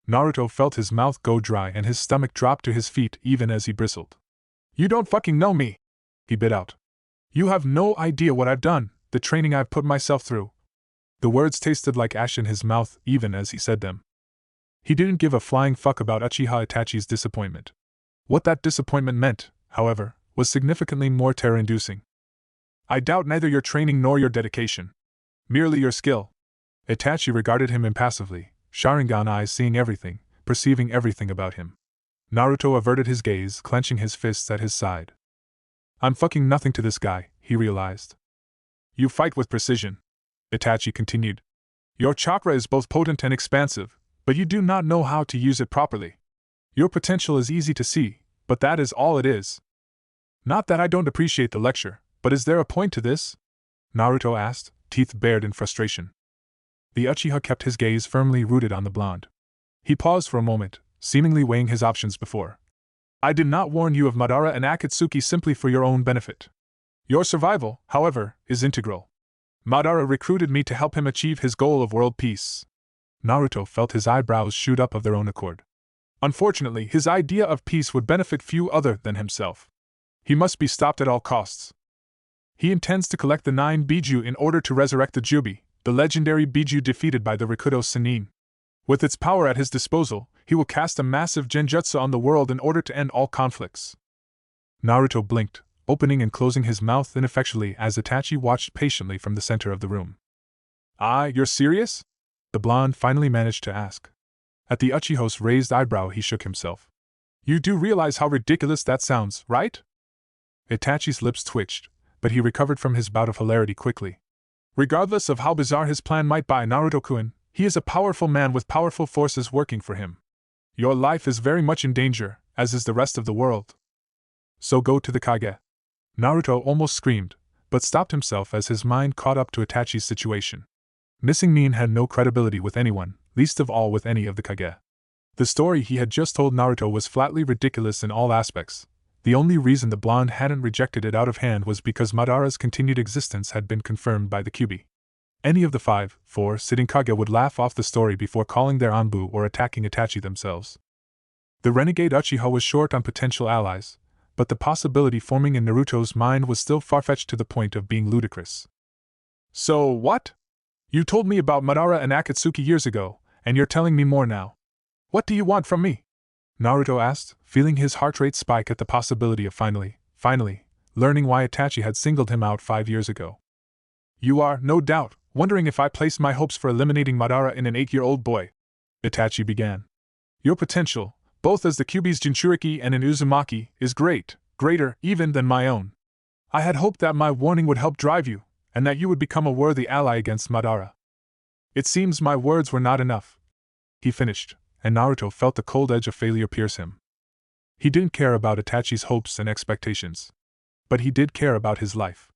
Naruto felt his mouth go dry and his stomach drop to his feet even as he bristled. "You don't fucking know me!" he bit out. "You have no idea what I've done, the training I've put myself through. The words tasted like ash in his mouth even as he said them. He didn't give a flying fuck about Uchiha Itachi's disappointment. What that disappointment meant, however, was significantly more terror-inducing. I doubt neither your training nor your dedication. Merely your skill. Itachi regarded him impassively, Sharingan eyes seeing everything, perceiving everything about him. Naruto averted his gaze, clenching his fists at his side. I'm fucking nothing to this guy, he realized. You fight with precision, Itachi continued. Your chakra is both potent and expansive, but you do not know how to use it properly. Your potential is easy to see, but that is all it is. Not that I don't appreciate the lecture, but is there a point to this? Naruto asked, teeth bared in frustration. The Uchiha kept his gaze firmly rooted on the blonde. He paused for a moment, seemingly weighing his options before. I did not warn you of Madara and Akatsuki simply for your own benefit. Your survival, however, is integral. Madara recruited me to help him achieve his goal of world peace. Naruto felt his eyebrows shoot up of their own accord. Unfortunately, his idea of peace would benefit few other than himself. He must be stopped at all costs. He intends to collect the 9 Biju in order to resurrect the Jubi, the legendary Biju defeated by the Rikudo Sannin. With its power at his disposal, he will cast a massive genjutsu on the world in order to end all conflicts. Naruto blinked, opening and closing his mouth ineffectually as Itachi watched patiently from the center of the room. Ah, you're serious? The blonde finally managed to ask. At the Uchiha's raised eyebrow he shook himself. You do realize how ridiculous that sounds, right? Itachi's lips twitched, but he recovered from his bout of hilarity quickly. Regardless of how bizarre his plan might be, Naruto-kun, he is a powerful man with powerful forces working for him. Your life is very much in danger, as is the rest of the world. So go to the Kage. Naruto almost screamed, but stopped himself as his mind caught up to Itachi's situation. Missing Nin had no credibility with anyone, least of all with any of the Kage. The story he had just told Naruto was flatly ridiculous in all aspects. The only reason the blonde hadn't rejected it out of hand was because Madara's continued existence had been confirmed by the Kyuubi. Any of the 4 sitting Kage would laugh off the story before calling their Anbu or attacking Itachi themselves. The renegade Uchiha was short on potential allies, but the possibility forming in Naruto's mind was still far-fetched to the point of being ludicrous. So what? You told me about Madara and Akatsuki years ago, and you're telling me more now. What do you want from me? Naruto asked, feeling his heart rate spike at the possibility of finally, learning why Itachi had singled him out 5 years ago. You are, no doubt, wondering if I placed my hopes for eliminating Madara in an 8-year-old boy. Itachi began. Your potential, both as the Kyuubi's Jinchuriki and in Uzumaki, is greater even than my own. I had hoped that my warning would help drive you, and that you would become a worthy ally against Madara. It seems my words were not enough. He finished, and Naruto felt the cold edge of failure pierce him. He didn't care about Itachi's hopes and expectations. But he did care about his life.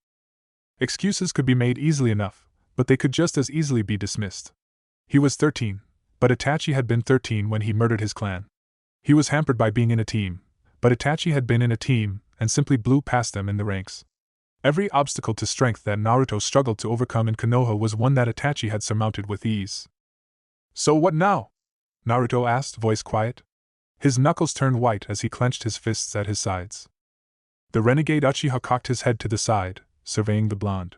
Excuses could be made easily enough, but they could just as easily be dismissed. He was 13, but Itachi had been 13 when he murdered his clan. He was hampered by being in a team, but Itachi had been in a team and simply blew past them in the ranks. Every obstacle to strength that Naruto struggled to overcome in Konoha was one that Itachi had surmounted with ease. So what now? Naruto asked, voice quiet. His knuckles turned white as he clenched his fists at his sides. The renegade Uchiha cocked his head to the side, surveying the blonde.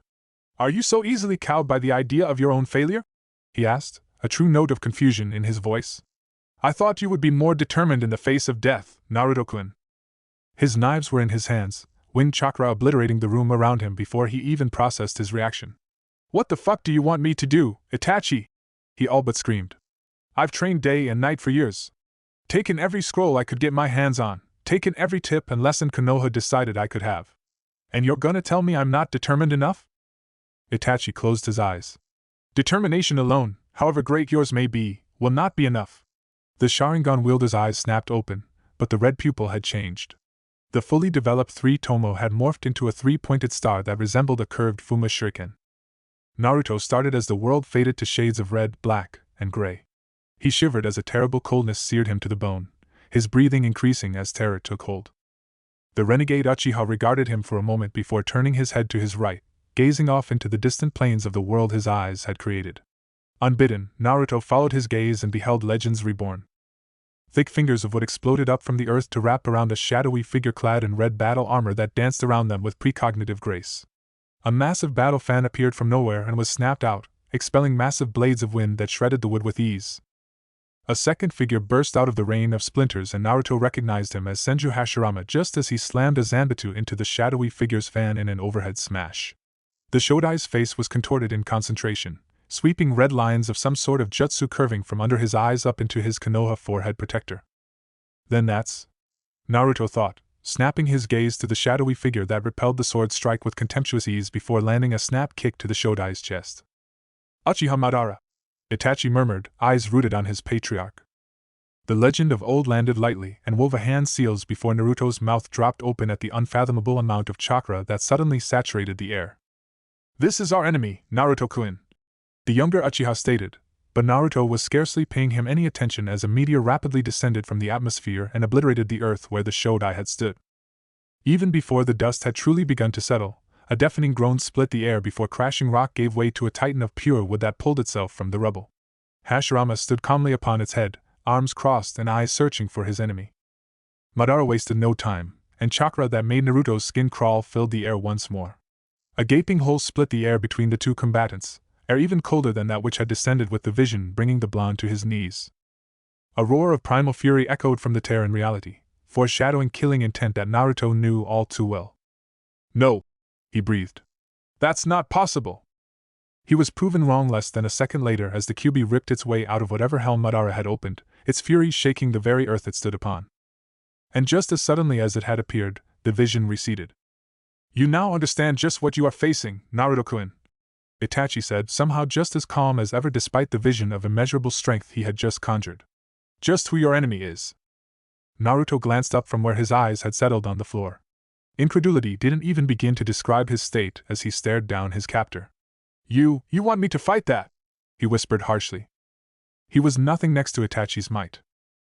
Are you so easily cowed by the idea of your own failure? He asked, a true note of confusion in his voice. I thought you would be more determined in the face of death, Naruto-kun. His knives were in his hands, wind chakra obliterating the room around him before he even processed his reaction. What the fuck do you want me to do, Itachi? He all but screamed. I've trained day and night for years. Taken every scroll I could get my hands on, taken every tip and lesson Konoha decided I could have. And you're gonna tell me I'm not determined enough? Itachi closed his eyes. Determination alone, however great yours may be, will not be enough. The Sharingan wielder's eyes snapped open, but the red pupil had changed. The fully developed 3-tomo had morphed into a 3-pointed star that resembled a curved Fuma shuriken. Naruto started as the world faded to shades of red, black, and gray. He shivered as a terrible coldness seared him to the bone, his breathing increasing as terror took hold. The renegade Uchiha regarded him for a moment before turning his head to his right, gazing off into the distant plains of the world his eyes had created. Unbidden, Naruto followed his gaze and beheld legends reborn. Thick fingers of wood exploded up from the earth to wrap around a shadowy figure clad in red battle armor that danced around them with precognitive grace. A massive battle fan appeared from nowhere and was snapped out, expelling massive blades of wind that shredded the wood with ease. A second figure burst out of the rain of splinters and Naruto recognized him as Senju Hashirama just as he slammed a Zanbatsu into the shadowy figure's fan in an overhead smash. The Shodai's face was contorted in concentration, sweeping red lines of some sort of jutsu curving from under his eyes up into his Konoha forehead protector. Then that's... Naruto thought, snapping his gaze to the shadowy figure that repelled the sword strike with contemptuous ease before landing a snap kick to the Shodai's chest. Uchiha Madara, Itachi murmured, eyes rooted on his patriarch. The legend of old landed lightly and wove a hand seals before Naruto's mouth dropped open at the unfathomable amount of chakra that suddenly saturated the air. This is our enemy, Naruto-kun, the younger Uchiha stated, but Naruto was scarcely paying him any attention as a meteor rapidly descended from the atmosphere and obliterated the earth where the Shodai had stood. Even before the dust had truly begun to settle, a deafening groan split the air before crashing rock gave way to a titan of pure wood that pulled itself from the rubble. Hashirama stood calmly upon its head, arms crossed and eyes searching for his enemy. Madara wasted no time, and chakra that made Naruto's skin crawl filled the air once more. A gaping hole split the air between the two combatants, air even colder than that which had descended with the vision, bringing the blonde to his knees. A roar of primal fury echoed from the tear in reality, foreshadowing killing intent that Naruto knew all too well. No, he breathed. That's not possible. He was proven wrong less than a second later as the Kyuubi ripped its way out of whatever hell Madara had opened, its fury shaking the very earth it stood upon. And just as suddenly as it had appeared, the vision receded. You now understand just what you are facing, Naruto-kun, Itachi said, somehow just as calm as ever despite the vision of immeasurable strength he had just conjured. Just who your enemy is. Naruto glanced up from where his eyes had settled on the floor. Incredulity didn't even begin to describe his state as he stared down his captor. You want me to fight that? He whispered harshly. He was nothing next to Itachi's might.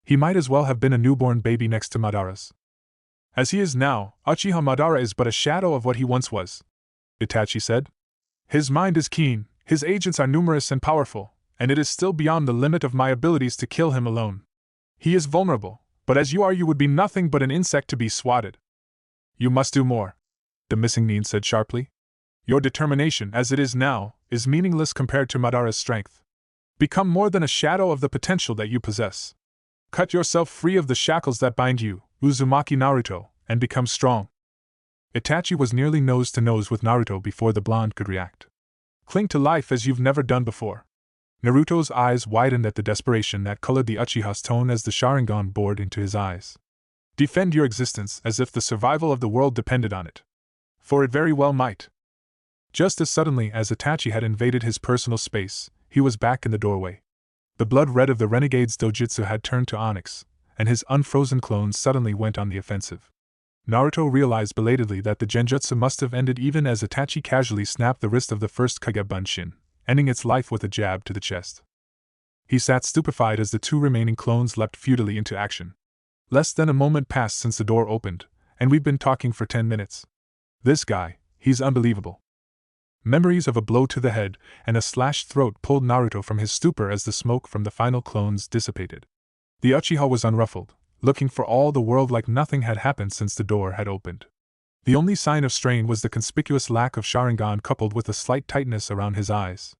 He might as well have been a newborn baby next to Madara's. As he is now, Uchiha Madara is but a shadow of what he once was, Itachi said. His mind is keen, his agents are numerous and powerful, and it is still beyond the limit of my abilities to kill him alone. He is vulnerable, but as you are you would be nothing but an insect to be swatted. You must do more, the missing nin said sharply. Your determination, as it is now, is meaningless compared to Madara's strength. Become more than a shadow of the potential that you possess. Cut yourself free of the shackles that bind you, Uzumaki Naruto, and become strong. Itachi was nearly nose to nose with Naruto before the blonde could react. Cling to life as you've never done before. Naruto's eyes widened at the desperation that colored the Uchiha's tone as the Sharingan bored into his eyes. Defend your existence as if the survival of the world depended on it. For it very well might. Just as suddenly as Itachi had invaded his personal space, he was back in the doorway. The blood red of the renegade's dojutsu had turned to onyx, and his unfrozen clones suddenly went on the offensive. Naruto realized belatedly that the genjutsu must have ended even as Itachi casually snapped the wrist of the first Kage Bunshin, ending its life with a jab to the chest. He sat stupefied as the two remaining clones leapt futilely into action. Less than a moment passed since the door opened, and we've been talking for 10 minutes. This guy, he's unbelievable. Memories of a blow to the head and a slashed throat pulled Naruto from his stupor as the smoke from the final clones dissipated. The Uchiha was unruffled, looking for all the world like nothing had happened since the door had opened. The only sign of strain was the conspicuous lack of Sharingan coupled with a slight tightness around his eyes.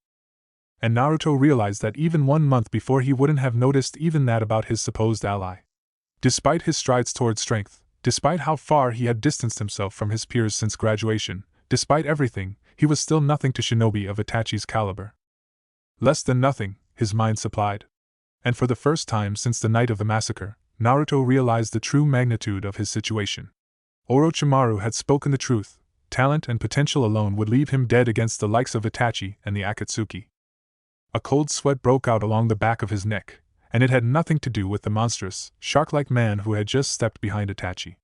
And Naruto realized that even 1 month before he wouldn't have noticed even that about his supposed ally. Despite his strides toward strength, despite how far he had distanced himself from his peers since graduation, despite everything, he was still nothing to shinobi of Itachi's caliber. Less than nothing, his mind supplied. And for the first time since the night of the massacre, Naruto realized the true magnitude of his situation. Orochimaru had spoken the truth. Talent and potential alone would leave him dead against the likes of Itachi and the Akatsuki. A cold sweat broke out along the back of his neck, and it had nothing to do with the monstrous, shark-like man who had just stepped behind Itachi.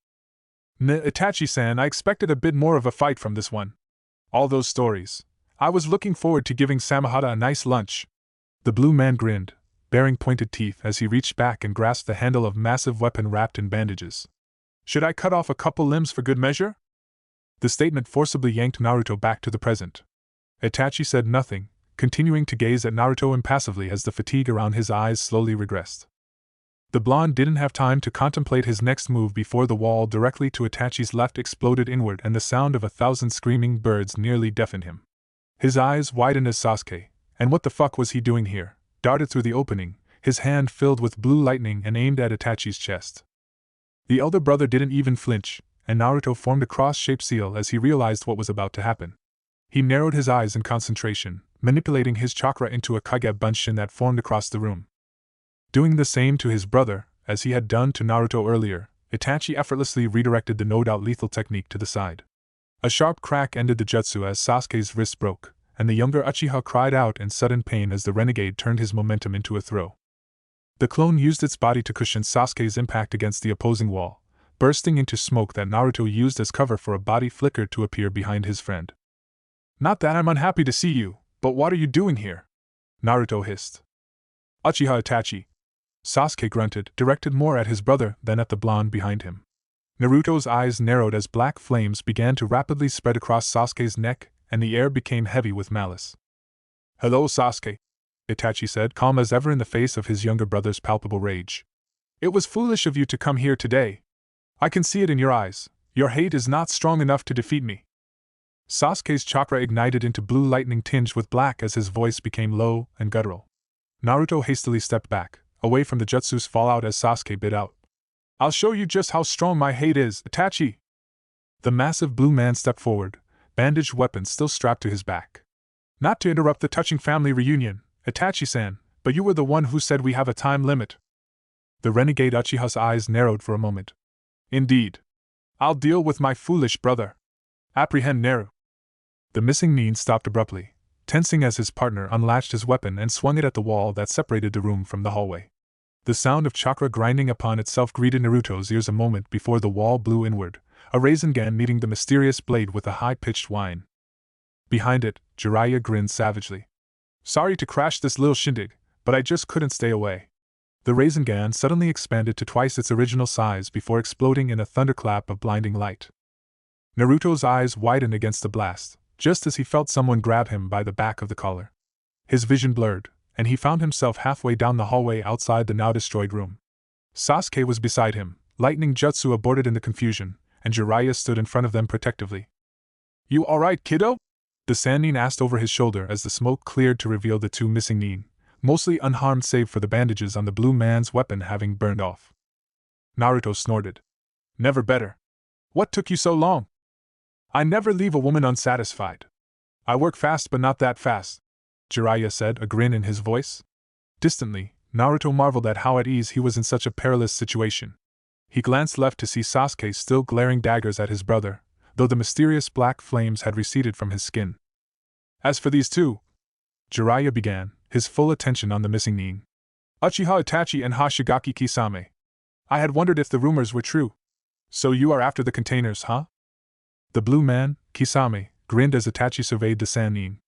Itachi-san, I expected a bit more of a fight from this one. All those stories. I was looking forward to giving Samahata a nice lunch. The blue man grinned, baring pointed teeth as he reached back and grasped the handle of massive weapon wrapped in bandages. Should I cut off a couple limbs for good measure? The statement forcibly yanked Naruto back to the present. Itachi said nothing, continuing to gaze at Naruto impassively as the fatigue around his eyes slowly regressed. The blonde didn't have time to contemplate his next move before the wall directly to Itachi's left exploded inward and the sound of 1,000 screaming birds nearly deafened him. His eyes widened as Sasuke, and what the fuck was he doing here, darted through the opening, his hand filled with blue lightning and aimed at Itachi's chest. The elder brother didn't even flinch, and Naruto formed a cross-shaped seal as he realized what was about to happen. He narrowed his eyes in concentration, manipulating his chakra into a kage bunshin that formed across the room. Doing the same to his brother, as he had done to Naruto earlier, Itachi effortlessly redirected the no doubt lethal technique to the side. A sharp crack ended the jutsu as Sasuke's wrist broke, and the younger Uchiha cried out in sudden pain as the renegade turned his momentum into a throw. The clone used its body to cushion Sasuke's impact against the opposing wall, bursting into smoke that Naruto used as cover for a body flicker to appear behind his friend. "Not that I'm unhappy to see you, but what are you doing here?" Naruto hissed. "Uchiha Itachi," Sasuke grunted, directed more at his brother than at the blonde behind him. Naruto's eyes narrowed as black flames began to rapidly spread across Sasuke's neck, and the air became heavy with malice. "Hello, Sasuke," Itachi said, calm as ever in the face of his younger brother's palpable rage. "It was foolish of you to come here today. I can see it in your eyes. Your hate is not strong enough to defeat me." Sasuke's chakra ignited into blue lightning tinged with black as his voice became low and guttural. Naruto hastily stepped back, away from the jutsu's fallout as Sasuke bit out. "I'll show you just how strong my hate is, Itachi!" The massive blue man stepped forward, bandaged weapon still strapped to his back. "Not to interrupt the touching family reunion, Itachi-san, but you were the one who said we have a time limit." The renegade Uchiha's eyes narrowed for a moment. "Indeed. I'll deal with my foolish brother. Apprehend Naru." The missing Nin stopped abruptly, tensing as his partner unlatched his weapon and swung it at the wall that separated the room from the hallway. The sound of chakra grinding upon itself greeted Naruto's ears a moment before the wall blew inward, a Rasengan meeting the mysterious blade with a high-pitched whine. Behind it, Jiraiya grinned savagely. "Sorry to crash this little shindig, but I just couldn't stay away." The Rasengan suddenly expanded to twice its original size before exploding in a thunderclap of blinding light. Naruto's eyes widened against the blast, just as he felt someone grab him by the back of the collar. His vision blurred, and he found himself halfway down the hallway outside the now-destroyed room. Sasuke was beside him, lightning jutsu aborted in the confusion, and Jiraiya stood in front of them protectively. "You alright, kiddo?" the Sannin asked over his shoulder as the smoke cleared to reveal the two missing Nin, mostly unharmed save for the bandages on the blue man's weapon having burned off. Naruto snorted. "Never better. What took you so long?" "I never leave a woman unsatisfied. I work fast but not that fast," Jiraiya said, a grin in his voice. Distantly, Naruto marveled at how at ease he was in such a perilous situation. He glanced left to see Sasuke still glaring daggers at his brother, though the mysterious black flames had receded from his skin. "As for these two," Jiraiya began, his full attention on the missing Nin. "Uchiha Itachi and Hashigaki Kisame. I had wondered if the rumors were true. So you are after the containers, huh?" The blue man, Kisame, grinned as Itachi surveyed the Sannin.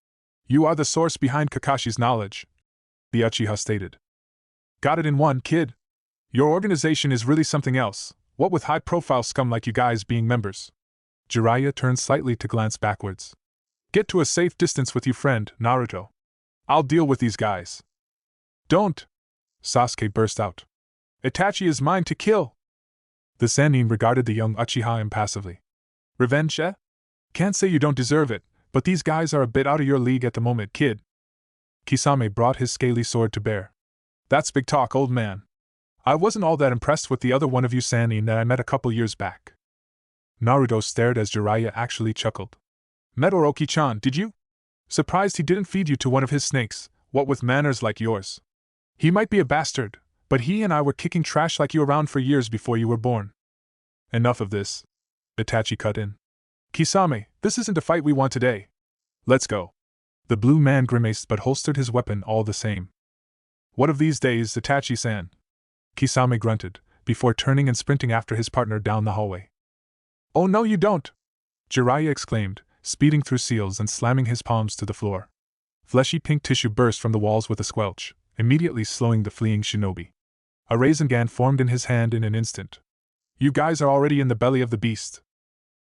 "You are the source behind Kakashi's knowledge," the Uchiha stated. "Got it in one, kid. Your organization is really something else, what with high-profile scum like you guys being members." Jiraiya turned slightly to glance backwards. "Get to a safe distance with you, friend, Naruto. I'll deal with these guys." "Don't!" Sasuke burst out. "Itachi is mine to kill!" The Sannin regarded the young Uchiha impassively. "Revenge, eh? Can't say you don't deserve it, but these guys are a bit out of your league at the moment, kid." Kisame brought his scaly sword to bear. "That's big talk, old man. I wasn't all that impressed with the other one of you Sannin that I met a couple years back." Naruto stared as Jiraiya actually chuckled. "Met Orochi-chan, did you? Surprised he didn't feed you to one of his snakes, what with manners like yours. He might be a bastard, but he and I were kicking trash like you around for years before you were born." "Enough of this," Itachi cut in. "Kisame, this isn't a fight we want today. Let's go." The blue man grimaced but holstered his weapon all the same. "What of these days, Itachi-san?" Kisame grunted, before turning and sprinting after his partner down the hallway. "Oh no you don't!" Jiraiya exclaimed, speeding through seals and slamming his palms to the floor. Fleshy pink tissue burst from the walls with a squelch, immediately slowing the fleeing shinobi. A Rasengan formed in his hand in an instant. "You guys are already in the belly of the beast."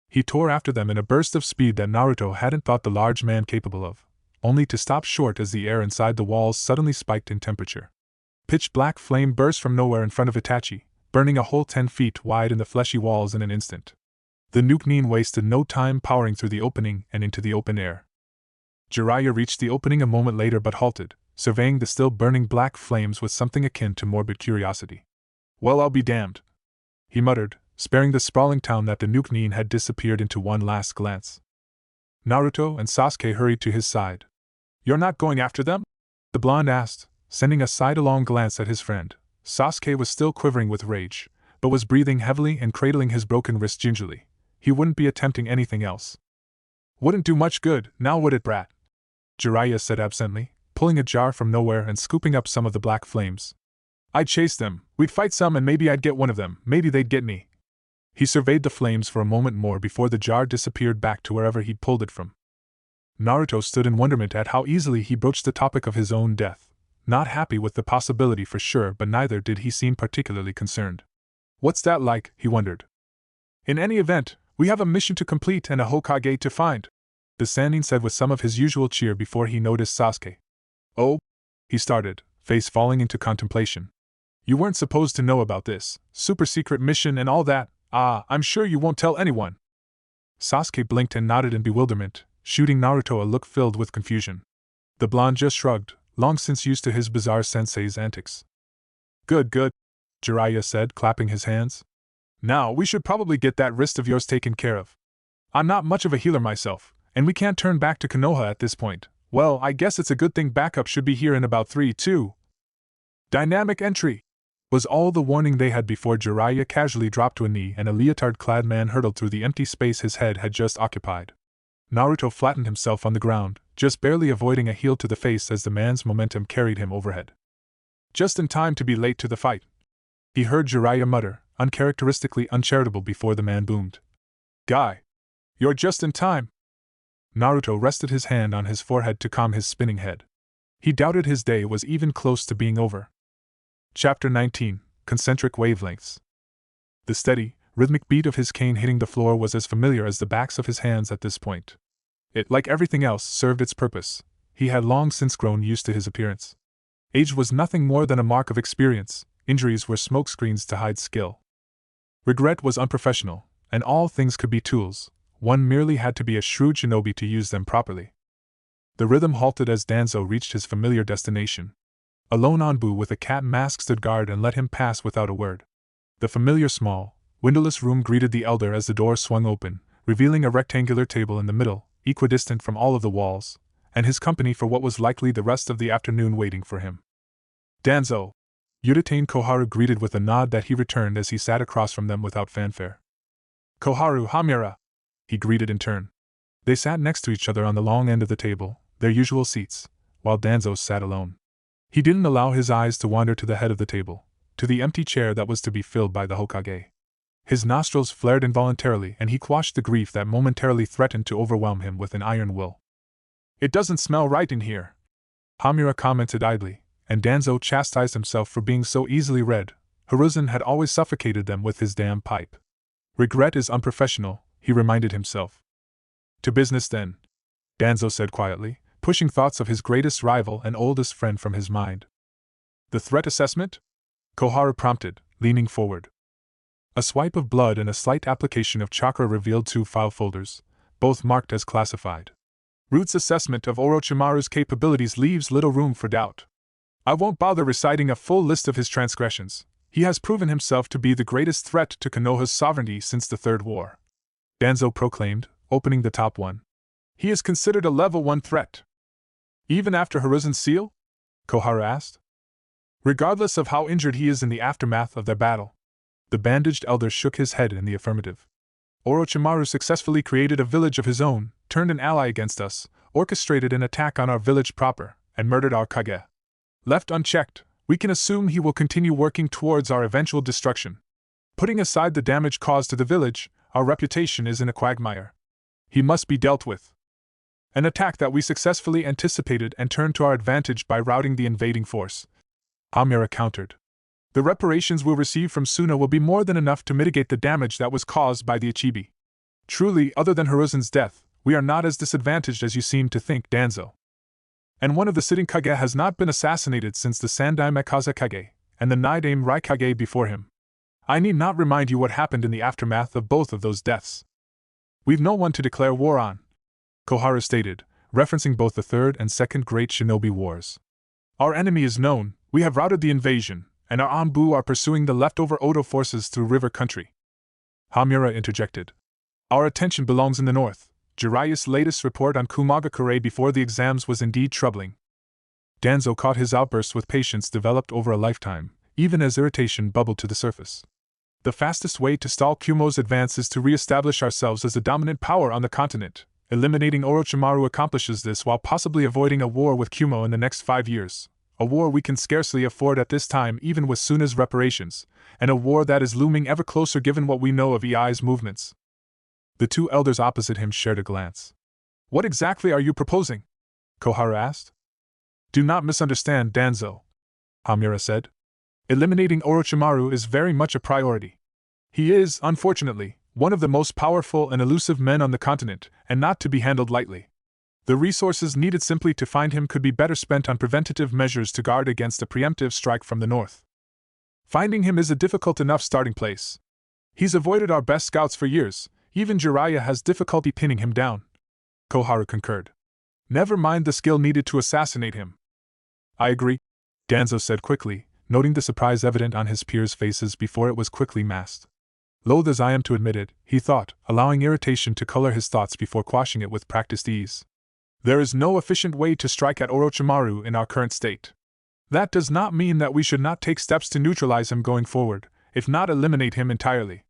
He tore after them in a burst of speed that Naruto hadn't thought the large man capable of, only to stop short as the air inside the walls suddenly spiked in temperature. Pitch black flame burst from nowhere in front of Itachi, burning a hole 10 feet wide in the fleshy walls in an instant. The Nuke wasted no time powering through the opening and into the open air. Jiraiya reached the opening a moment later but halted, surveying the still burning black flames with something akin to morbid curiosity. "Well, I'll be damned," he muttered, sparing the sprawling town that the Nuke had disappeared into one last glance. Naruto and Sasuke hurried to his side. "You're not going after them?" the blonde asked, sending a sidelong glance at his friend. Sasuke was still quivering with rage, but was breathing heavily and cradling his broken wrist gingerly. He wouldn't be attempting anything else. "Wouldn't do much good, now would it, brat?" Jiraiya said absently, pulling a jar from nowhere and scooping up some of the black flames. "I'd chase them, we'd fight some and maybe I'd get one of them, maybe they'd get me." He surveyed the flames for a moment more before the jar disappeared back to wherever he'd pulled it from. Naruto stood in wonderment at how easily he broached the topic of his own death, not happy with the possibility for sure, but neither did he seem particularly concerned. "What's that like?" he wondered. "In any event, we have a mission to complete and a Hokage to find," the Sannin said with some of his usual cheer before he noticed Sasuke. "Oh?" he started, face falling into contemplation. "You weren't supposed to know about this super secret mission and all that. I'm sure you won't tell anyone." Sasuke blinked and nodded in bewilderment, shooting Naruto a look filled with confusion. The blonde just shrugged, long since used to his bizarre sensei's antics. Good, Jiraiya said, clapping his hands. "Now we should probably get that wrist of yours taken care of. I'm not much of a healer myself, and we can't turn back to Konoha at this point. Well, I guess it's a good thing backup should be here in about 3, 2. Dynamic entry!" was all the warning they had before Jiraiya casually dropped to a knee and a leotard-clad man hurtled through the empty space his head had just occupied. Naruto flattened himself on the ground, just barely avoiding a heel to the face as the man's momentum carried him overhead. "Just in time to be late to the fight," he heard Jiraiya mutter, uncharacteristically uncharitable before the man boomed. "Guy, you're just in time." Naruto rested his hand on his forehead to calm his spinning head. He doubted his day was even close to being over. Chapter 19, Concentric Wavelengths. The steady, rhythmic beat of his cane hitting the floor was as familiar as the backs of his hands at this point. It, like everything else, served its purpose. He had long since grown used to his appearance. Age was nothing more than a mark of experience, injuries were smokescreens to hide skill. Regret was unprofessional, and all things could be tools, one merely had to be a shrewd shinobi to use them properly. The rhythm halted as Danzo reached his familiar destination. A lone Anbu with a cat mask stood guard and let him pass without a word. The familiar small, windowless room greeted the elder as the door swung open, revealing a rectangular table in the middle, equidistant from all of the walls, and his company for what was likely the rest of the afternoon waiting for him. "Danzo!" Udatane Koharu greeted with a nod that he returned as he sat across from them without fanfare. "Koharu Hamura!" he greeted in turn. They sat next to each other on the long end of the table, their usual seats, while Danzo sat alone. He didn't allow his eyes to wander to the head of the table, to the empty chair that was to be filled by the Hokage. His nostrils flared involuntarily and he quashed the grief that momentarily threatened to overwhelm him with an iron will. "It doesn't smell right in here," Hamura commented idly, and Danzo chastised himself for being so easily read. Hiruzen had always suffocated them with his damn pipe. Regret is unprofessional, he reminded himself. "To business then," Danzo said quietly, pushing thoughts of his greatest rival and oldest friend from his mind. "The threat assessment?" Koharu prompted, leaning forward. A swipe of blood and a slight application of chakra revealed 2 file folders, both marked as classified. "Root's assessment of Orochimaru's capabilities leaves little room for doubt. I won't bother reciting a full list of his transgressions. He has proven himself to be the greatest threat to Konoha's sovereignty since the Third War," Danzo proclaimed, opening the top one. "He is considered a level 1 threat." "Even after Hiruzen's seal?" Koharu asked. "Regardless of how injured he is in the aftermath of their battle." The bandaged elder shook his head in the affirmative. "Orochimaru successfully created a village of his own, turned an ally against us, orchestrated an attack on our village proper, and murdered our Kage. Left unchecked, we can assume he will continue working towards our eventual destruction. Putting aside the damage caused to the village, our reputation is in a quagmire. He must be dealt with. An attack that we successfully anticipated and turned to our advantage by routing the invading force," Hamura countered. "The reparations we'll receive from Suna will be more than enough to mitigate the damage that was caused by the Ichibi. Truly, other than Hiruzen's death, we are not as disadvantaged as you seem to think, Danzo." And one of the sitting Kage has not been assassinated since the Sandai Mekaza Kage, and the Nidaime Raikage before him. I need not remind you what happened in the aftermath of both of those deaths. We've no one to declare war on, Kohara stated, referencing both the Third and Second Great Shinobi Wars. Our enemy is known, we have routed the invasion, and our Anbu are pursuing the leftover Odo forces through river country. Hamura interjected. Our attention belongs in the north. Jiraiya's latest report on Kumagakure before the exams was indeed troubling. Danzo caught his outbursts with patience developed over a lifetime, even as irritation bubbled to the surface. The fastest way to stall Kumo's advance is to re-establish ourselves as the dominant power on the continent. Eliminating Orochimaru accomplishes this while possibly avoiding a war with Kumo in the next 5 years, a war we can scarcely afford at this time even with Suna's reparations, and a war that is looming ever closer given what we know of EI's movements. The two elders opposite him shared a glance. What exactly are you proposing? Kohara asked. Do not misunderstand, Danzo, Hamura said. Eliminating Orochimaru is very much a priority. He is, unfortunately, one of the most powerful and elusive men on the continent, and not to be handled lightly. The resources needed simply to find him could be better spent on preventative measures to guard against a preemptive strike from the north. Finding him is a difficult enough starting place. He's avoided our best scouts for years, even Jiraiya has difficulty pinning him down. Kohara concurred. Never mind the skill needed to assassinate him. I agree, Danzo said quickly, noting the surprise evident on his peers' faces before it was quickly masked. Loath as I am to admit it, he thought, allowing irritation to color his thoughts before quashing it with practiced ease. There is no efficient way to strike at Orochimaru in our current state. That does not mean that we should not take steps to neutralize him going forward, if not eliminate him entirely.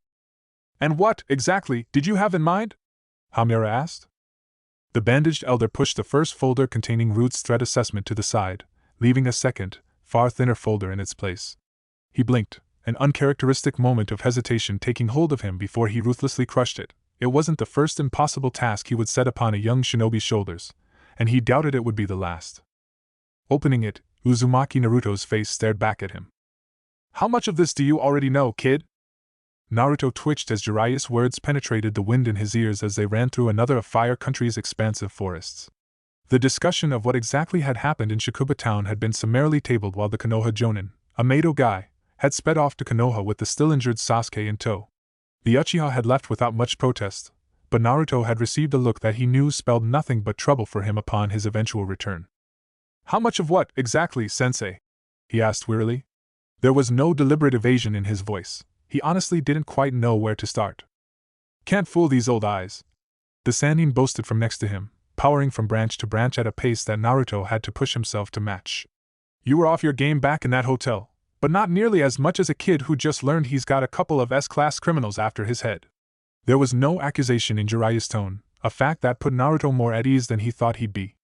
And what, exactly, did you have in mind? Hamura asked. The bandaged elder pushed the first folder containing Root's threat assessment to the side, leaving a second, far thinner folder in its place. He blinked, an uncharacteristic moment of hesitation taking hold of him before he ruthlessly crushed it. It wasn't the first impossible task he would set upon a young shinobi's shoulders, and he doubted it would be the last. Opening it, Uzumaki Naruto's face stared back at him. How much of this do you already know, kid? Naruto twitched as Jiraiya's words penetrated the wind in his ears as they ran through another of Fire Country's expansive forests. The discussion of what exactly had happened in Shikuba town had been summarily tabled while the Konoha Jonin, a Mado guy, had sped off to Konoha with the still-injured Sasuke in tow. The Uchiha had left without much protest, but Naruto had received a look that he knew spelled nothing but trouble for him upon his eventual return. How much of what, exactly, sensei? He asked wearily. There was no deliberate evasion in his voice. He honestly didn't quite know where to start. Can't fool these old eyes, the Sannin boasted from next to him, powering from branch to branch at a pace that Naruto had to push himself to match. You were off your game back in that hotel, but not nearly as much as a kid who just learned he's got a couple of S-class criminals after his head. There was no accusation in Jiraiya's tone, a fact that put Naruto more at ease than he thought he'd be.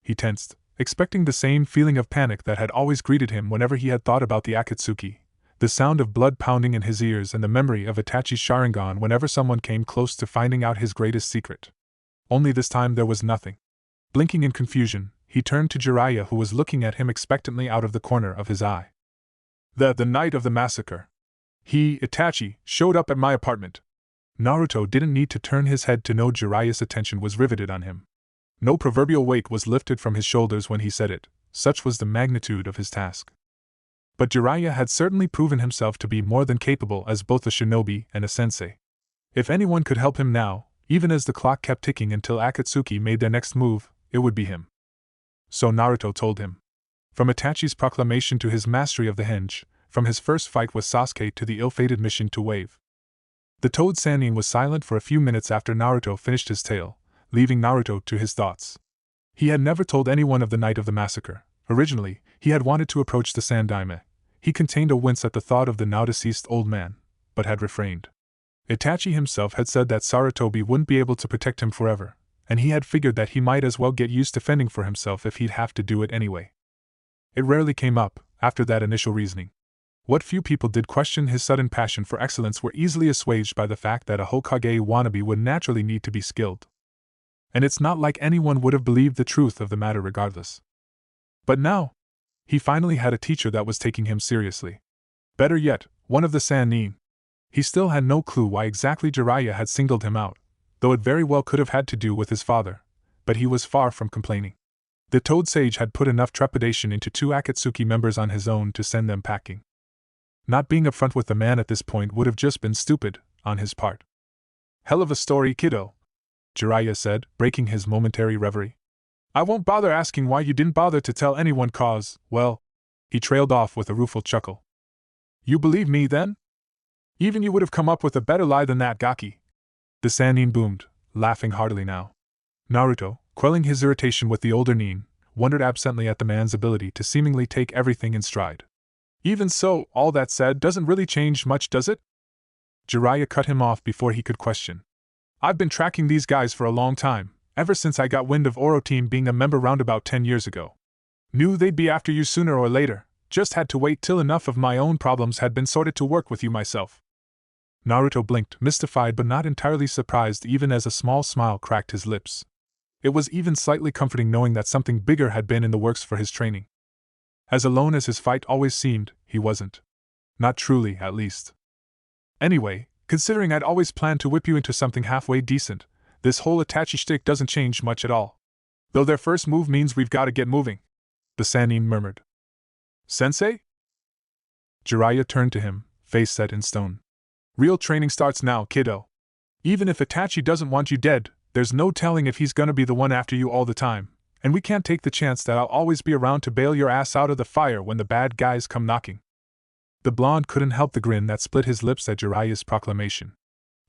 He tensed, expecting the same feeling of panic that had always greeted him whenever he had thought about the Akatsuki, the sound of blood pounding in his ears and the memory of Itachi's Sharingan whenever someone came close to finding out his greatest secret. Only this time there was nothing. Blinking in confusion, he turned to Jiraiya who was looking at him expectantly out of the corner of his eye. The night of the massacre. Itachi, showed up at my apartment. Naruto didn't need to turn his head to know Jiraiya's attention was riveted on him. No proverbial weight was lifted from his shoulders when he said it, such was the magnitude of his task. But Jiraiya had certainly proven himself to be more than capable as both a shinobi and a sensei. If anyone could help him now, even as the clock kept ticking until Akatsuki made their next move, it would be him. So Naruto told him. From Itachi's proclamation to his mastery of the henge, from his first fight with Sasuke to the ill-fated mission to Wave. The Toad Sannin was silent for a few minutes after Naruto finished his tale, leaving Naruto to his thoughts. He had never told anyone of the night of the massacre. Originally, he had wanted to approach the Sandaime. He contained a wince at the thought of the now-deceased old man, but had refrained. Itachi himself had said that Sarutobi wouldn't be able to protect him forever, and he had figured that he might as well get used to fending for himself if he'd have to do it anyway. It rarely came up, after that initial reasoning. What few people did question his sudden passion for excellence were easily assuaged by the fact that a Hokage wannabe would naturally need to be skilled. And it's not like anyone would have believed the truth of the matter regardless. But now, he finally had a teacher that was taking him seriously. Better yet, one of the Sannin. He still had no clue why exactly Jiraiya had singled him out, though it very well could have had to do with his father, but he was far from complaining. The Toad Sage had put enough trepidation into 2 Akatsuki members on his own to send them packing. Not being upfront with the man at this point would have just been stupid, on his part. "Hell of a story, kiddo," Jiraiya said, breaking his momentary reverie. "I won't bother asking why you didn't bother to tell anyone cause, well," he trailed off with a rueful chuckle. "You believe me, then? Even you would have come up with a better lie than that, Gaki." The Sannin boomed, laughing heartily now. Naruto, quelling his irritation with the older nin, wondered absently at the man's ability to seemingly take everything in stride. "Even so, all that said doesn't really change much, does it?" Jiraiya cut him off before he could question. "I've been tracking these guys for a long time, ever since I got wind of Oro Team being a member round about 10 years ago. Knew they'd be after you sooner or later, just had to wait till enough of my own problems had been sorted to work with you myself." Naruto blinked, mystified but not entirely surprised, even as a small smile cracked his lips. It was even slightly comforting knowing that something bigger had been in the works for his training. As alone as his fight always seemed, he wasn't. Not truly, at least. "Anyway, considering I'd always planned to whip you into something halfway decent, this whole Itachi shtick doesn't change much at all. Though their first move means we've got to get moving," the Sannin murmured. "Sensei?" Jiraiya turned to him, face set in stone. "Real training starts now, kiddo. Even if Itachi doesn't want you dead, there's no telling if he's gonna be the one after you all the time, and we can't take the chance that I'll always be around to bail your ass out of the fire when the bad guys come knocking." The blonde couldn't help the grin that split his lips at Jiraiya's proclamation.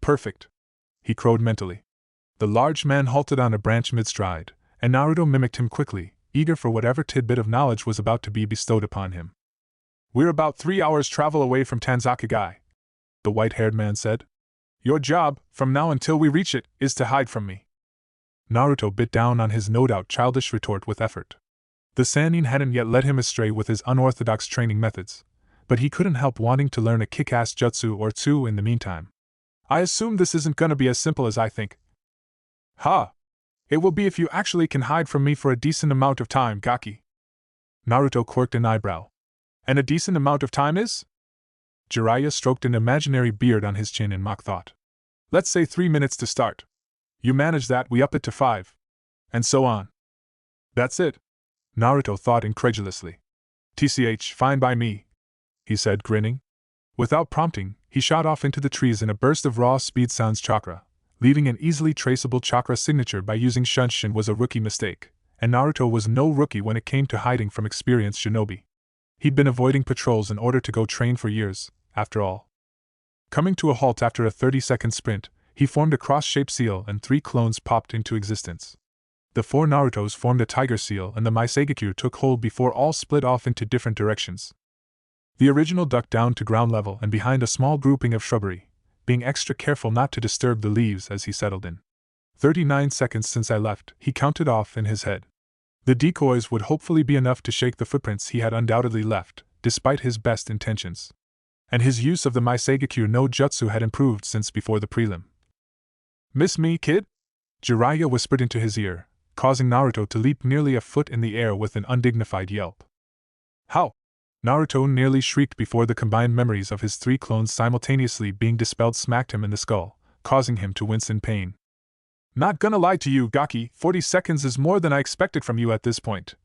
"Perfect," he crowed mentally. The large man halted on a branch mid-stride, and Naruto mimicked him quickly, eager for whatever tidbit of knowledge was about to be bestowed upon him. "We're about 3 hours' travel away from Tanzakagai," the white-haired man said. "Your job, from now until we reach it, is to hide from me." Naruto bit down on his no-doubt childish retort with effort. The Sannin hadn't yet led him astray with his unorthodox training methods, but he couldn't help wanting to learn a kick-ass jutsu or two in the meantime. "I assume this isn't gonna be as simple as I think." "Ha! It will be if you actually can hide from me for a decent amount of time, Gaki." Naruto quirked an eyebrow. "And a decent amount of time is?" Jiraiya stroked an imaginary beard on his chin in mock thought. "Let's say 3 minutes to start. You manage that, we up it to 5. And so on." "That's it?" Naruto thought incredulously. "TCH, fine by me," he said, grinning. Without prompting, he shot off into the trees in a burst of raw speed. Sans chakra, leaving an easily traceable chakra signature by using Shunshin was a rookie mistake, and Naruto was no rookie when it came to hiding from experienced shinobi. He'd been avoiding patrols in order to go train for years, after all. Coming to a halt after a 30-second sprint, he formed a cross-shaped seal and 3 clones popped into existence. The 4 Narutos formed a tiger seal and the Maisegekyu took hold before all split off into different directions. The original ducked down to ground level and behind a small grouping of shrubbery, being extra careful not to disturb the leaves as he settled in. 39 seconds since I left, he counted off in his head. The decoys would hopefully be enough to shake the footprints he had undoubtedly left, despite his best intentions. And his use of the Maisegekyu no Jutsu had improved since before the prelim. "Miss me, kid?" Jiraiya whispered into his ear, causing Naruto to leap nearly a foot in the air with an undignified yelp. "How?" Naruto nearly shrieked before the combined memories of his 3 clones simultaneously being dispelled smacked him in the skull, causing him to wince in pain. "Not gonna lie to you, Gaki, 40 seconds is more than I expected from you at this point,"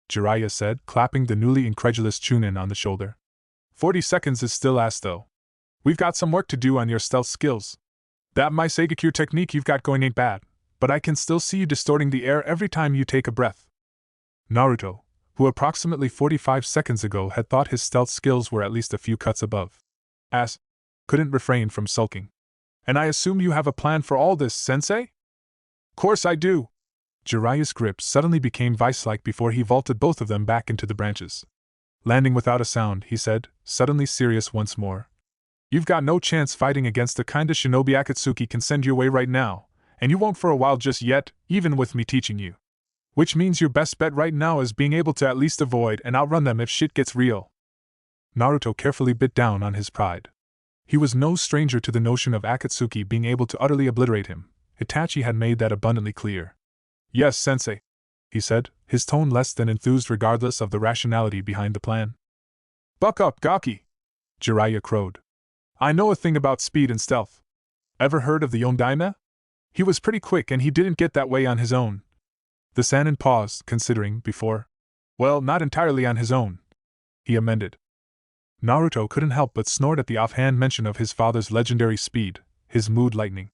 Jiraiya said, clapping the newly incredulous Chunin on the shoulder. 40 seconds is still ass though. We've got some work to do on your stealth skills. That Maisegekyu technique you've got going ain't bad, but I can still see you distorting the air every time you take a breath." Naruto, who approximately 45 seconds ago had thought his stealth skills were at least a few cuts above ass, couldn't refrain from sulking. "And I assume you have a plan for all this, sensei?" "Course I do." Jiraiya's grip suddenly became vice-like before he vaulted both of them back into the branches. Landing without a sound, he said, suddenly serious once more. "You've got no chance fighting against the kinda shinobi Akatsuki can send your way right now, and you won't for a while just yet, even with me teaching you. Which means your best bet right now is being able to at least avoid and outrun them if shit gets real." Naruto carefully bit down on his pride. He was no stranger to the notion of Akatsuki being able to utterly obliterate him. Itachi had made that abundantly clear. "Yes, sensei," he said, his tone less than enthused regardless of the rationality behind the plan. "Buck up, Gaki," Jiraiya crowed. "I know a thing about speed and stealth. Ever heard of the Yondaime? He was pretty quick and he didn't get that way on his own. The Sannin paused, considering, before. Well, not entirely on his own, he amended. Naruto couldn't help but snort at the offhand mention of his father's legendary speed, his mood lightening.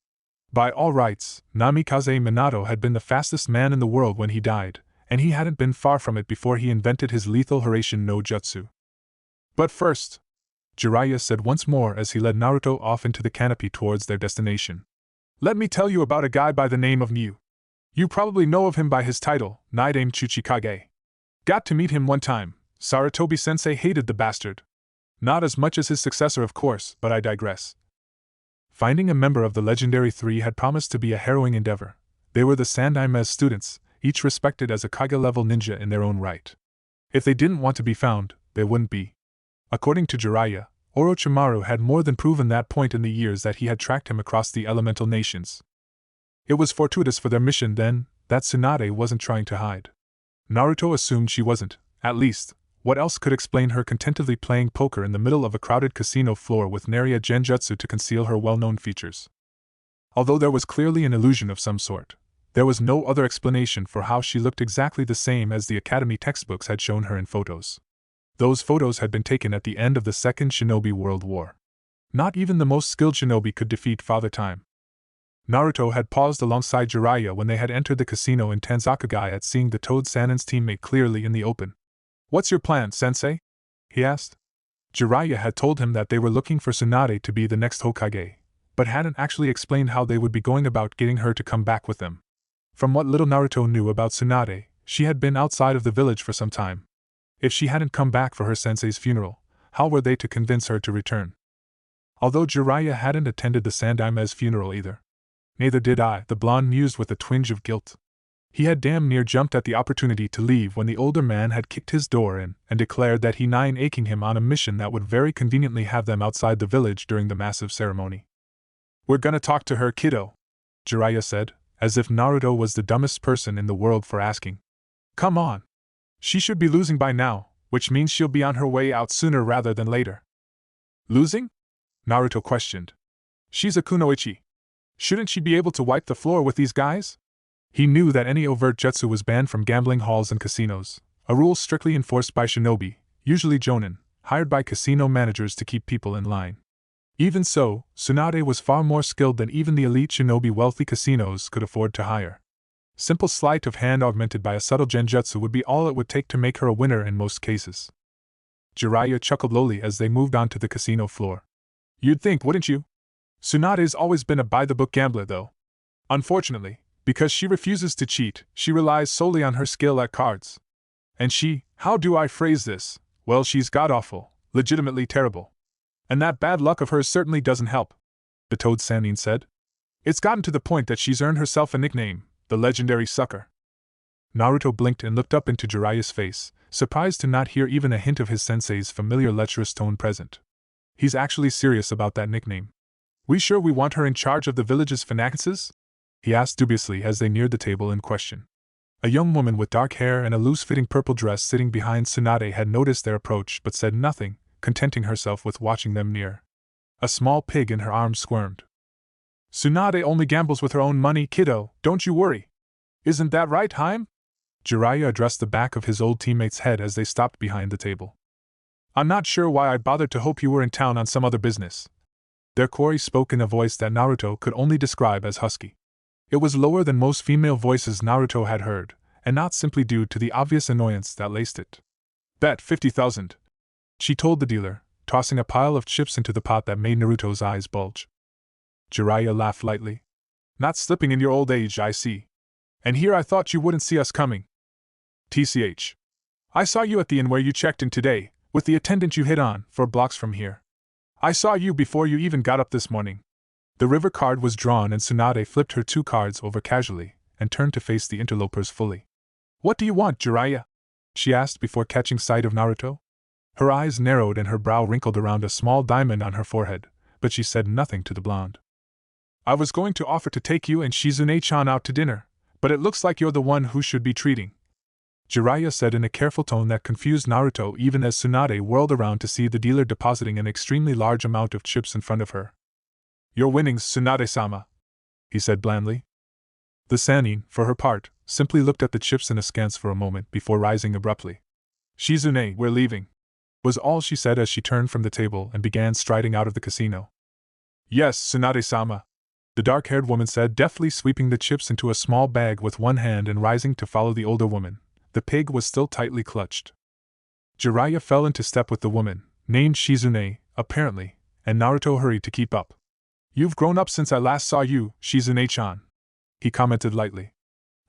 By all rights, Namikaze Minato had been the fastest man in the world when he died, and he hadn't been far from it before he invented his lethal Hiraishin no Jutsu. But first, Jiraiya said once more as he led Naruto off into the canopy towards their destination. Let me tell you about a guy by the name of Miu. You probably know of him by his title, Naidame Chuchikage. Got to meet him one time. Sarutobi sensei hated the bastard. Not as much as his successor, of course, but I digress. Finding a member of the legendary three had promised to be a harrowing endeavor. They were the Sandaime students, each respected as a Kage-level ninja in their own right. If they didn't want to be found, they wouldn't be. According to Jiraiya, Orochimaru had more than proven that point in the years that he had tracked him across the elemental nations. It was fortuitous for their mission, then, that Tsunade wasn't trying to hide. Naruto assumed she wasn't, at least. What else could explain her contentedly playing poker in the middle of a crowded casino floor with nary a genjutsu to conceal her well-known features? Although there was clearly an illusion of some sort, there was no other explanation for how she looked exactly the same as the academy textbooks had shown her in photos. Those photos had been taken at the end of the Second Shinobi World War. Not even the most skilled shinobi could defeat Father Time. Naruto had paused alongside Jiraiya when they had entered the casino in Tanzakagai at seeing the Toad Sannin's teammate clearly in the open. What's your plan, sensei? He asked. Jiraiya had told him that they were looking for Tsunade to be the next Hokage, but hadn't actually explained how they would be going about getting her to come back with them. From what little Naruto knew about Tsunade, she had been outside of the village for some time. If she hadn't come back for her sensei's funeral, how were they to convince her to return? Although Jiraiya hadn't attended the Sandaime's funeral either. Neither did I, the blonde mused with a twinge of guilt. He had damn near jumped at the opportunity to leave when the older man had kicked his door in and declared that he nigh aching him on a mission that would very conveniently have them outside the village during the massive ceremony. We're gonna talk to her, kiddo, Jiraiya said, as if Naruto was the dumbest person in the world for asking. Come on. She should be losing by now, which means she'll be on her way out sooner rather than later. Losing? Naruto questioned. She's a kunoichi. Shouldn't she be able to wipe the floor with these guys? He knew that any overt jutsu was banned from gambling halls and casinos, a rule strictly enforced by shinobi, usually jonin, hired by casino managers to keep people in line. Even so, Tsunade was far more skilled than even the elite shinobi wealthy casinos could afford to hire. Simple sleight of hand augmented by a subtle genjutsu would be all it would take to make her a winner in most cases. Jiraiya chuckled lowly as they moved onto the casino floor. You'd think, wouldn't you? Tsunade's always been a by-the-book gambler, though. Unfortunately, because she refuses to cheat, she relies solely on her skill at cards. And she, how do I phrase this? Well, she's god-awful, legitimately terrible. And that bad luck of hers certainly doesn't help, the Toad Sannin said. It's gotten to the point that she's earned herself a nickname, the legendary sucker. Naruto blinked and looked up into Jiraiya's face, surprised to not hear even a hint of his sensei's familiar lecherous tone present. He's actually serious about that nickname. We sure we want her in charge of the village's finances? He asked dubiously as they neared the table in question. A young woman with dark hair and a loose-fitting purple dress sitting behind Tsunade had noticed their approach but said nothing, contenting herself with watching them near. A small pig in her arms squirmed. Tsunade only gambles with her own money, kiddo, don't you worry. Isn't that right, Haim? Jiraiya addressed the back of his old teammate's head as they stopped behind the table. I'm not sure why I bothered to hope you were in town on some other business. Their quarry spoke in a voice that Naruto could only describe as husky. It was lower than most female voices Naruto had heard, and not simply due to the obvious annoyance that laced it. Bet 50,000, she told the dealer, tossing a pile of chips into the pot that made Naruto's eyes bulge. Jiraiya laughed lightly. Not slipping in your old age, I see. And here I thought you wouldn't see us coming. TCH. I saw you at the inn where you checked in today, with the attendant you hit on, 4 blocks from here. I saw you before you even got up this morning. The river card was drawn and Tsunade flipped her 2 cards over casually, and turned to face the interlopers fully. What do you want, Jiraiya? She asked before catching sight of Naruto. Her eyes narrowed and her brow wrinkled around a small diamond on her forehead, but she said nothing to the blonde. I was going to offer to take you and Shizune-chan out to dinner, but it looks like you're the one who should be treating. Jiraiya said in a careful tone that confused Naruto even as Tsunade whirled around to see the dealer depositing an extremely large amount of chips in front of her. Your winnings, Tsunade-sama, he said blandly. The Sannin, for her part, simply looked at the chips and askance for a moment before rising abruptly. "Shizune, we're leaving," was all she said as she turned from the table and began striding out of the casino. "Yes, Tsunade-sama," the dark-haired woman said, deftly sweeping the chips into a small bag with one hand and rising to follow the older woman. The pig was still tightly clutched. Jiraiya fell into step with the woman, named Shizune, apparently, and Naruto hurried to keep up. "You've grown up since I last saw you, Shizune-chan," he commented lightly.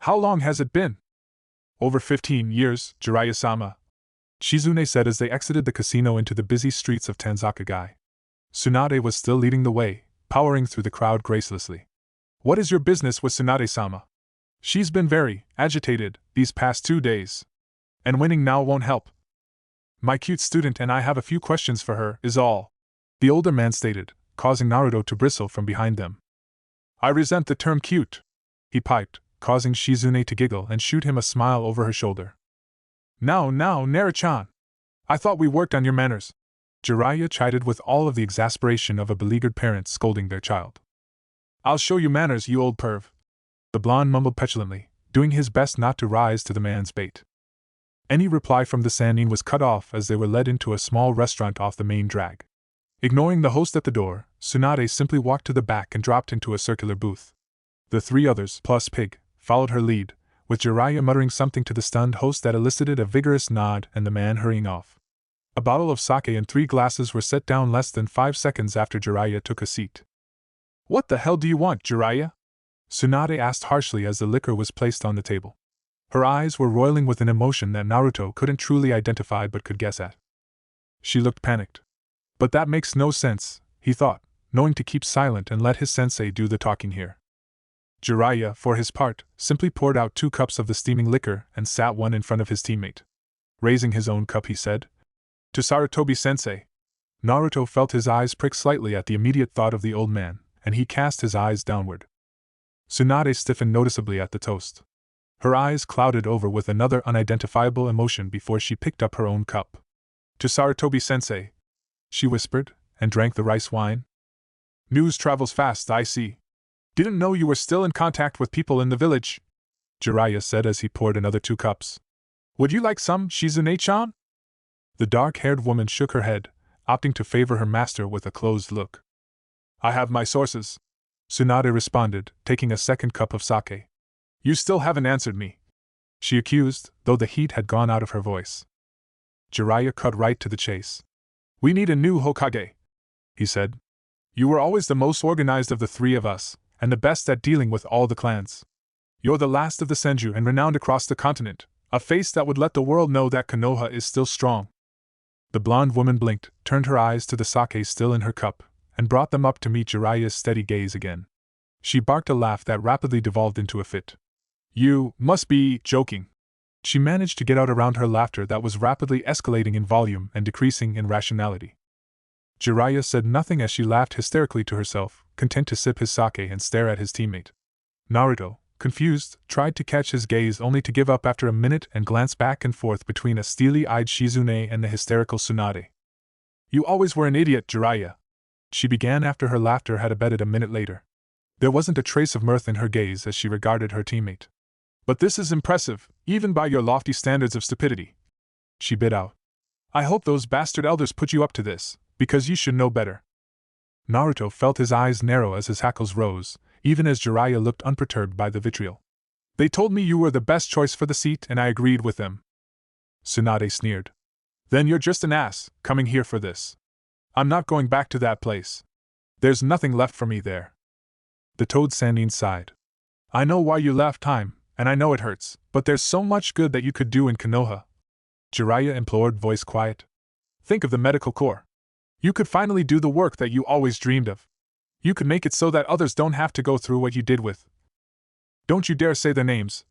"How long has it been?" "Over 15 years, Jiraiya-sama," Shizune said as they exited the casino into the busy streets of Tanzaka-gai. Tsunade was still leading the way, powering through the crowd gracelessly. "What is your business with Tsunade-sama? She's been very agitated these past 2 days. And winning now won't help. My cute student and I have a few questions for her, is all," the older man stated, causing Naruto to bristle from behind them. "I resent the term cute," he piped, causing Shizune to giggle and shoot him a smile over her shoulder. Now, Naruto-chan. I thought we worked on your manners," Jiraiya chided with all of the exasperation of a beleaguered parent scolding their child. "I'll show you manners, you old perv," the blonde mumbled petulantly, doing his best not to rise to the man's bait. Any reply from the Sannin was cut off as they were led into a small restaurant off the main drag. Ignoring the host at the door, Tsunade simply walked to the back and dropped into a circular booth. The 3 others, plus Pig, followed her lead, with Jiraiya muttering something to the stunned host that elicited a vigorous nod and the man hurrying off. A bottle of sake and 3 glasses were set down less than 5 seconds after Jiraiya took a seat. "What the hell do you want, Jiraiya?" Tsunade asked harshly as the liquor was placed on the table. Her eyes were roiling with an emotion that Naruto couldn't truly identify but could guess at. She looked panicked. But that makes no sense, he thought, knowing to keep silent and let his sensei do the talking here. Jiraiya, for his part, simply poured out 2 cups of the steaming liquor and sat one in front of his teammate. Raising his own cup, he said, "To Sarutobi-sensei." Naruto felt his eyes prick slightly at the immediate thought of the old man, and he cast his eyes downward. Tsunade stiffened noticeably at the toast. Her eyes clouded over with another unidentifiable emotion before she picked up her own cup. "To Sarutobi-sensei," she whispered, and drank the rice wine. "News travels fast, I see. Didn't know you were still in contact with people in the village," Jiraiya said as he poured another 2 cups. "Would you like some, Shizune-chan?" The dark-haired woman shook her head, opting to favor her master with a closed look. "I have my sources," Tsunade responded, taking a second cup of sake. "You still haven't answered me," she accused, though the heat had gone out of her voice. Jiraiya cut right to the chase. "We need a new Hokage," he said. "You were always the most organized of the 3 of us, and the best at dealing with all the clans. You're the last of the Senju and renowned across the continent, a face that would let the world know that Konoha is still strong." The blonde woman blinked, turned her eyes to the sake still in her cup, and brought them up to meet Jiraiya's steady gaze again. She barked a laugh that rapidly devolved into a fit. "You must be joking." She managed to get out around her laughter that was rapidly escalating in volume and decreasing in rationality. Jiraiya said nothing as she laughed hysterically to herself, content to sip his sake and stare at his teammate. Naruto, confused, tried to catch his gaze only to give up after a minute and glance back and forth between a steely-eyed Shizune and the hysterical Tsunade. "You always were an idiot, Jiraiya," she began after her laughter had abated a minute later. There wasn't a trace of mirth in her gaze as she regarded her teammate. "But this is impressive, even by your lofty standards of stupidity," she bit out. "I hope those bastard elders put you up to this, because you should know better." Naruto felt his eyes narrow as his hackles rose, even as Jiraiya looked unperturbed by the vitriol. "They told me you were the best choice for the seat and I agreed with them," Tsunade sneered. "Then you're just an ass, coming here for this. I'm not going back to that place. There's nothing left for me there." The Toad Sannin sighed. "I know why you left time, and I know it hurts, but there's so much good that you could do in Konoha," Jiraiya implored, voice quiet. "Think of the medical corps. You could finally do the work that you always dreamed of. You could make it so that others don't have to go through what you did with." "Don't you dare say their names,"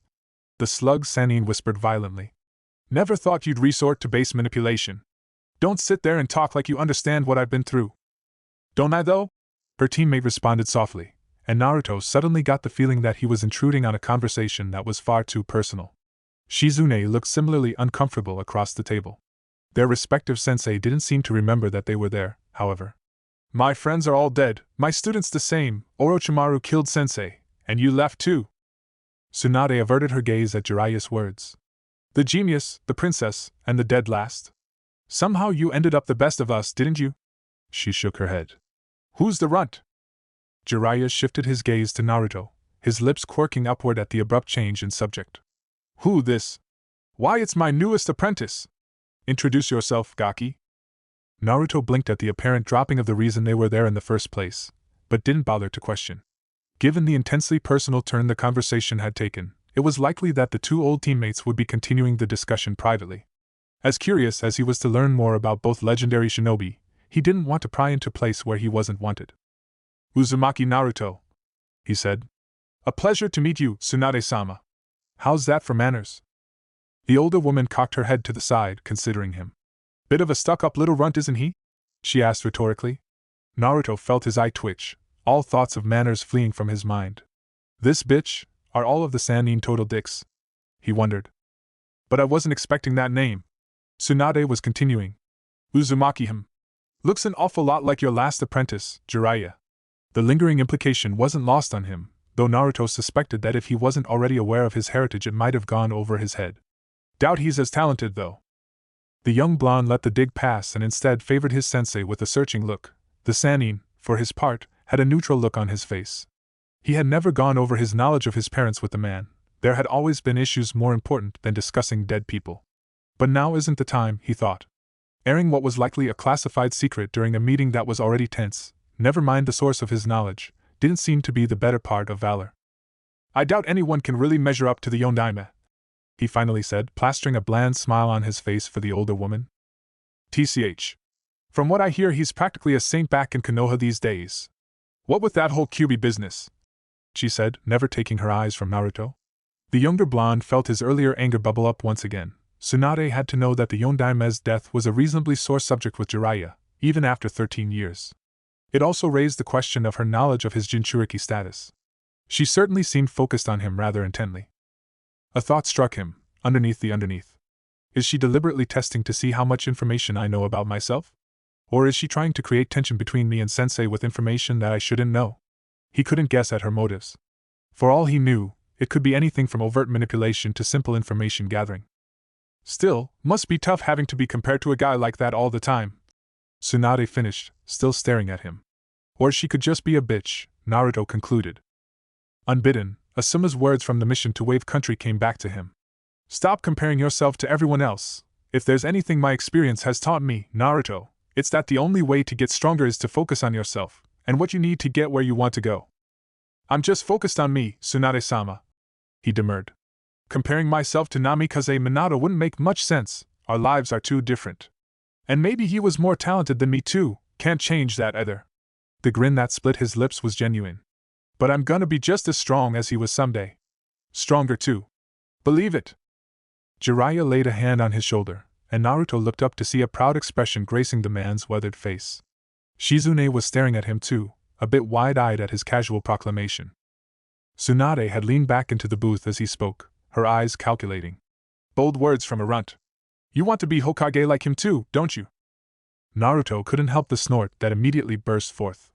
the slug Sannin whispered violently. "Never thought you'd resort to base manipulation. Don't sit there and talk like you understand what I've been through." "Don't I though?" her teammate responded softly, and Naruto suddenly got the feeling that he was intruding on a conversation that was far too personal. Shizune looked similarly uncomfortable across the table. Their respective sensei didn't seem to remember that they were there, however. "My friends are all dead, my students the same, Orochimaru killed sensei, and you left too," Tsunade averted her gaze at Jiraiya's words. The genius, the princess, and the dead last. Somehow you ended up the best of us, didn't you? She shook her head. Who's the runt? Jiraiya shifted his gaze to Naruto, his lips quirking upward at the abrupt change in subject. Who this? Why, it's my newest apprentice. Introduce yourself, Gaki. Naruto blinked at the apparent dropping of the reason they were there in the first place, but didn't bother to question. Given the intensely personal turn the conversation had taken, it was likely that the two old teammates would be continuing the discussion privately. As curious as he was to learn more about both legendary shinobi, he didn't want to pry into a place where he wasn't wanted. Uzumaki Naruto, he said. A pleasure to meet you, Tsunade-sama. How's that for manners? The older woman cocked her head to the side, considering him. Bit of a stuck-up little runt, isn't he? She asked rhetorically. Naruto felt his eye twitch, all thoughts of manners fleeing from his mind. This bitch, are all of the Sannin total dicks? He wondered. But I wasn't expecting that name. Tsunade was continuing. Uzumaki him. Looks an awful lot like your last apprentice, Jiraiya. The lingering implication wasn't lost on him, though Naruto suspected that if he wasn't already aware of his heritage it might have gone over his head. Doubt he's as talented, though. The young blonde let the dig pass and instead favored his sensei with a searching look. The Sannin, for his part, had a neutral look on his face. He had never gone over his knowledge of his parents with the man. There had always been issues more important than discussing dead people. But now isn't the time, he thought. Airing what was likely a classified secret during a meeting that was already tense, never mind the source of his knowledge, didn't seem to be the better part of valor. I doubt anyone can really measure up to the Yondaime, he finally said, plastering a bland smile on his face for the older woman. TCH. From what I hear, he's practically a saint back in Konoha these days. What with that whole Kyuubi business? She said, never taking her eyes from Naruto. The younger blonde felt his earlier anger bubble up once again. Tsunade had to know that the Yondaime's death was a reasonably sore subject with Jiraiya, even after 13 years. It also raised the question of her knowledge of his Jinchuriki status. She certainly seemed focused on him rather intently. A thought struck him, underneath. Is she deliberately testing to see how much information I know about myself? Or is she trying to create tension between me and Sensei with information that I shouldn't know? He couldn't guess at her motives. For all he knew, it could be anything from overt manipulation to simple information gathering. Still, must be tough having to be compared to a guy like that all the time. Tsunade finished, still staring at him. Or she could just be a bitch, Naruto concluded. Unbidden, Asuma's words from the mission to Wave Country came back to him. Stop comparing yourself to everyone else. If there's anything my experience has taught me, Naruto, it's that the only way to get stronger is to focus on yourself, and what you need to get where you want to go. I'm just focused on me, Tsunade-sama, he demurred. Comparing myself to Namikaze Minato wouldn't make much sense, our lives are too different. And maybe he was more talented than me too, can't change that either. The grin that split his lips was genuine. But I'm gonna be just as strong as he was someday. Stronger too. Believe it. Jiraiya laid a hand on his shoulder, and Naruto looked up to see a proud expression gracing the man's weathered face. Shizune was staring at him too, a bit wide-eyed at his casual proclamation. Tsunade had leaned back into the booth as he spoke, her eyes calculating. Bold words from a runt. You want to be Hokage like him too, don't you? Naruto couldn't help the snort that immediately burst forth.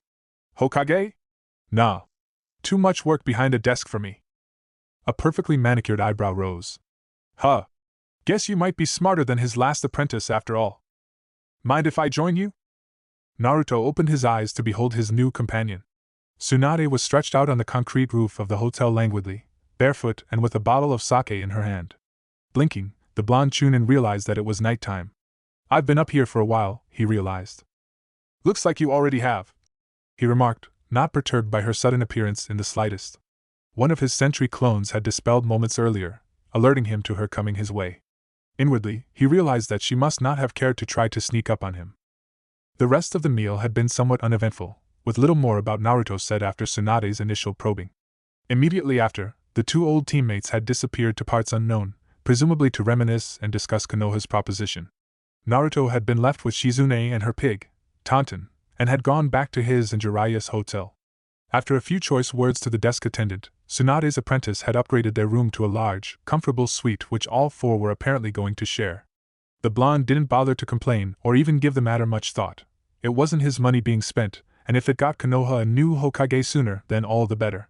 Hokage? Nah. Too much work behind a desk for me. A perfectly manicured eyebrow rose. Huh. Guess you might be smarter than his last apprentice after all. Mind if I join you? Naruto opened his eyes to behold his new companion. Tsunade was stretched out on the concrete roof of the hotel languidly, barefoot and with a bottle of sake in her hand. Blinking, the blonde Chunin realized that it was nighttime. I've been up here for a while, he realized. Looks like you already have, he remarked, not perturbed by her sudden appearance in the slightest. One of his sentry clones had dispelled moments earlier, alerting him to her coming his way. Inwardly, he realized that she must not have cared to try to sneak up on him. The rest of the meal had been somewhat uneventful, with little more about Naruto said after Tsunade's initial probing. Immediately after, the two old teammates had disappeared to parts unknown, presumably to reminisce and discuss Konoha's proposition. Naruto had been left with Shizune and her pig, Taunton, and had gone back to his and Jiraiya's hotel. After a few choice words to the desk attendant, Tsunade's apprentice had upgraded their room to a large, comfortable suite which all four were apparently going to share. The blonde didn't bother to complain or even give the matter much thought. It wasn't his money being spent, and if it got Konoha a new Hokage sooner, then all the better.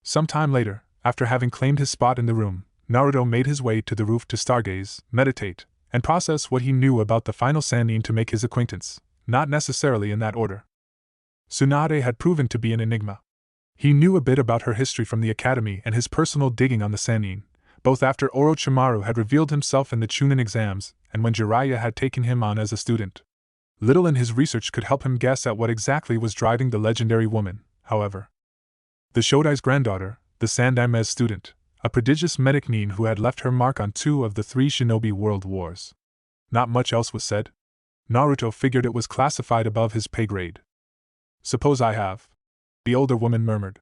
Some time later, After having claimed his spot in the room, Naruto made his way to the roof to stargaze, meditate, and process what he knew about the final Sannin to make his acquaintance, not necessarily in that order. Tsunade had proven to be an enigma. He knew a bit about her history from the academy and his personal digging on the Sannin, both after Orochimaru had revealed himself in the Chunin exams and when Jiraiya had taken him on as a student. Little in his research could help him guess at what exactly was driving the legendary woman, however. The Shodai's granddaughter, the Sandaime's student, a prodigious medic nin who had left her mark on 2 of the 3 shinobi world wars. Not much else was said. Naruto figured it was classified above his pay grade. "Suppose I have," the older woman murmured.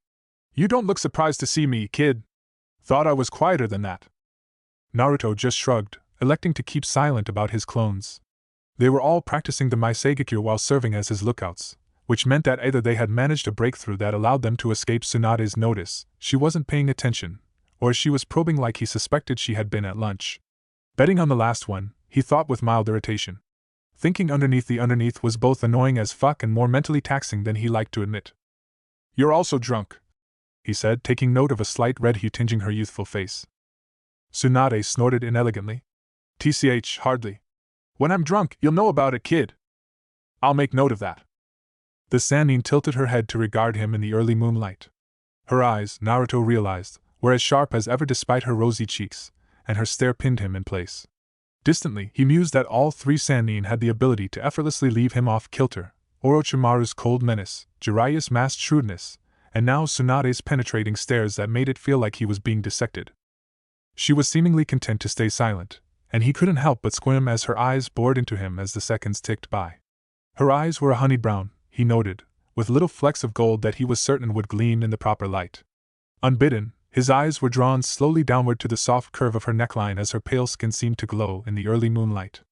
"You don't look surprised to see me, kid. Thought I was quieter than that." Naruto just shrugged, electing to keep silent about his clones. They were all practicing the Maisegekyo while serving as his lookouts, which meant that either they had managed a breakthrough that allowed them to escape Tsunade's notice, she wasn't paying attention, or she was probing like he suspected she had been at lunch. Betting on the last one, he thought with mild irritation. Thinking underneath the underneath was both annoying as fuck and more mentally taxing than he liked to admit. "You're also drunk," he said, taking note of a slight red hue tinging her youthful face. Tsunade snorted inelegantly. "TCH, hardly. When I'm drunk, you'll know about it, kid. I'll make note of that." The Sannin tilted her head to regard him in the early moonlight. Her eyes, Naruto realized, were as sharp as ever despite her rosy cheeks, and her stare pinned him in place. Distantly, he mused that all 3 Sannin had the ability to effortlessly leave him off kilter: Orochimaru's cold menace, Jiraiya's masked shrewdness, and now Tsunade's penetrating stares that made it feel like he was being dissected. She was seemingly content to stay silent, and he couldn't help but squirm as her eyes bored into him as the seconds ticked by. Her eyes were a honey brown, he noted, with little flecks of gold that he was certain would gleam in the proper light. Unbidden, his eyes were drawn slowly downward to the soft curve of her neckline as her pale skin seemed to glow in the early moonlight.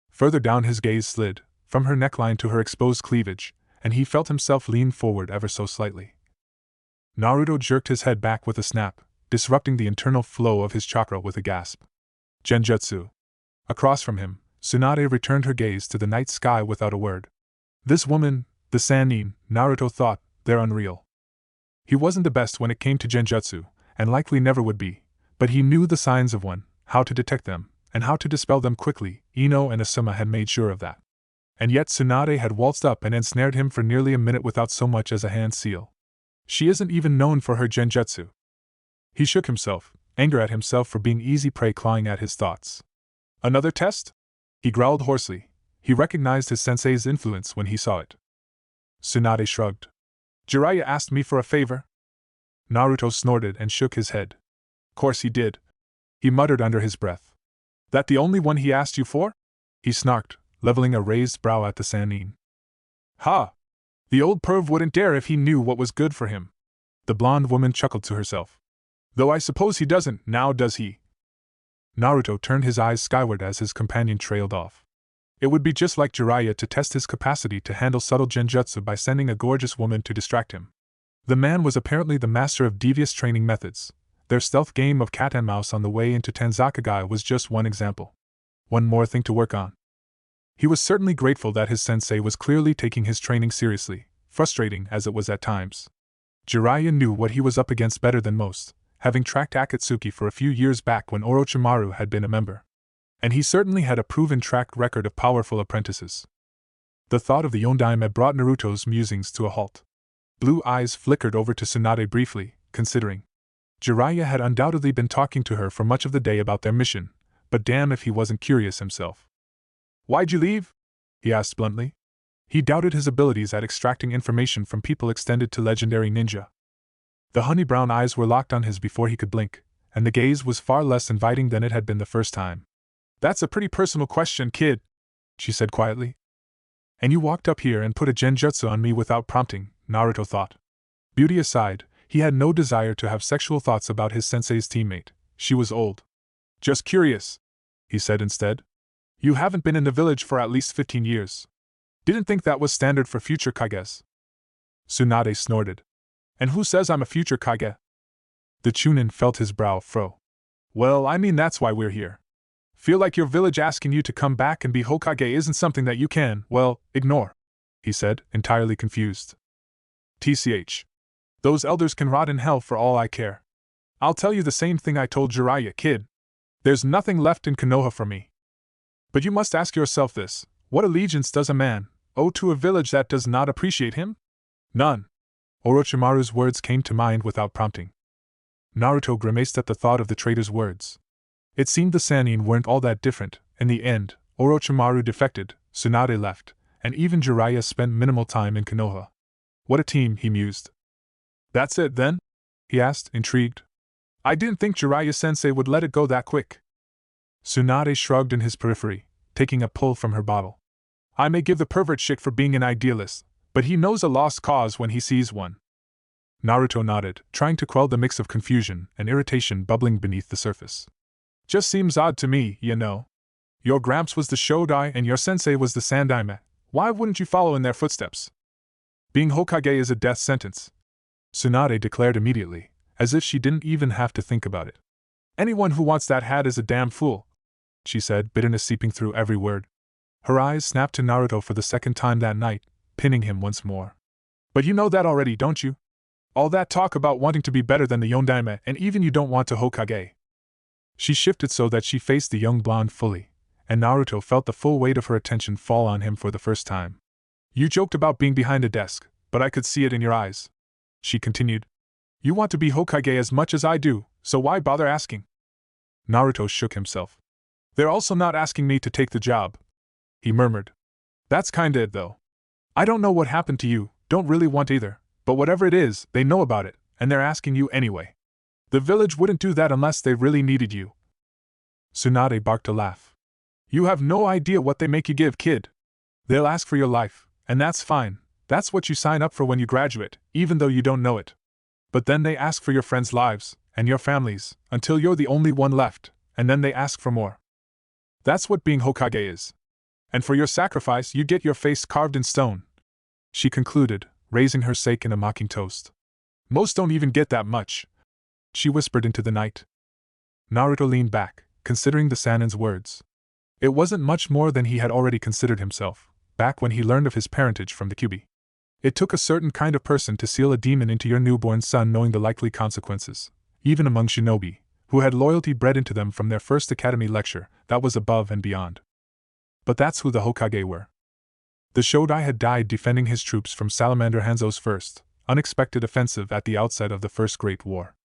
Further down his gaze slid, from her neckline to her exposed cleavage, and he felt himself lean forward ever so slightly. Naruto jerked his head back with a snap, disrupting the internal flow of his chakra with a gasp. Genjutsu. Across from him, Tsunade returned her gaze to the night sky without a word. This woman, the Sannin, Naruto thought, they're unreal. He wasn't the best when it came to genjutsu, and likely never would be, but he knew the signs of one, how to detect them, and how to dispel them quickly. Ino and Asuma had made sure of that. And yet Tsunade had waltzed up and ensnared him for nearly a minute without so much as a hand seal. She isn't even known for her genjutsu. He shook himself, anger at himself for being easy prey clawing at his thoughts. Another test? He growled hoarsely. He recognized his sensei's influence when he saw it. Tsunade shrugged. Jiraiya asked me for a favor? Naruto snorted and shook his head. Course he did. He muttered under his breath. That the only one he asked you for? He snarked, leveling a raised brow at the Sannin. Ha! The old perv wouldn't dare if he knew what was good for him. The blonde woman chuckled to herself. Though I suppose he doesn't, now does he? Naruto turned his eyes skyward as his companion trailed off. It would be just like Jiraiya to test his capacity to handle subtle genjutsu by sending a gorgeous woman to distract him. The man was apparently the master of devious training methods. Their stealth game of cat and mouse on the way into Tanzakagai was just one example. One more thing to work on. He was certainly grateful that his sensei was clearly taking his training seriously, frustrating as it was at times. Jiraiya knew what he was up against better than most, having tracked Akatsuki for a few years back when Orochimaru had been a member. And he certainly had a proven track record of powerful apprentices. The thought of the Yondaime brought Naruto's musings to a halt. Blue eyes flickered over to Tsunade briefly, considering. Jiraiya had undoubtedly been talking to her for much of the day about their mission, but damn if he wasn't curious himself. Why'd you leave? He asked bluntly. He doubted his abilities at extracting information from people extended to legendary ninja. The honey-brown eyes were locked on his before he could blink, and the gaze was far less inviting than it had been the first time. That's a pretty personal question, kid, she said quietly. And you walked up here and put a genjutsu on me without prompting, Naruto thought. Beauty aside, he had no desire to have sexual thoughts about his sensei's teammate. She was old. Just curious, he said instead. You haven't been in the village for at least 15 years. Didn't think that was standard for future Kages. Tsunade snorted. And who says I'm a future Kage? The Chunin felt his brow furrow. Well, I mean that's why we're here. Feel like your village asking you to come back and be Hokage isn't something that you can, well, ignore, he said, entirely confused. TCH. Those elders can rot in hell for all I care. I'll tell you the same thing I told Jiraiya, kid. There's nothing left in Konoha for me. But you must ask yourself this: what allegiance does a man owe to a village that does not appreciate him? None. Orochimaru's words came to mind without prompting. Naruto grimaced at the thought of the traitor's words. It seemed the Sannin weren't all that different. In the end, Orochimaru defected, Tsunade left, and even Jiraiya spent minimal time in Konoha. What a team, he mused. That's it, then? He asked, intrigued. I didn't think Jiraiya-sensei would let it go that quick. Tsunade shrugged in his periphery, taking a pull from her bottle. I may give the pervert shit for being an idealist, but he knows a lost cause when he sees one. Naruto nodded, trying to quell the mix of confusion and irritation bubbling beneath the surface. Just seems odd to me, you know. Your Gramps was the Shodai and your sensei was the Sandaime. Why wouldn't you follow in their footsteps? Being Hokage is a death sentence, Tsunade declared immediately, as if she didn't even have to think about it. Anyone who wants that hat is a damn fool, she said, bitterness seeping through every word. Her eyes snapped to Naruto for the second time that night, pinning him once more. But you know that already, don't you? All that talk about wanting to be better than the Yondaime, and even you don't want to Hokage. She shifted so that she faced the young blonde fully, and Naruto felt the full weight of her attention fall on him for the first time. You joked about being behind a desk, but I could see it in your eyes, she continued. You want to be Hokage as much as I do, so why bother asking? Naruto shook himself. They're also not asking me to take the job, he murmured. That's kinda it though. I don't know what happened to you, don't really want either, but whatever it is, they know about it, and they're asking you anyway. The village wouldn't do that unless they really needed you. Tsunade barked a laugh. You have no idea what they make you give, kid. They'll ask for your life, and that's fine. That's what you sign up for when you graduate, even though you don't know it. But then they ask for your friends' lives, and your families, until you're the only one left, and then they ask for more. That's what being Hokage is. And for your sacrifice you get your face carved in stone, she concluded, raising her sake in a mocking toast. Most don't even get that much, she whispered into the night. Naruto leaned back, considering the Sannin's words. It wasn't much more than he had already considered himself, back when he learned of his parentage from the Kyuubi. It took a certain kind of person to seal a demon into your newborn son knowing the likely consequences, even among shinobi, who had loyalty bred into them from their first academy lecture. That was above and beyond. But that's who the Hokage were. The Shodai had died defending his troops from Salamander Hanzo's first, unexpected offensive at the outset of the First Great War.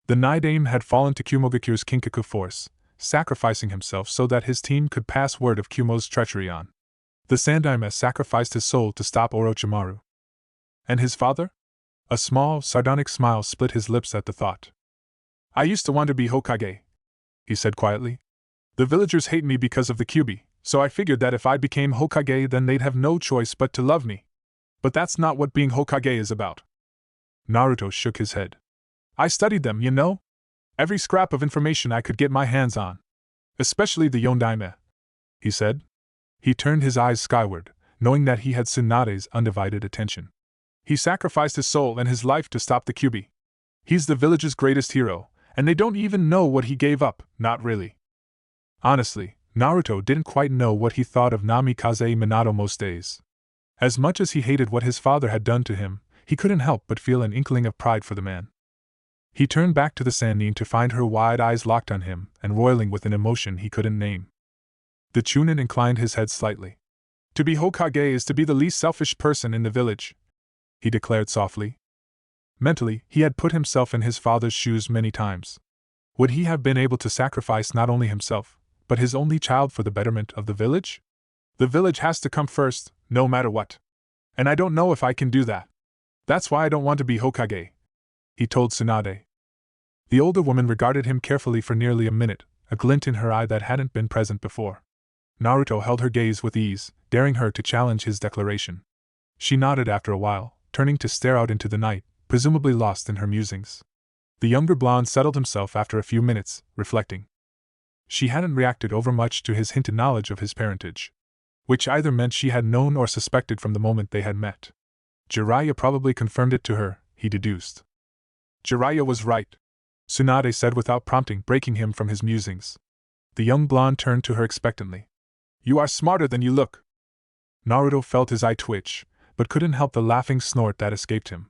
The Nidaime had fallen to Kumogakure's Kinkaku force, sacrificing himself so that his team could pass word of Kumo's treachery on. The Sandaime sacrificed his soul to stop Orochimaru. And his father? A small, sardonic smile split his lips at the thought. I used to want to be Hokage, he said quietly. The villagers hate me because of the Kyuubi, so I figured that if I became Hokage then they'd have no choice but to love me. But that's not what being Hokage is about. Naruto shook his head. I studied them, you know? Every scrap of information I could get my hands on. Especially the Yondaime, he said. He turned his eyes skyward, knowing that he had Tsunade's undivided attention. He sacrificed his soul and his life to stop the Kyuubi. He's the village's greatest hero, and they don't even know what he gave up, not really. Honestly, Naruto didn't quite know what he thought of Namikaze Minato most days. As much as he hated what his father had done to him, he couldn't help but feel an inkling of pride for the man. He turned back to the Sannin to find her wide eyes locked on him and roiling with an emotion he couldn't name. The Chunin inclined his head slightly. To be Hokage is to be the least selfish person in the village, he declared softly. Mentally, he had put himself in his father's shoes many times. Would he have been able to sacrifice not only himself, but his only child for the betterment of the village? The village has to come first, no matter what. And I don't know if I can do that. That's why I don't want to be Hokage, he told Tsunade. The older woman regarded him carefully for nearly a minute, a glint in her eye that hadn't been present before. Naruto held her gaze with ease, daring her to challenge his declaration. She nodded after a while, turning to stare out into the night, presumably lost in her musings. The younger blonde settled himself after a few minutes, reflecting. She hadn't reacted overmuch to his hinted knowledge of his parentage, which either meant she had known or suspected from the moment they had met. Jiraiya probably confirmed it to her, he deduced. Jiraiya was right, Tsunade said without prompting, breaking him from his musings. The young blonde turned to her expectantly. You are smarter than you look. Naruto felt his eye twitch, but couldn't help the laughing snort that escaped him.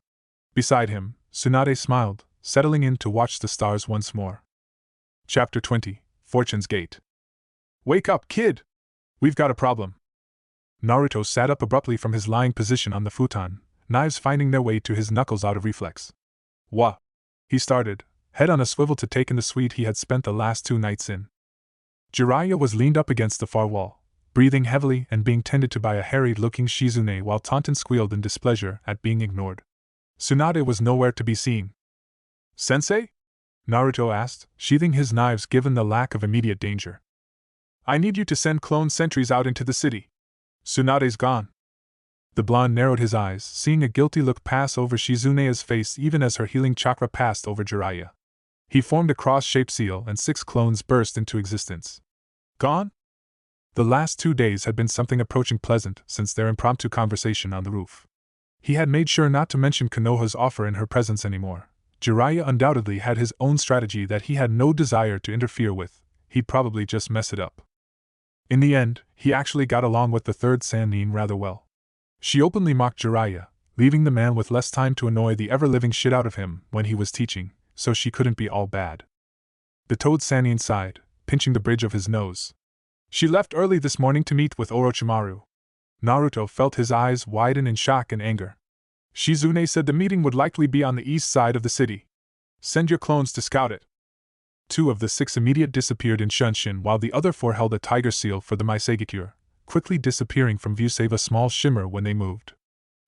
Beside him, Tsunade smiled, settling in to watch the stars once more. Chapter 20, Fortune's Gate. Wake up, kid! We've got a problem. Naruto sat up abruptly from his lying position on the futon, knives finding their way to his knuckles out of reflex. Wha? He started, head on a swivel to take in the suite he had spent the last 2 nights in. Jiraiya was leaned up against the far wall, breathing heavily and being tended to by a harried-looking Shizune while Taunton squealed in displeasure at being ignored. Tsunade was nowhere to be seen. Sensei? Naruto asked, sheathing his knives given the lack of immediate danger. I need you to send clone sentries out into the city. Tsunade's gone. The blonde narrowed his eyes, seeing a guilty look pass over Shizune's face even as her healing chakra passed over Jiraiya. He formed a cross-shaped seal and 6 clones burst into existence. Gone? The last 2 days had been something approaching pleasant since their impromptu conversation on the roof. He had made sure not to mention Konoha's offer in her presence anymore. Jiraiya undoubtedly had his own strategy that he had no desire to interfere with. He'd probably just mess it up. In the end, he actually got along with the third Sannin rather well. She openly mocked Jiraiya, leaving the man with less time to annoy the ever-living shit out of him when he was teaching, so she couldn't be all bad. The toad Sannin sighed, pinching the bridge of his nose. She left early this morning to meet with Orochimaru. Naruto felt his eyes widen in shock and anger. Shizune said the meeting would likely be on the east side of the city. Send your clones to scout it. 2 of the 6 immediate disappeared in Shunshin while the other 4 held a tiger seal for the Maisegekure, quickly disappearing from view save a small shimmer when they moved.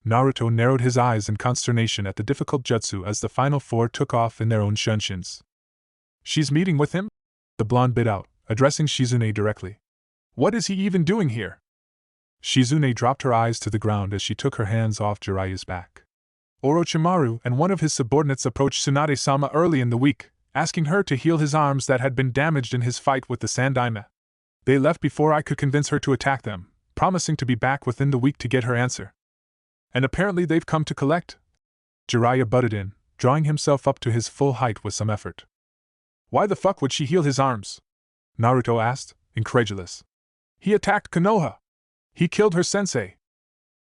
Naruto narrowed his eyes in consternation at the difficult jutsu as the final 4 took off in their own Shunshins. She's meeting with him? The blonde bit out, addressing Shizune directly. What is he even doing here? Shizune dropped her eyes to the ground as she took her hands off Jiraiya's back. Orochimaru and one of his subordinates approached Tsunade-sama early in the week, asking her to heal his arms that had been damaged in his fight with the Sandaime. They left before I could convince her to attack them, promising to be back within the week to get her answer. And apparently they've come to collect? Jiraiya butted in, drawing himself up to his full height with some effort. Why the fuck would she heal his arms? Naruto asked, incredulous. He attacked Konoha. He killed her sensei.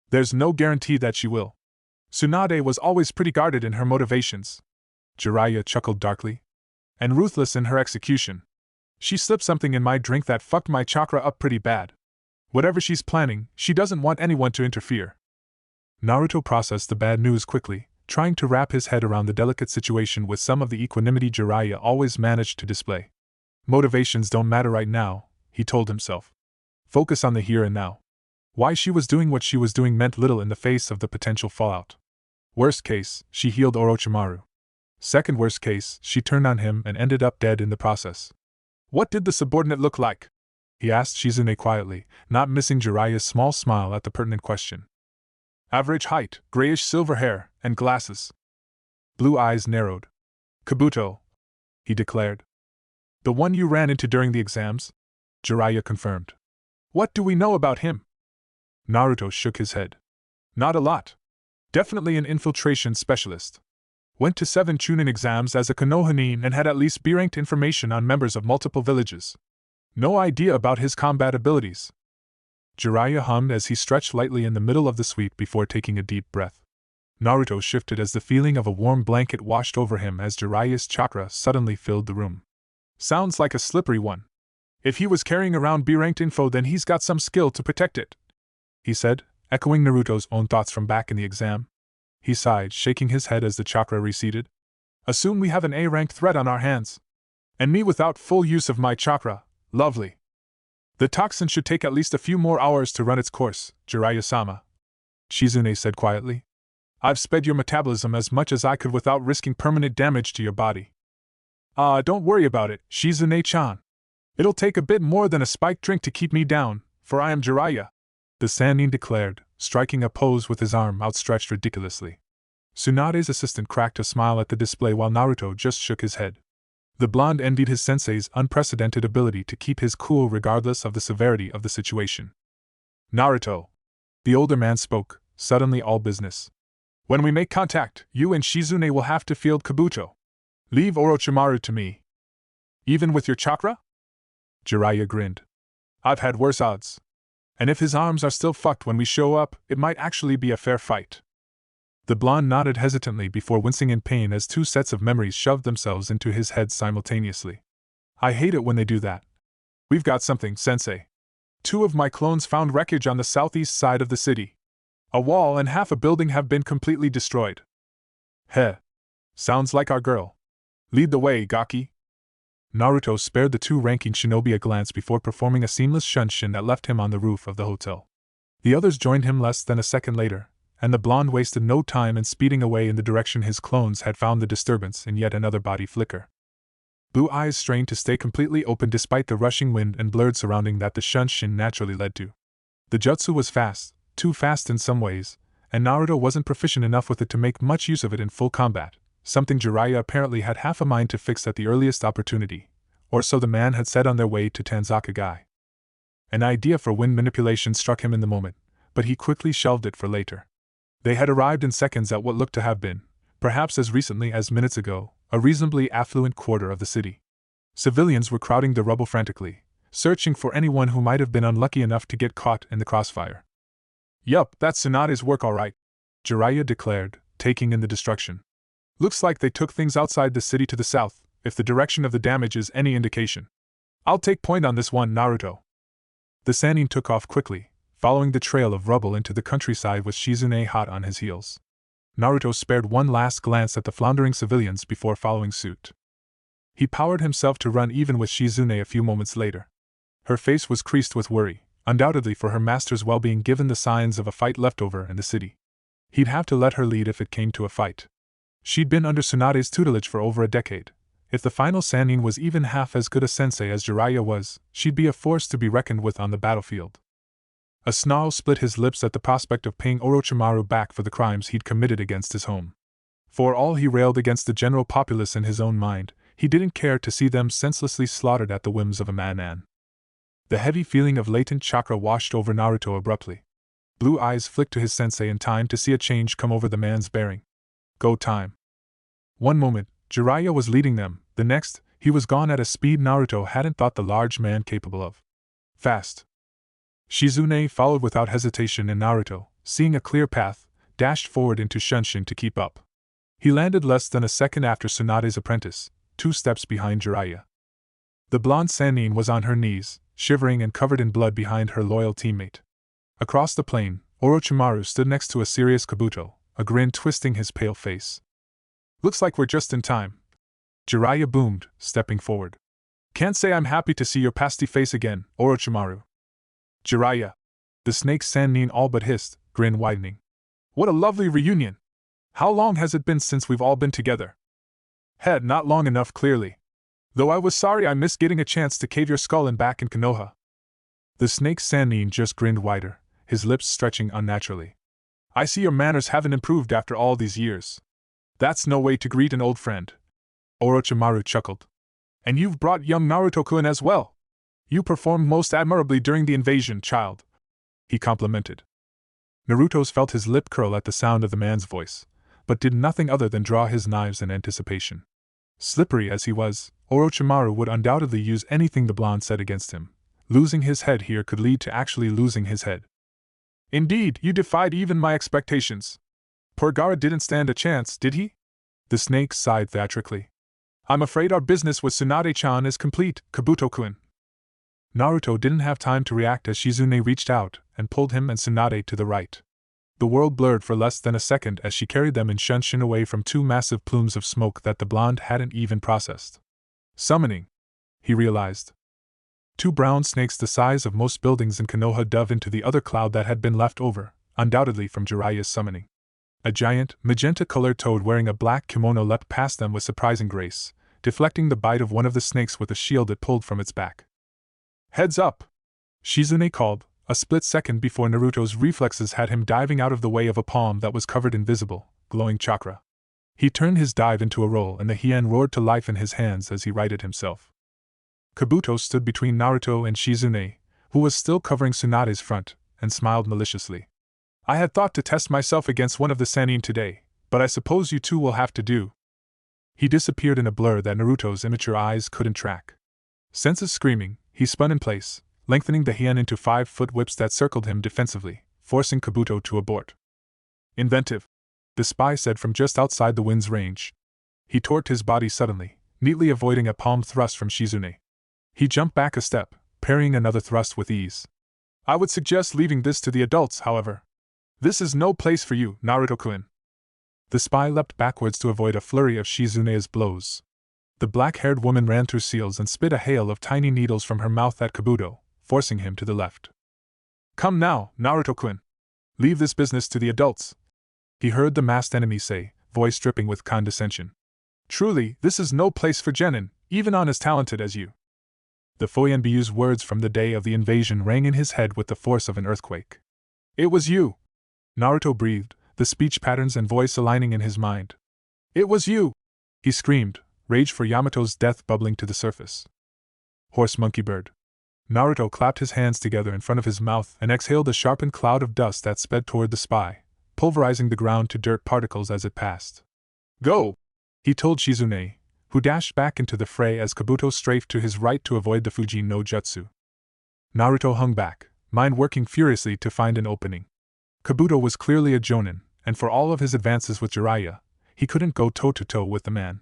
There's no guarantee that she will. Tsunade was always pretty guarded in her motivations. Jiraiya chuckled darkly. And ruthless in her execution. She slipped something in my drink that fucked my chakra up pretty bad. Whatever she's planning, she doesn't want anyone to interfere. Naruto processed the bad news quickly, trying to wrap his head around the delicate situation with some of the equanimity Jiraiya always managed to display. Motivations don't matter right now, he told himself. Focus on the here and now. Why she was doing what she was doing meant little in the face of the potential fallout. Worst case, she healed Orochimaru. Second worst case, she turned on him and ended up dead in the process. What did the subordinate look like? He asked Shizune quietly, not missing Jiraiya's small smile at the pertinent question. Average height, grayish silver hair, and glasses. Blue eyes narrowed. Kabuto, he declared. The one you ran into during the exams? Jiraiya confirmed. What do we know about him? Naruto shook his head. Not a lot. Definitely an infiltration specialist. Went to 7 Chunin exams as a Konohanin and had at least B-ranked information on members of multiple villages. No idea about his combat abilities. Jiraiya hummed as he stretched lightly in the middle of the suite before taking a deep breath. Naruto shifted as the feeling of a warm blanket washed over him as Jiraiya's chakra suddenly filled the room. Sounds like a slippery one. If he was carrying around B-ranked info, then he's got some skill to protect it, he said, echoing Naruto's own thoughts from back in the exam. He sighed, shaking his head as the chakra receded. Assume we have an A-ranked threat on our hands. And me without full use of my chakra, lovely. The toxin should take at least a few more hours to run its course, Jiraiya-sama, Shizune said quietly. I've sped your metabolism as much as I could without risking permanent damage to your body. Don't worry about it, Shizune-chan. It'll take a bit more than a spiked drink to keep me down, for I am Jiraiya, the Sannin declared, striking a pose with his arm outstretched ridiculously. Tsunade's assistant cracked a smile at the display while Naruto just shook his head. The blonde envied his sensei's unprecedented ability to keep his cool regardless of the severity of the situation. Naruto. The older man spoke, suddenly all business. When we make contact, you and Shizune will have to field Kabuto. Leave Orochimaru to me. Even with your chakra? Jiraiya grinned. I've had worse odds. And if his arms are still fucked when we show up, it might actually be a fair fight. The blonde nodded hesitantly before wincing in pain as two sets of memories shoved themselves into his head simultaneously. I hate it when they do that. We've got something, sensei. 2 of my clones found wreckage on the southeast side of the city. A wall and half a building have been completely destroyed. Heh. Sounds like our girl. Lead the way, Gaki. Naruto spared the 2 ranking shinobi a glance before performing a seamless shunshin that left him on the roof of the hotel. The others joined him less than a second later, and the blonde wasted no time in speeding away in the direction his clones had found the disturbance in yet another body flicker. Blue eyes strained to stay completely open despite the rushing wind and blurred surrounding that the shunshin naturally led to. The jutsu was fast, too fast in some ways, and Naruto wasn't proficient enough with it to make much use of it in full combat, something Jiraiya apparently had half a mind to fix at the earliest opportunity, or so the man had said on their way to Tanzaka-gai. An idea for wind manipulation struck him in the moment, but he quickly shelved it for later. They had arrived in seconds at what looked to have been, perhaps as recently as minutes ago, a reasonably affluent quarter of the city. Civilians were crowding the rubble frantically, searching for anyone who might have been unlucky enough to get caught in the crossfire. Yup, that's Tsunade's work all right, Jiraiya declared, taking in the destruction. Looks like they took things outside the city to the south, if the direction of the damage is any indication. I'll take point on this one, Naruto. The Sannin took off quickly, following the trail of rubble into the countryside with Shizune hot on his heels. Naruto spared one last glance at the floundering civilians before following suit. He powered himself to run even with Shizune a few moments later. Her face was creased with worry, undoubtedly for her master's well-being given the signs of a fight left over in the city. He'd have to let her lead if it came to a fight. She'd been under Tsunade's tutelage for over a decade. If the final Sannin was even half as good a sensei as Jiraiya was, she'd be a force to be reckoned with on the battlefield. A snarl split his lips at the prospect of paying Orochimaru back for the crimes he'd committed against his home. For all he railed against the general populace in his own mind, he didn't care to see them senselessly slaughtered at the whims of a madman. The heavy feeling of latent chakra washed over Naruto abruptly. Blue eyes flicked to his sensei in time to see a change come over the man's bearing. Go time. One moment, Jiraiya was leading them, the next, he was gone at a speed Naruto hadn't thought the large man capable of. Fast. Shizune followed without hesitation and Naruto, seeing a clear path, dashed forward into Shunshin to keep up. He landed less than a second after Tsunade's apprentice, 2 steps behind Jiraiya. The blonde Sannin was on her knees, shivering and covered in blood behind her loyal teammate. Across the plain, Orochimaru stood next to a serious Kabuto, a grin twisting his pale face. Looks like we're just in time. Jiraiya boomed, stepping forward. Can't say I'm happy to see your pasty face again, Orochimaru. Jiraiya. The snake Sannin all but hissed, grin widening. What a lovely reunion! How long has it been since we've all been together? Head, not long enough clearly. Though I was sorry I missed getting a chance to cave your skull in back in Konoha. The snake Sannin just grinned wider, his lips stretching unnaturally. I see your manners haven't improved after all these years. That's no way to greet an old friend. Orochimaru chuckled. And you've brought young Naruto-kun as well. You performed most admirably during the invasion, child. He complimented. Naruto felt his lip curl at the sound of the man's voice, but did nothing other than draw his knives in anticipation. Slippery as he was, Orochimaru would undoubtedly use anything the blonde said against him. Losing his head here could lead to actually losing his head. Indeed, you defied even my expectations. Poor Gaara didn't stand a chance, did he? The snake sighed theatrically. I'm afraid our business with Tsunade-chan is complete, Kabuto-kun. Naruto didn't have time to react as Shizune reached out and pulled him and Tsunade to the right. The world blurred for less than a second as she carried them in Shunshin away from 2 massive plumes of smoke that the blonde hadn't even processed. Summoning, he realized. 2 brown snakes the size of most buildings in Konoha dove into the other cloud that had been left over, undoubtedly from Jiraiya's summoning. A giant, magenta-colored toad wearing a black kimono leapt past them with surprising grace, deflecting the bite of one of the snakes with a shield it pulled from its back. Heads up! Shizune called, a split second before Naruto's reflexes had him diving out of the way of a palm that was covered in visible, glowing chakra. He turned his dive into a roll and the hien roared to life in his hands as he righted himself. Kabuto stood between Naruto and Shizune, who was still covering Tsunade's front, and smiled maliciously. I had thought to test myself against one of the Sannin today, but I suppose you two will have to do. He disappeared in a blur that Naruto's immature eyes couldn't track. Senses screaming, he spun in place, lengthening the hien into 5-foot whips that circled him defensively, forcing Kabuto to abort. Inventive. the spy said from just outside the wind's range. He torqued his body suddenly, neatly avoiding a palm thrust from Shizune. He jumped back a step, parrying another thrust with ease. I would suggest leaving this to the adults, however. This is no place for you, Naruto-kun. The spy leapt backwards to avoid a flurry of Shizune's blows. The black-haired woman ran through seals and spit a hail of tiny needles from her mouth at Kabuto, forcing him to the left. Come now, Naruto-kun. Leave this business to the adults, he heard the masked enemy say, voice dripping with condescension. Truly, this is no place for genin, even on as talented as you. The Foyenbyu's words from the day of the invasion rang in his head with the force of an earthquake. It was you! Naruto breathed, the speech patterns and voice aligning in his mind. It was you! He screamed, rage for Yamato's death bubbling to the surface. Horse monkey bird. Naruto clapped his hands together in front of his mouth and exhaled a sharpened cloud of dust that sped toward the spy, pulverizing the ground to dirt particles as it passed. Go! He told Shizune, who dashed back into the fray as Kabuto strafed to his right to avoid the Fuji no Jutsu. Naruto hung back, mind working furiously to find an opening. Kabuto was clearly a jonin, and for all of his advances with Jiraiya, he couldn't go toe-to-toe with the man.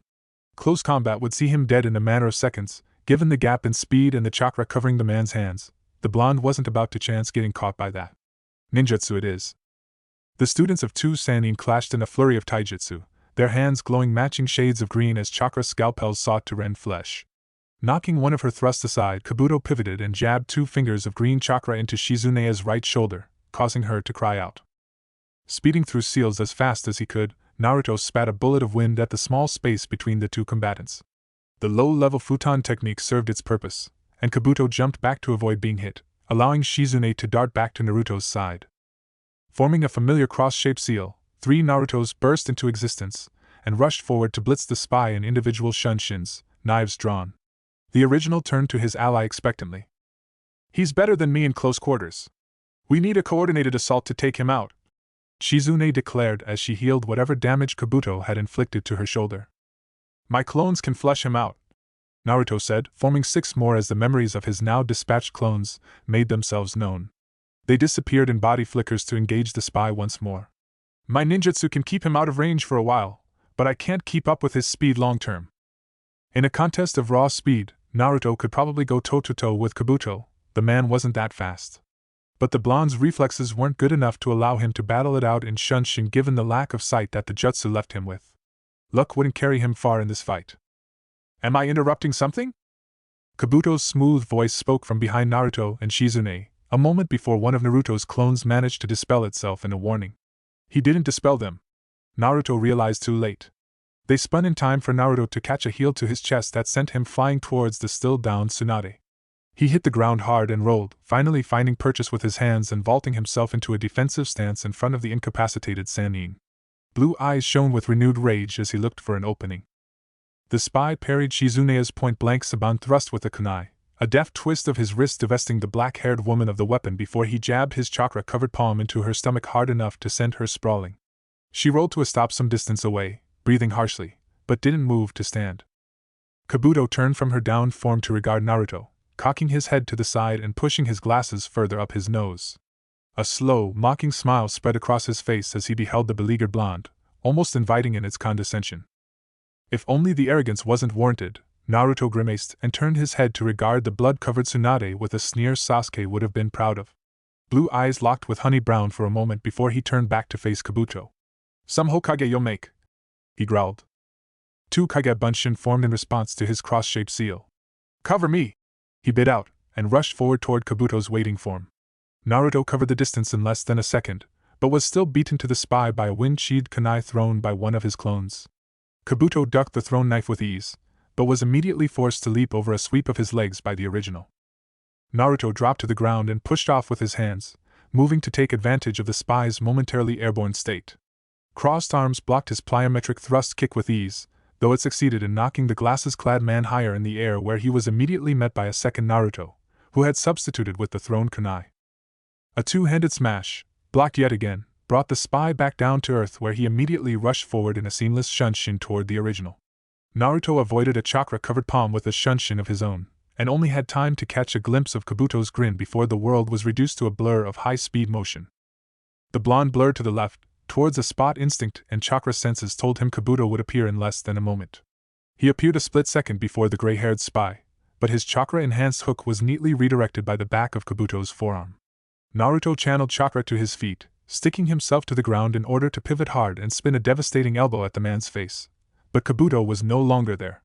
Close combat would see him dead in a matter of seconds, given the gap in speed and the chakra covering the man's hands. The blonde wasn't about to chance getting caught by that. Ninjutsu it is. The students of two Sannin clashed in a flurry of taijutsu, their hands glowing matching shades of green as chakra scalpels sought to rend flesh. Knocking one of her thrusts aside, Kabuto pivoted and jabbed 2 fingers of green chakra into Shizune's right shoulder, causing her to cry out. Speeding through seals as fast as he could, Naruto spat a bullet of wind at the small space between the two combatants. The low-level futon technique served its purpose, and Kabuto jumped back to avoid being hit, allowing Shizune to dart back to Naruto's side. Forming a familiar cross-shaped seal, 3 Narutos burst into existence, and rushed forward to blitz the spy in individual shunshins, knives drawn. The original turned to his ally expectantly. He's better than me in close quarters. We need a coordinated assault to take him out, Shizune declared as she healed whatever damage Kabuto had inflicted to her shoulder. My clones can flush him out, Naruto said, forming 6 more as the memories of his now dispatched clones made themselves known. They disappeared in body flickers to engage the spy once more. My ninjutsu can keep him out of range for a while, but I can't keep up with his speed long term. In a contest of raw speed, Naruto could probably go toe-to-toe with Kabuto. The man wasn't that fast. But the blonde's reflexes weren't good enough to allow him to battle it out in Shunshin given the lack of sight that the jutsu left him with. Luck wouldn't carry him far in this fight. Am I interrupting something? Kabuto's smooth voice spoke from behind Naruto and Shizune, a moment before one of Naruto's clones managed to dispel itself in a warning. He didn't dispel them. Naruto realized too late. They spun in time for Naruto to catch a heel to his chest that sent him flying towards the still-downed Tsunade. He hit the ground hard and rolled, finally finding purchase with his hands and vaulting himself into a defensive stance in front of the incapacitated Sannin. Blue eyes shone with renewed rage as he looked for an opening. The spy parried Shizune's point-blank Saban thrust with a kunai, a deft twist of his wrist divesting the black-haired woman of the weapon before he jabbed his chakra-covered palm into her stomach hard enough to send her sprawling. She rolled to a stop some distance away, breathing harshly, but didn't move to stand. Kabuto turned from her downed form to regard Naruto, cocking his head to the side and pushing his glasses further up his nose. A slow, mocking smile spread across his face as he beheld the beleaguered blonde, almost inviting in its condescension. If only the arrogance wasn't warranted, Naruto grimaced and turned his head to regard the blood-covered Tsunade with a sneer Sasuke would have been proud of. Blue eyes locked with honey brown for a moment before he turned back to face Kabuto. Some Hokage you'll make, he growled. 2 Kage Bunshin formed in response to his cross-shaped seal. Cover me, he bid out, and rushed forward toward Kabuto's waiting form. Naruto covered the distance in less than a second, but was still beaten to the spy by a wind-sheathed kunai thrown by one of his clones. Kabuto ducked the thrown knife with ease, but was immediately forced to leap over a sweep of his legs by the original. Naruto dropped to the ground and pushed off with his hands, moving to take advantage of the spy's momentarily airborne state. Crossed arms blocked his plyometric thrust kick with ease, though it succeeded in knocking the glasses-clad man higher in the air where he was immediately met by a second Naruto, who had substituted with the thrown kunai. A 2-handed smash, blocked yet again, brought the spy back down to earth where he immediately rushed forward in a seamless shunshin toward the original. Naruto avoided a chakra-covered palm with a shunshin of his own, and only had time to catch a glimpse of Kabuto's grin before the world was reduced to a blur of high-speed motion. The blonde blurred to the left, towards a spot instinct and chakra senses told him Kabuto would appear in less than a moment. He appeared a split second before the gray-haired spy, but his chakra-enhanced hook was neatly redirected by the back of Kabuto's forearm. Naruto channeled chakra to his feet, sticking himself to the ground in order to pivot hard and spin a devastating elbow at the man's face. But Kabuto was no longer there.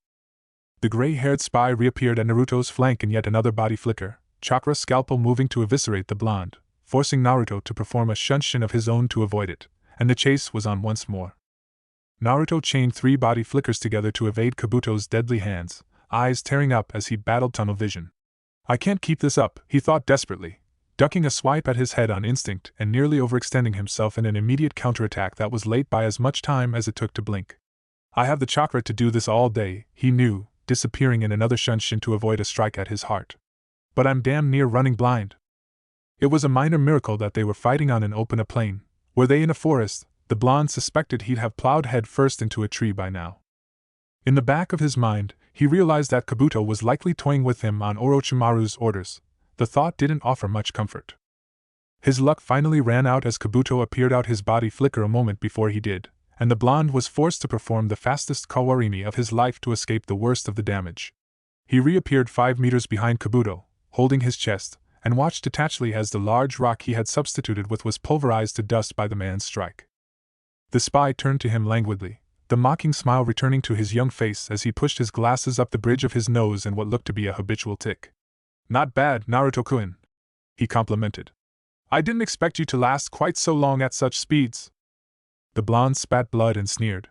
The gray-haired spy reappeared at Naruto's flank in yet another body flicker, chakra scalpel moving to eviscerate the blonde, forcing Naruto to perform a shunshin of his own to avoid it, and the chase was on once more. Naruto chained 3 body flickers together to evade Kabuto's deadly hands, eyes tearing up as he battled tunnel vision. I can't keep this up, he thought desperately, ducking a swipe at his head on instinct and nearly overextending himself in an immediate counterattack that was late by as much time as it took to blink. I have the chakra to do this all day, he knew, disappearing in another shunshin to avoid a strike at his heart. But I'm damn near running blind. It was a minor miracle that they were fighting on an open plain. Were they in a forest, the blonde suspected he'd have plowed head first into a tree by now. In the back of his mind, he realized that Kabuto was likely toying with him on Orochimaru's orders. The thought didn't offer much comfort. His luck finally ran out as Kabuto appeared out his body flicker a moment before he did, and the blonde was forced to perform the fastest kawarimi of his life to escape the worst of the damage. He reappeared 5 meters behind Kabuto, holding his chest, and watched detachedly as the large rock he had substituted with was pulverized to dust by the man's strike. The spy turned to him languidly, the mocking smile returning to his young face as he pushed his glasses up the bridge of his nose in what looked to be a habitual tic. Not bad, Naruto-kun, he complimented. I didn't expect you to last quite so long at such speeds. The blonde spat blood and sneered.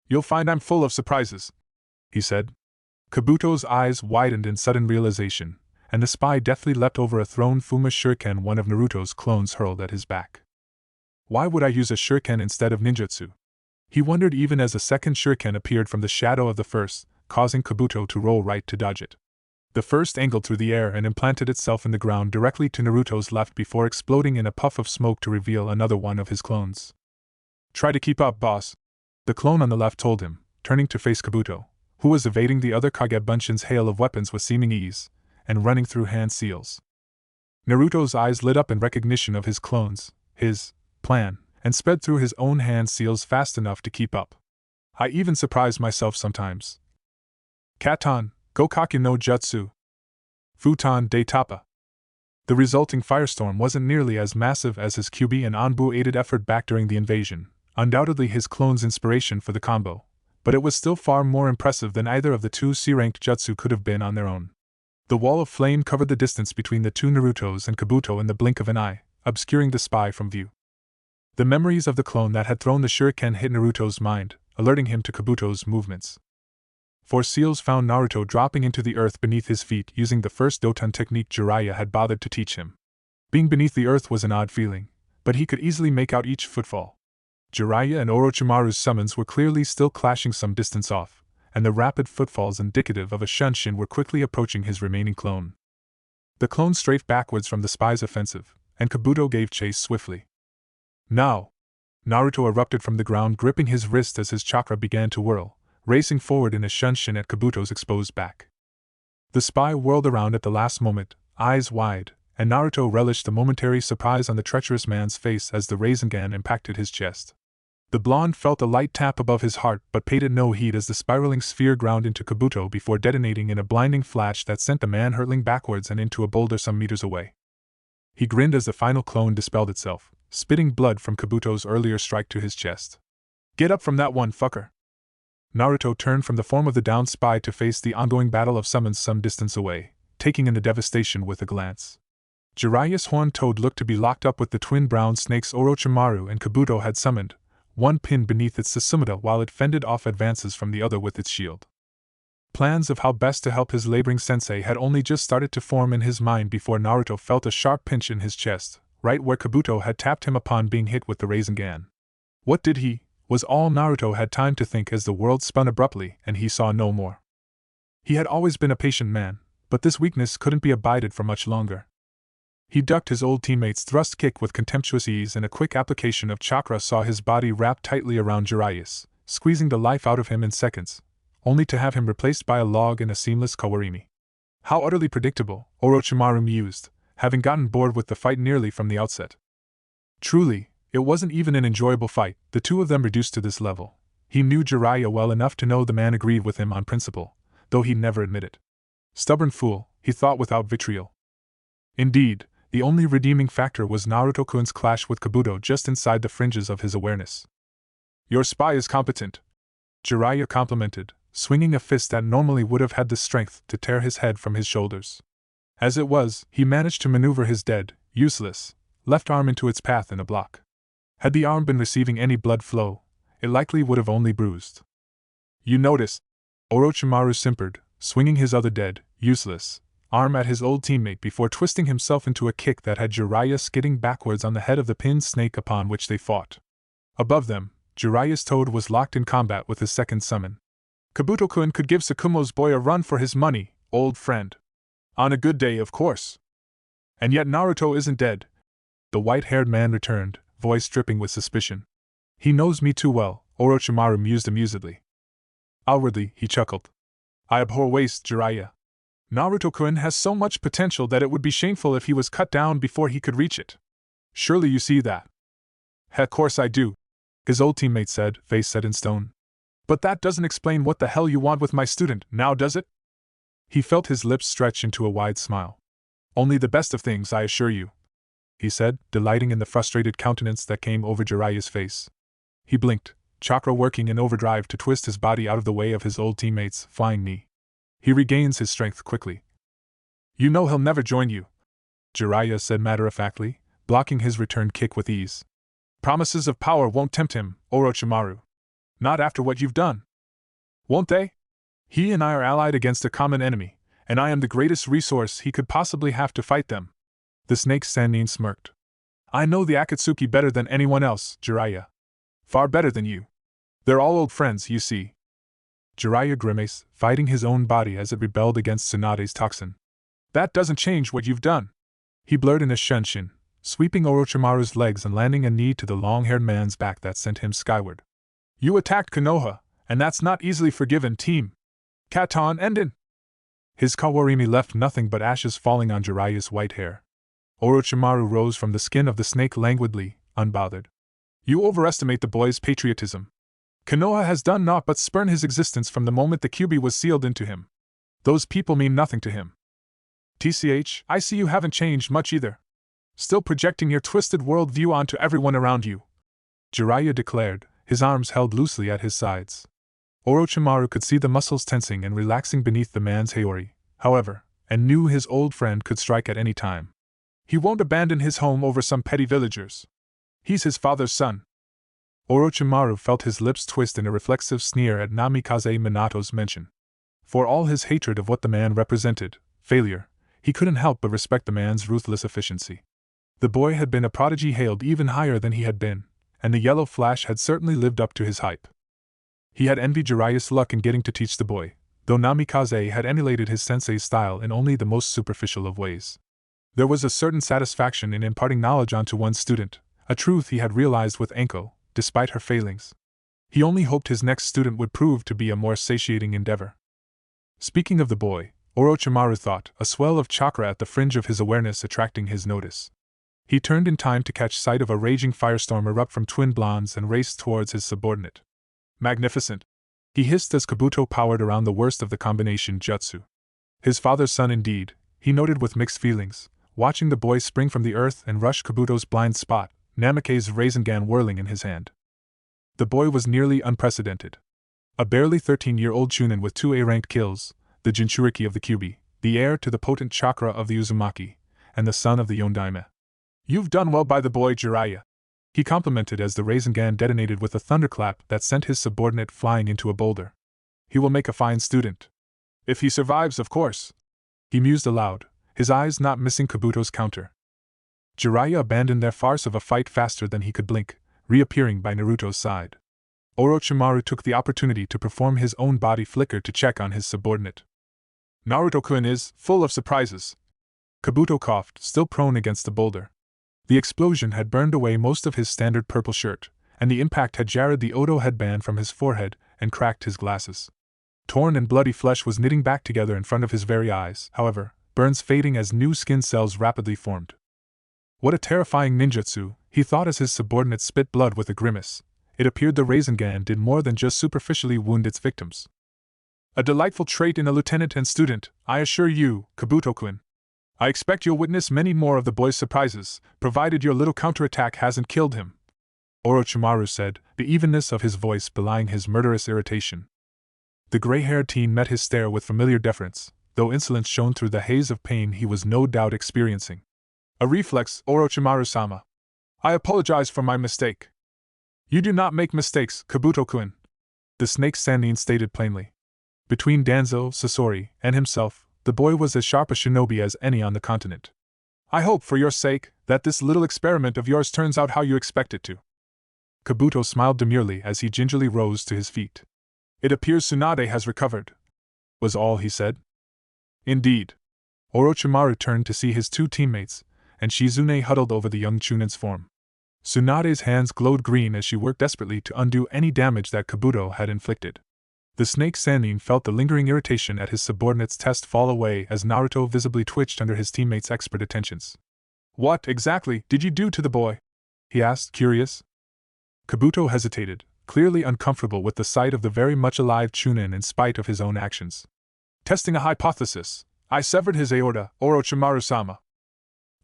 You'll find I'm full of surprises, he said. Kabuto's eyes widened in sudden realization, and the spy deftly leapt over a thrown Fuma shuriken one of Naruto's clones hurled at his back. Why would I use a shuriken instead of ninjutsu? He wondered even as a second shuriken appeared from the shadow of the first, causing Kabuto to roll right to dodge it. The first angled through the air and implanted itself in the ground directly to Naruto's left before exploding in a puff of smoke to reveal another one of his clones. Try to keep up, boss, the clone on the left told him, turning to face Kabuto, who was evading the other Kage Bunshin's hail of weapons with seeming ease, and running through hand seals. Naruto's eyes lit up in recognition of his clones, his plan, and sped through his own hand seals fast enough to keep up. I even surprise myself sometimes. Katon, Gokake no Jutsu. Futon de Tapa. The resulting firestorm wasn't nearly as massive as his Kyuubi and Anbu-aided effort back during the invasion, undoubtedly his clone's inspiration for the combo, but it was still far more impressive than either of the 2 C-ranked jutsu could have been on their own. The wall of flame covered the distance between the 2 Narutos and Kabuto in the blink of an eye, obscuring the spy from view. The memories of the clone that had thrown the shuriken hit Naruto's mind, alerting him to Kabuto's movements. 4 seals found Naruto dropping into the earth beneath his feet using the first Doton technique Jiraiya had bothered to teach him. Being beneath the earth was an odd feeling, but he could easily make out each footfall. Jiraiya and Orochimaru's summons were clearly still clashing some distance off, and the rapid footfalls indicative of a shunshin were quickly approaching his remaining clone. The clone strafed backwards from the spy's offensive, and Kabuto gave chase swiftly. Now! Naruto erupted from the ground, gripping his wrist as his chakra began to whirl, racing forward in a shunshin at Kabuto's exposed back. The spy whirled around at the last moment, eyes wide, and Naruto relished the momentary surprise on the treacherous man's face as the Rasengan impacted his chest. The blonde felt a light tap above his heart but paid it no heed as the spiraling sphere ground into Kabuto before detonating in a blinding flash that sent the man hurtling backwards and into a boulder some meters away. He grinned as the final clone dispelled itself, spitting blood from Kabuto's earlier strike to his chest. Get up from that one, fucker! Naruto turned from the form of the downed spy to face the ongoing battle of summons some distance away, taking in the devastation with a glance. Jiraiya's horned toad looked to be locked up with the twin brown snakes Orochimaru and Kabuto had summoned, one pinned beneath its Susumuda while it fended off advances from the other with its shield. Plans of how best to help his laboring sensei had only just started to form in his mind before Naruto felt a sharp pinch in his chest, right where Kabuto had tapped him upon being hit with the Rasengan. What did he? Was all Naruto had time to think as the world spun abruptly and he saw no more. He had always been a patient man, but this weakness couldn't be abided for much longer. He ducked his old teammate's thrust kick with contemptuous ease, and a quick application of chakra saw his body wrapped tightly around Jiraiya's, squeezing the life out of him in seconds, only to have him replaced by a log in a seamless kawarimi. How utterly predictable, Orochimaru mused, having gotten bored with the fight nearly from the outset. Truly, It wasn't even an enjoyable fight, the two of them reduced to this level. He knew Jiraiya well enough to know the man agreed with him on principle, though he'd never admit it. Stubborn fool, he thought without vitriol. Indeed, the only redeeming factor was Naruto-kun's clash with Kabuto just inside the fringes of his awareness. Your spy is competent, Jiraiya complimented, swinging a fist that normally would have had the strength to tear his head from his shoulders. As it was, he managed to maneuver his dead, useless, left arm into its path in a block. Had the arm been receiving any blood flow, it likely would have only bruised. You notice, Orochimaru simpered, swinging his other dead, useless, arm at his old teammate before twisting himself into a kick that had Jiraiya skidding backwards on the head of the pinned snake upon which they fought. Above them, Jiraiya's toad was locked in combat with his second summon. Kabuto-kun could give Sakumo's boy a run for his money, old friend. On a good day, of course. And yet Naruto isn't dead, the white-haired man returned, voice dripping with suspicion. He knows me too well, Orochimaru mused amusedly. Outwardly, he chuckled. I abhor waste, Jiraiya. Naruto-kun has so much potential that it would be shameful if he was cut down before he could reach it. Surely you see that. Of course I do, his old teammate said, face set in stone. But that doesn't explain what the hell you want with my student, now does it? He felt his lips stretch into a wide smile. Only the best of things, I assure you, he said, delighting in the frustrated countenance that came over Jiraiya's face. He blinked, chakra working in overdrive to twist his body out of the way of his old teammate's flying knee. He regains his strength quickly. You know he'll never join you, Jiraiya said matter-of-factly, blocking his return kick with ease. Promises of power won't tempt him, Orochimaru. Not after what you've done. Won't they? He and I are allied against a common enemy, and I am the greatest resource he could possibly have to fight them. The snake Sannin smirked. I know the Akatsuki better than anyone else, Jiraiya. Far better than you. They're all old friends, you see. Jiraiya grimaced, fighting his own body as it rebelled against Tsunade's toxin. That doesn't change what you've done. He blurred in a shunshin, sweeping Orochimaru's legs and landing a knee to the long-haired man's back that sent him skyward. You attacked Konoha, and that's not easily forgiven, team. Katon Enden. His Kawarimi left nothing but ashes falling on Jiraiya's white hair. Orochimaru rose from the skin of the snake languidly, unbothered. You overestimate the boy's patriotism. Konoha has done naught but spurn his existence from the moment the Kyuubi was sealed into him. Those people mean nothing to him. TCH, I see you haven't changed much either. Still projecting your twisted worldview onto everyone around you, Jiraiya declared, his arms held loosely at his sides. Orochimaru could see the muscles tensing and relaxing beneath the man's haori, however, and knew his old friend could strike at any time. He won't abandon his home over some petty villagers. He's his father's son. Orochimaru felt his lips twist in a reflexive sneer at Namikaze Minato's mention. For all his hatred of what the man represented, failure, he couldn't help but respect the man's ruthless efficiency. The boy had been a prodigy hailed even higher than he had been, and the yellow flash had certainly lived up to his hype. He had envied Jiraiya's luck in getting to teach the boy, though Namikaze had emulated his sensei's style in only the most superficial of ways. There was a certain satisfaction in imparting knowledge onto one's student, a truth he had realized with Anko, despite her failings. He only hoped his next student would prove to be a more satiating endeavor. Speaking of the boy, Orochimaru thought, a swell of chakra at the fringe of his awareness attracting his notice. He turned in time to catch sight of a raging firestorm erupt from twin blondes and raced towards his subordinate. Magnificent! He hissed as Kabuto powered around the worst of the combination jutsu. His father's son indeed, he noted with mixed feelings, watching the boy spring from the earth and rush Kabuto's blind spot, Namake's Rasengan whirling in his hand. The boy was nearly unprecedented. A barely 13-year-old chunin with 2 A-ranked kills, the Jinchuriki of the Kyuubi, the heir to the potent chakra of the Uzumaki, and the son of the Yondaime. You've done well by the boy, Jiraiya, he complimented as the Rasengan detonated with a thunderclap that sent his subordinate flying into a boulder. He will make a fine student. If he survives, of course. He mused aloud, his eyes not missing Kabuto's counter. Jiraiya abandoned their farce of a fight faster than he could blink, reappearing by Naruto's side. Orochimaru took the opportunity to perform his own body flicker to check on his subordinate. Naruto-kun is full of surprises. Kabuto coughed, still prone against the boulder. The explosion had burned away most of his standard purple shirt, and the impact had jarred the Odo headband from his forehead and cracked his glasses. Torn and bloody flesh was knitting back together in front of his very eyes, however, burns fading as new skin cells rapidly formed. What a terrifying ninjutsu, he thought as his subordinate spit blood with a grimace. It appeared the Rasengan did more than just superficially wound its victims. A delightful trait in a lieutenant and student, I assure you, Kabuto-kun. I expect you'll witness many more of the boy's surprises, provided your little counterattack hasn't killed him, Orochimaru said, the evenness of his voice belying his murderous irritation. The gray-haired teen met his stare with familiar deference, though insolence shone through the haze of pain he was no doubt experiencing. A reflex, Orochimaru-sama. I apologize for my mistake. You do not make mistakes, Kabuto-kun, the snake Sannin stated plainly. Between Danzo, Sasori, and himself, the boy was as sharp a shinobi as any on the continent. I hope, for your sake, that this little experiment of yours turns out how you expect it to. Kabuto smiled demurely as he gingerly rose to his feet. It appears Tsunade has recovered, was all he said. Indeed. Orochimaru turned to see his two teammates, and Shizune huddled over the young Chunin's form. Tsunade's hands glowed green as she worked desperately to undo any damage that Kabuto had inflicted. The snake Sannin felt the lingering irritation at his subordinate's test fall away as Naruto visibly twitched under his teammate's expert attentions. What, exactly, did you do to the boy? He asked, curious. Kabuto hesitated, clearly uncomfortable with the sight of the very much alive Chunin in spite of his own actions. Testing a hypothesis, I severed his aorta, Orochimaru-sama.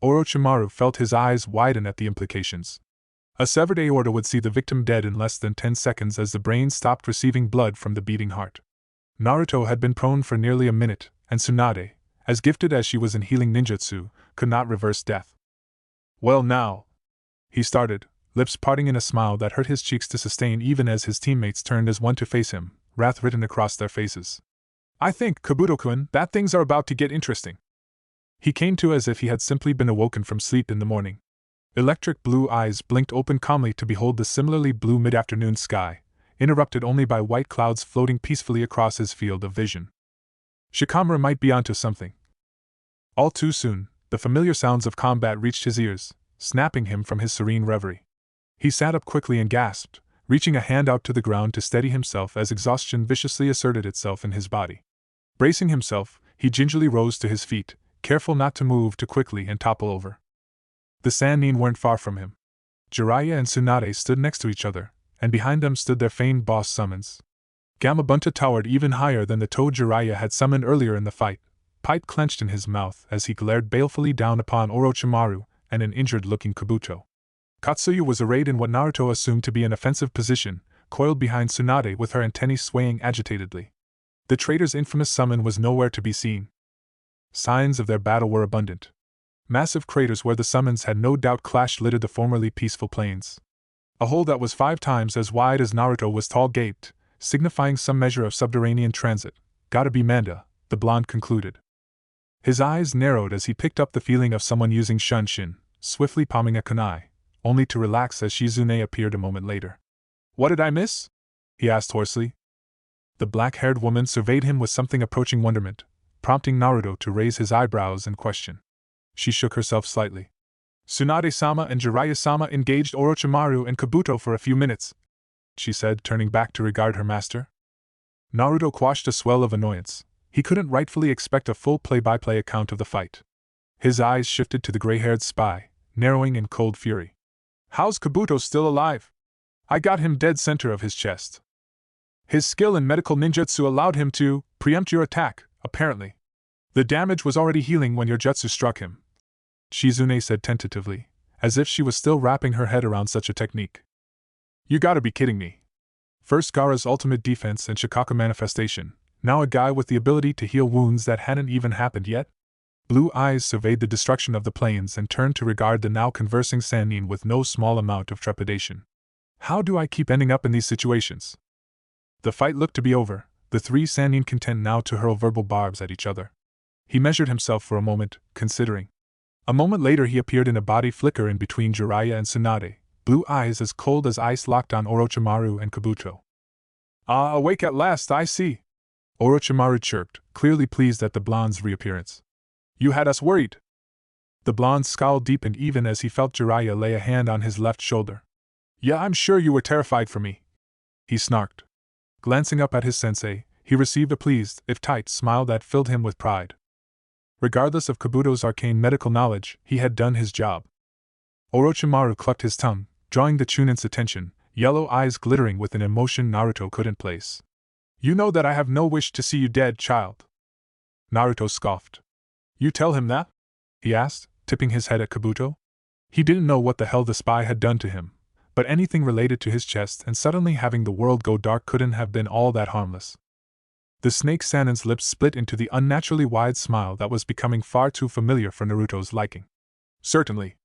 Orochimaru felt his eyes widen at the implications. A severed aorta would see the victim dead in less than 10 seconds as the brain stopped receiving blood from the beating heart. Naruto had been prone for nearly a minute, and Tsunade, as gifted as she was in healing ninjutsu, could not reverse death. Well now, he started, lips parting in a smile that hurt his cheeks to sustain even as his teammates turned as one to face him, wrath written across their faces. I think, Kabuto-kun, that things are about to get interesting. He came to as if he had simply been awoken from sleep in the morning. Electric blue eyes blinked open calmly to behold the similarly blue mid-afternoon sky, interrupted only by white clouds floating peacefully across his field of vision. Shikamaru might be onto something. All too soon, the familiar sounds of combat reached his ears, snapping him from his serene reverie. He sat up quickly and gasped, reaching a hand out to the ground to steady himself as exhaustion viciously asserted itself in his body. Bracing himself, he gingerly rose to his feet, careful not to move too quickly and topple over. The Sannin weren't far from him. Jiraiya and Tsunade stood next to each other, and behind them stood their famed boss summons. Gamabunta towered even higher than the toe Jiraiya had summoned earlier in the fight, pipe clenched in his mouth as he glared balefully down upon Orochimaru and an injured-looking Kabuto. Katsuyu was arrayed in what Naruto assumed to be an offensive position, coiled behind Tsunade with her antennae swaying agitatedly. The traitor's infamous summon was nowhere to be seen. Signs of their battle were abundant. Massive craters where the summons had no doubt clashed littered the formerly peaceful plains. A hole that was 5 times as wide as Naruto was tall gaped, signifying some measure of subterranean transit. Gotta be Manda, the blonde concluded. His eyes narrowed as he picked up the feeling of someone using Shunshin, swiftly palming a kunai, only to relax as Shizune appeared a moment later. What did I miss? He asked hoarsely. The black-haired woman surveyed him with something approaching wonderment, prompting Naruto to raise his eyebrows and question. She shook herself slightly. Tsunade-sama and Jiraiya-sama engaged Orochimaru and Kabuto for a few minutes, she said, turning back to regard her master. Naruto quashed a swell of annoyance. He couldn't rightfully expect a full play-by-play account of the fight. His eyes shifted to the gray-haired spy, narrowing in cold fury. How's Kabuto still alive? I got him dead center of his chest. His skill in medical ninjutsu allowed him to preempt your attack, apparently. The damage was already healing when your jutsu struck him, Shizune said tentatively, as if she was still wrapping her head around such a technique. You gotta be kidding me. First Gaara's ultimate defense and Shikaka manifestation, now a guy with the ability to heal wounds that hadn't even happened yet? Blue eyes surveyed the destruction of the plains and turned to regard the now conversing Sannin with no small amount of trepidation. How do I keep ending up in these situations? The fight looked to be over, the 3 Sannin content now to hurl verbal barbs at each other. He measured himself for a moment, considering. A moment later he appeared in a body flicker in between Jiraiya and Tsunade, blue eyes as cold as ice locked on Orochimaru and Kabuto. Ah, awake at last, I see. Orochimaru chirped, clearly pleased at the blonde's reappearance. You had us worried. The blonde's scowl deepened even as he felt Jiraiya lay a hand on his left shoulder. Yeah, I'm sure you were terrified for me, he snarked. Glancing up at his sensei, he received a pleased, if tight, smile that filled him with pride. Regardless of Kabuto's arcane medical knowledge, he had done his job. Orochimaru clucked his tongue, drawing the Chunin's attention, yellow eyes glittering with an emotion Naruto couldn't place. You know that I have no wish to see you dead, child. Naruto scoffed. You tell him that? He asked, tipping his head at Kabuto. He didn't know what the hell the spy had done to him, but anything related to his chest and suddenly having the world go dark couldn't have been all that harmless. The snake Sanin's lips split into the unnaturally wide smile that was becoming far too familiar for Naruto's liking. Certainly.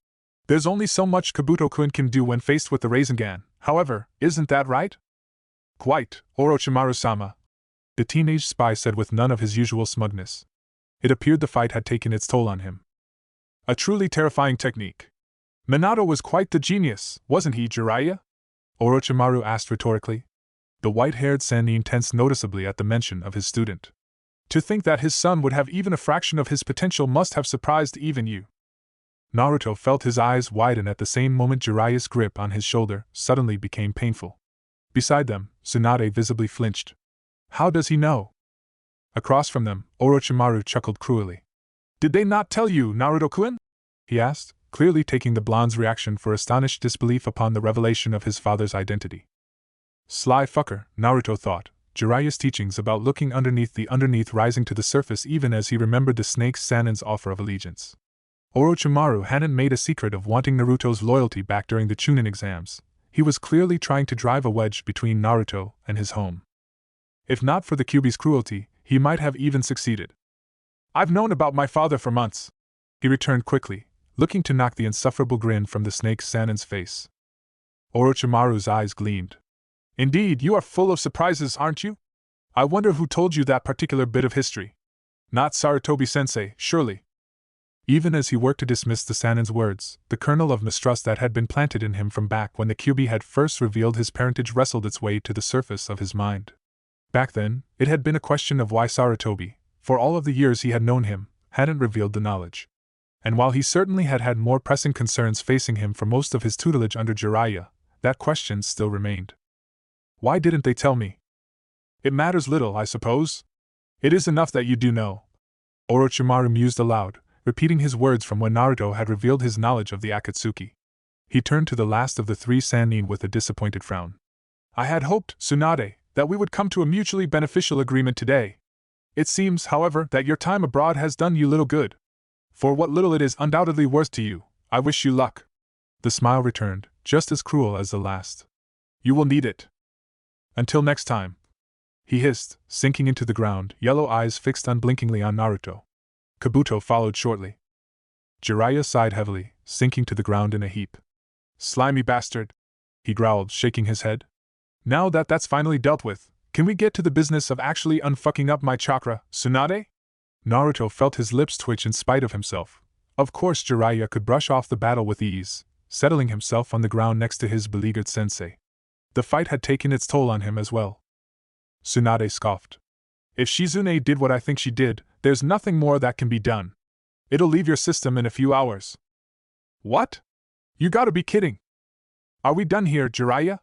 There's only so much Kabuto-kun can do when faced with the Rasengan, however, isn't that right? Quite, Orochimaru-sama, the teenage spy said with none of his usual smugness. It appeared the fight had taken its toll on him. A truly terrifying technique. Minato was quite the genius, wasn't he, Jiraiya? Orochimaru asked rhetorically. The white-haired Sannin tensed noticeably at the mention of his student. To think that his son would have even a fraction of his potential must have surprised even you. Naruto felt his eyes widen at the same moment. Jiraiya's grip on his shoulder suddenly became painful. Beside them, Tsunade visibly flinched. How does he know? Across from them, Orochimaru chuckled cruelly. Did they not tell you, Naruto-kun? He asked, clearly taking the blonde's reaction for astonished disbelief upon the revelation of his father's identity. Sly fucker, Naruto thought, Jiraiya's teachings about looking underneath the underneath rising to the surface even as he remembered the snake Sanin's offer of allegiance. Orochimaru hadn't made a secret of wanting Naruto's loyalty back during the Chunin exams. He was clearly trying to drive a wedge between Naruto and his home. If not for the Kyuubi's cruelty, he might have even succeeded. I've known about my father for months, he returned quickly, looking to knock the insufferable grin from the snake Sanin's face. Orochimaru's eyes gleamed. Indeed, you are full of surprises, aren't you? I wonder who told you that particular bit of history. Not Sarutobi-sensei, surely. Even as he worked to dismiss the Sanin's words, the kernel of mistrust that had been planted in him from back when the Kyuubi had first revealed his parentage wrestled its way to the surface of his mind. Back then, it had been a question of why Sarutobi, for all of the years he had known him, hadn't revealed the knowledge. And while he certainly had had more pressing concerns facing him for most of his tutelage under Jiraiya, that question still remained. Why didn't they tell me? It matters little, I suppose. It is enough that you do know. Orochimaru mused aloud, repeating his words from when Naruto had revealed his knowledge of the Akatsuki. He turned to the last of the three Sannin with a disappointed frown. I had hoped, Tsunade, that we would come to a mutually beneficial agreement today. It seems, however, that your time abroad has done you little good. For what little it is undoubtedly worth to you, I wish you luck. The smile returned, just as cruel as the last. You will need it. Until next time. He hissed, sinking into the ground, yellow eyes fixed unblinkingly on Naruto. Kabuto followed shortly. Jiraiya sighed heavily, sinking to the ground in a heap. Slimy bastard, he growled, shaking his head. Now that that's finally dealt with, can we get to the business of actually unfucking up my chakra, Tsunade? Naruto felt his lips twitch in spite of himself. Of course Jiraiya could brush off the battle with ease, settling himself on the ground next to his beleaguered sensei. The fight had taken its toll on him as well. Tsunade scoffed. If Shizune did what I think she did, there's nothing more that can be done. It'll leave your system in a few hours. What? You gotta be kidding. Are we done here, Jiraiya?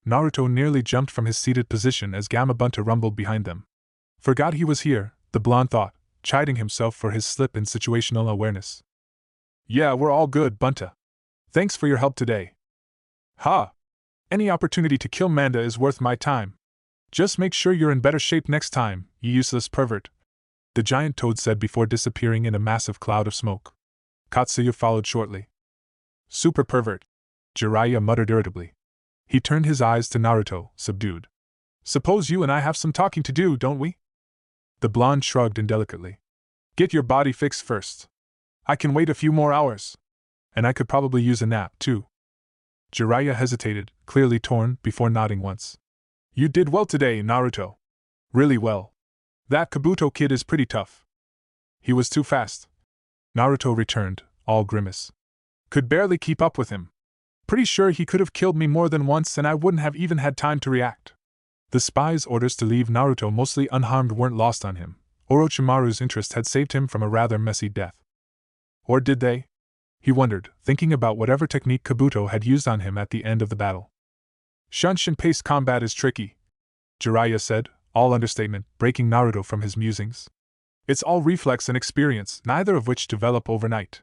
Naruto nearly jumped from his seated position as Gamabunta rumbled behind them. Forgot he was here, the blonde thought, chiding himself for his slip in situational awareness. Yeah, we're all good, Bunta. Thanks for your help today. Ha! Any opportunity to kill Manda is worth my time. Just make sure you're in better shape next time, you useless pervert, the giant toad said before disappearing in a massive cloud of smoke. Katsuya followed shortly. Super pervert, Jiraiya muttered irritably. He turned his eyes to Naruto, subdued. Suppose you and I have some talking to do, don't we? The blonde shrugged indelicately. Get your body fixed first. I can wait a few more hours. And I could probably use a nap, too. Jiraiya hesitated, clearly torn, before nodding once. You did well today, Naruto. Really well. That Kabuto kid is pretty tough. He was too fast. Naruto returned, all grimace. Could barely keep up with him. Pretty sure he could have killed me more than once and I wouldn't have even had time to react. The spy's orders to leave Naruto mostly unharmed weren't lost on him. Orochimaru's interest had saved him from a rather messy death. Or did they? He wondered, thinking about whatever technique Kabuto had used on him at the end of the battle. Shunshin-paced combat is tricky, Jiraiya said, all understatement, breaking Naruto from his musings. It's all reflex and experience, neither of which develop overnight.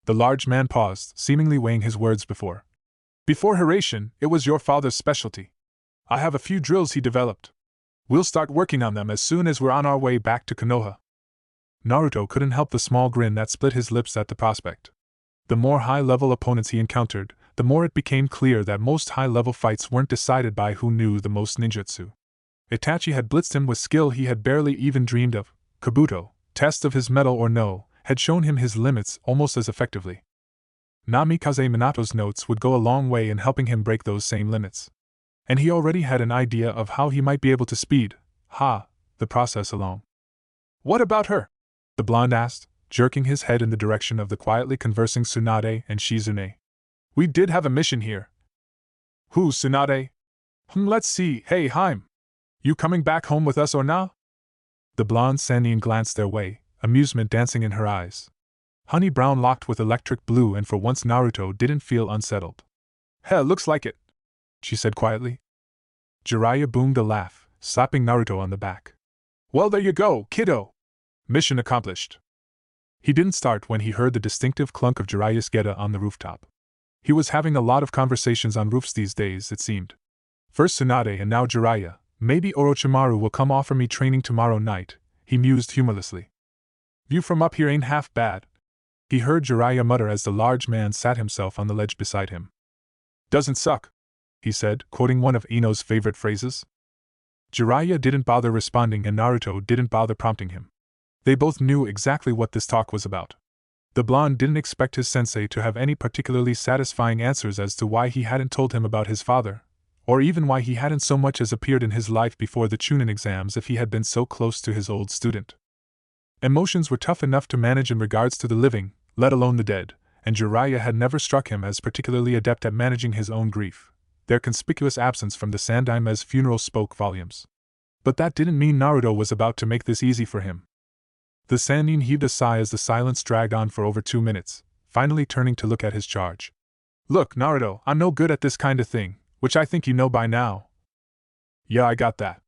The large man paused, seemingly weighing his words before. Before Hiraishin, it was your father's specialty. I have a few drills he developed. We'll start working on them as soon as we're on our way back to Konoha. Naruto couldn't help the small grin that split his lips at the prospect. The more high-level opponents he encountered, the more it became clear that most high-level fights weren't decided by who knew the most ninjutsu. Itachi had blitzed him with skill he had barely even dreamed of. Kabuto, test of his mettle or no, had shown him his limits almost as effectively. Namikaze Minato's notes would go a long way in helping him break those same limits. And he already had an idea of how he might be able to speed the process along. What about her? The blonde asked, jerking his head in the direction of the quietly conversing Tsunade and Shizune. We did have a mission here. Who's Tsunade? Let's see. Hey, Haim. You coming back home with us or nah? The blonde Sannin glanced their way, amusement dancing in her eyes. Honey brown locked with electric blue, and for once Naruto didn't feel unsettled. Hell, looks like it, she said quietly. Jiraiya boomed a laugh, slapping Naruto on the back. Well, there you go, kiddo. Mission accomplished. He didn't start when he heard the distinctive clunk of Jiraiya's geta on the rooftop. He was having a lot of conversations on roofs these days, it seemed. First Tsunade and now Jiraiya. Maybe Orochimaru will come offer me training tomorrow night, he mused humorlessly. View from up here ain't half bad, he heard Jiraiya mutter as the large man sat himself on the ledge beside him. Doesn't suck, he said, quoting one of Ino's favorite phrases. Jiraiya didn't bother responding and Naruto didn't bother prompting him. They both knew exactly what this talk was about. The blonde didn't expect his sensei to have any particularly satisfying answers as to why he hadn't told him about his father, or even why he hadn't so much as appeared in his life before the Chunin exams if he had been so close to his old student. Emotions were tough enough to manage in regards to the living, let alone the dead, and Jiraiya had never struck him as particularly adept at managing his own grief. Their conspicuous absence from the Sandaime's funeral spoke volumes. But that didn't mean Naruto was about to make this easy for him. The Sannin heaved a sigh as the silence dragged on for over 2 minutes, finally turning to look at his charge. Look, Naruto, I'm no good at this kind of thing, which I think you know by now. Yeah, I got that.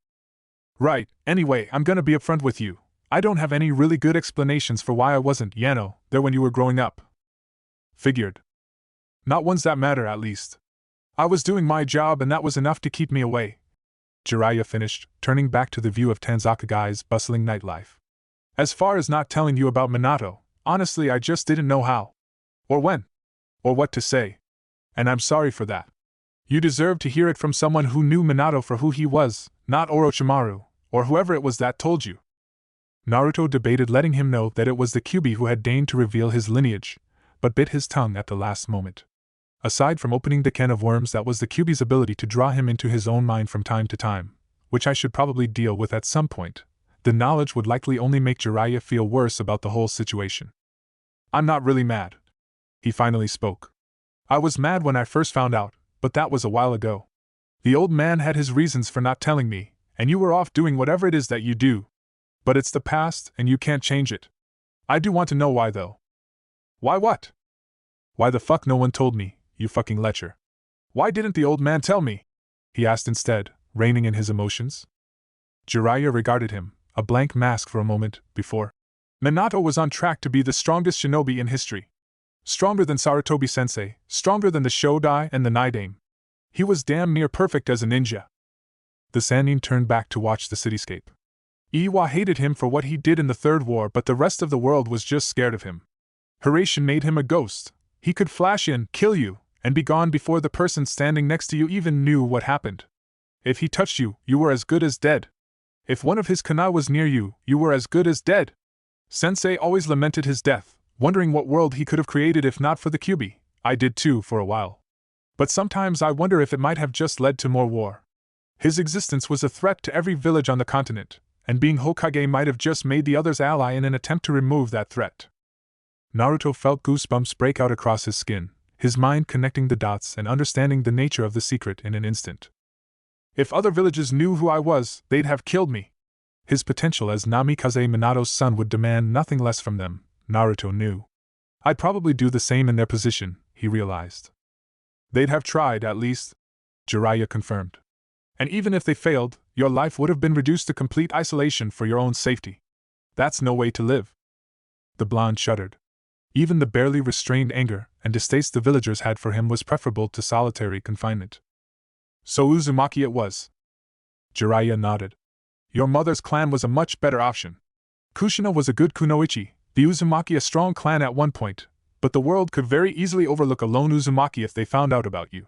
Right, anyway, I'm gonna be upfront with you. I don't have any really good explanations for why I wasn't, there when you were growing up. Figured. Not ones that matter, at least. I was doing my job and that was enough to keep me away. Jiraiya finished, turning back to the view of Tanzakagai's bustling nightlife. As far as not telling you about Minato, honestly I just didn't know how. Or when. Or what to say. And I'm sorry for that. You deserve to hear it from someone who knew Minato for who he was, not Orochimaru, or whoever it was that told you. Naruto debated letting him know that it was the Kyuubi who had deigned to reveal his lineage, but bit his tongue at the last moment. Aside from opening the can of worms that was the Kyuubi's ability to draw him into his own mind from time to time, which I should probably deal with at some point, the knowledge would likely only make Jiraiya feel worse about the whole situation. I'm not really mad. He finally spoke. I was mad when I first found out, but that was a while ago. The old man had his reasons for not telling me, and you were off doing whatever it is that you do. But it's the past, and you can't change it. I do want to know why, though. Why what? Why the fuck no one told me, you fucking lecher? Why didn't the old man tell me? He asked instead, reining in his emotions. Jiraiya regarded him, a blank mask for a moment, before. Minato was on track to be the strongest shinobi in history. Stronger than Sarutobi-sensei, stronger than the Shodai and the Naidame. He was damn near perfect as a ninja. The Sannin turned back to watch the cityscape. Iwa hated him for what he did in the Third War, but the rest of the world was just scared of him. Hiraishin made him a ghost. He could flash in, kill you, and be gone before the person standing next to you even knew what happened. If he touched you, you were as good as dead. If one of his kana was near you, you were as good as dead. Sensei always lamented his death, wondering what world he could have created if not for the Kyuubi. I did too for a while. But sometimes I wonder if it might have just led to more war. His existence was a threat to every village on the continent, and being Hokage might have just made the others ally in an attempt to remove that threat. Naruto felt goosebumps break out across his skin, his mind connecting the dots and understanding the nature of the secret in an instant. If other villages knew who I was, they'd have killed me. His potential as Namikaze Minato's son would demand nothing less from them, Naruto knew. I'd probably do the same in their position, he realized. They'd have tried, at least, Jiraiya confirmed. And even if they failed, your life would have been reduced to complete isolation for your own safety. That's no way to live. The blonde shuddered. Even the barely restrained anger and distaste the villagers had for him was preferable to solitary confinement. So Uzumaki it was. Jiraiya nodded. Your mother's clan was a much better option. Kushina was a good kunoichi, the Uzumaki a strong clan at one point, but the world could very easily overlook a lone Uzumaki if they found out about you.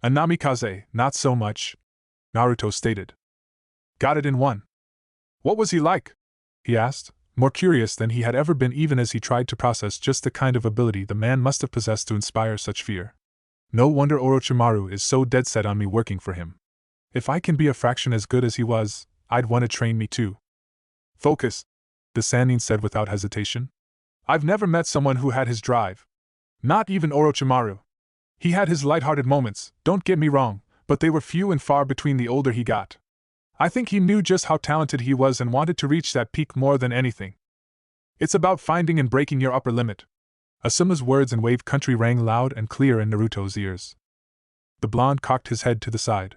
A namikaze, not so much, Naruto stated. Got it in one. What was he like? He asked, more curious than he had ever been even as he tried to process just the kind of ability the man must have possessed to inspire such fear. No wonder Orochimaru is so dead set on me working for him. If I can be a fraction as good as he was, I'd want to train me too. Focus, the Sannin said without hesitation. I've never met someone who had his drive. Not even Orochimaru. He had his light-hearted moments, don't get me wrong, but they were few and far between the older he got. I think he knew just how talented he was and wanted to reach that peak more than anything. It's about finding and breaking your upper limit. Asuma's words in Wave Country rang loud and clear in Naruto's ears. The blonde cocked his head to the side.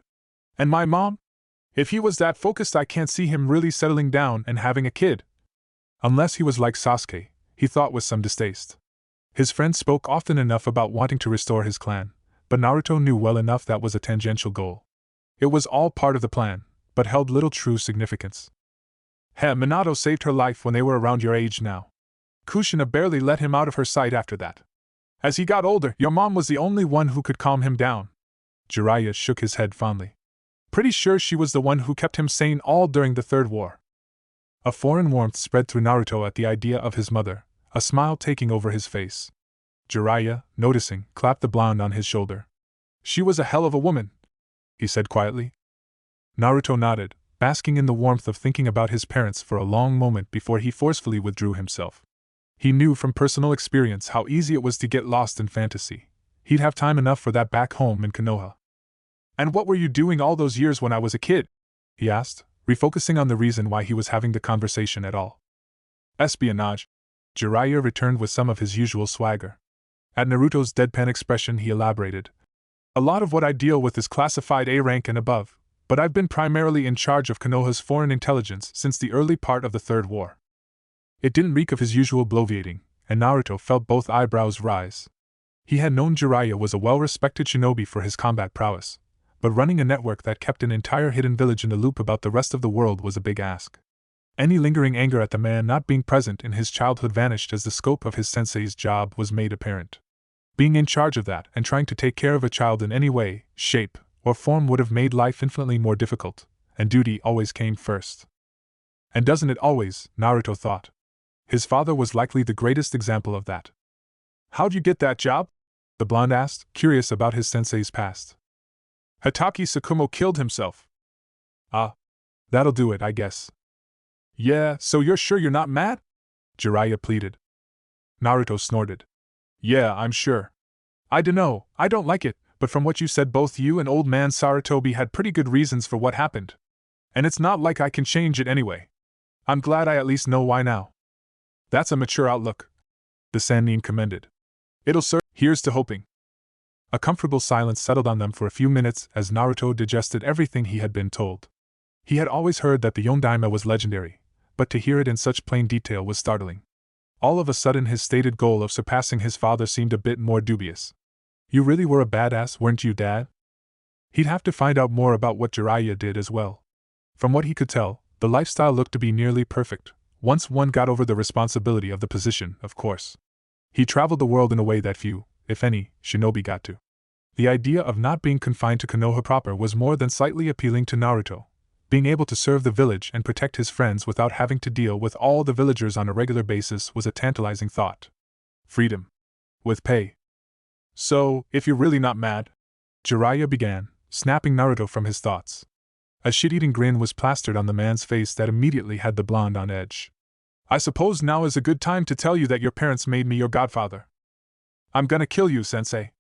And my mom? If he was that focused, I can't see him really settling down and having a kid. Unless he was like Sasuke, he thought with some distaste. His friend spoke often enough about wanting to restore his clan, but Naruto knew well enough that was a tangential goal. It was all part of the plan, but held little true significance. Minato saved her life when they were around your age now. Kushina barely let him out of her sight after that. As he got older, your mom was the only one who could calm him down. Jiraiya shook his head fondly. Pretty sure she was the one who kept him sane all during the Third War. A foreign warmth spread through Naruto at the idea of his mother, a smile taking over his face. Jiraiya, noticing, clapped the blonde on his shoulder. She was a hell of a woman, he said quietly. Naruto nodded, basking in the warmth of thinking about his parents for a long moment before he forcefully withdrew himself. He knew from personal experience how easy it was to get lost in fantasy. He'd have time enough for that back home in Konoha. And what were you doing all those years when I was a kid? He asked, refocusing on the reason why he was having the conversation at all. Espionage. Jiraiya returned with some of his usual swagger. At Naruto's deadpan expression he elaborated. A lot of what I deal with is classified A rank and above, but I've been primarily in charge of Konoha's foreign intelligence since the early part of the Third War. It didn't reek of his usual bloviating, and Naruto felt both eyebrows rise. He had known Jiraiya was a well-respected shinobi for his combat prowess, but running a network that kept an entire hidden village in the loop about the rest of the world was a big ask. Any lingering anger at the man not being present in his childhood vanished as the scope of his sensei's job was made apparent. Being in charge of that and trying to take care of a child in any way, shape, or form would have made life infinitely more difficult, and duty always came first. And doesn't it always, Naruto thought. His father was likely the greatest example of that. How'd you get that job? The blonde asked, curious about his sensei's past. Hatake Tsukumo killed himself. Ah. That'll do it, I guess. Yeah, so you're sure you're not mad? Jiraiya pleaded. Naruto snorted. Yeah, I'm sure. I dunno, I don't like it, but from what you said both you and old man Sarutobi had pretty good reasons for what happened. And it's not like I can change it anyway. I'm glad I at least know why now. That's a mature outlook, the Sannin commended. It'll serve. Here's to hoping. A comfortable silence settled on them for a few minutes as Naruto digested everything he had been told. He had always heard that the Yondaime was legendary, but to hear it in such plain detail was startling. All of a sudden his stated goal of surpassing his father seemed a bit more dubious. You really were a badass, weren't you, Dad? He'd have to find out more about what Jiraiya did as well. From what he could tell, the lifestyle looked to be nearly perfect, once one got over the responsibility of the position, of course. He traveled the world in a way that few, if any, shinobi got to. The idea of not being confined to Konoha proper was more than slightly appealing to Naruto. Being able to serve the village and protect his friends without having to deal with all the villagers on a regular basis was a tantalizing thought. Freedom. With pay. So, if you're really not mad, Jiraiya began, snapping Naruto from his thoughts. A shit-eating grin was plastered on the man's face that immediately had the blonde on edge. I suppose now is a good time to tell you that your parents made me your godfather. I'm gonna kill you, sensei.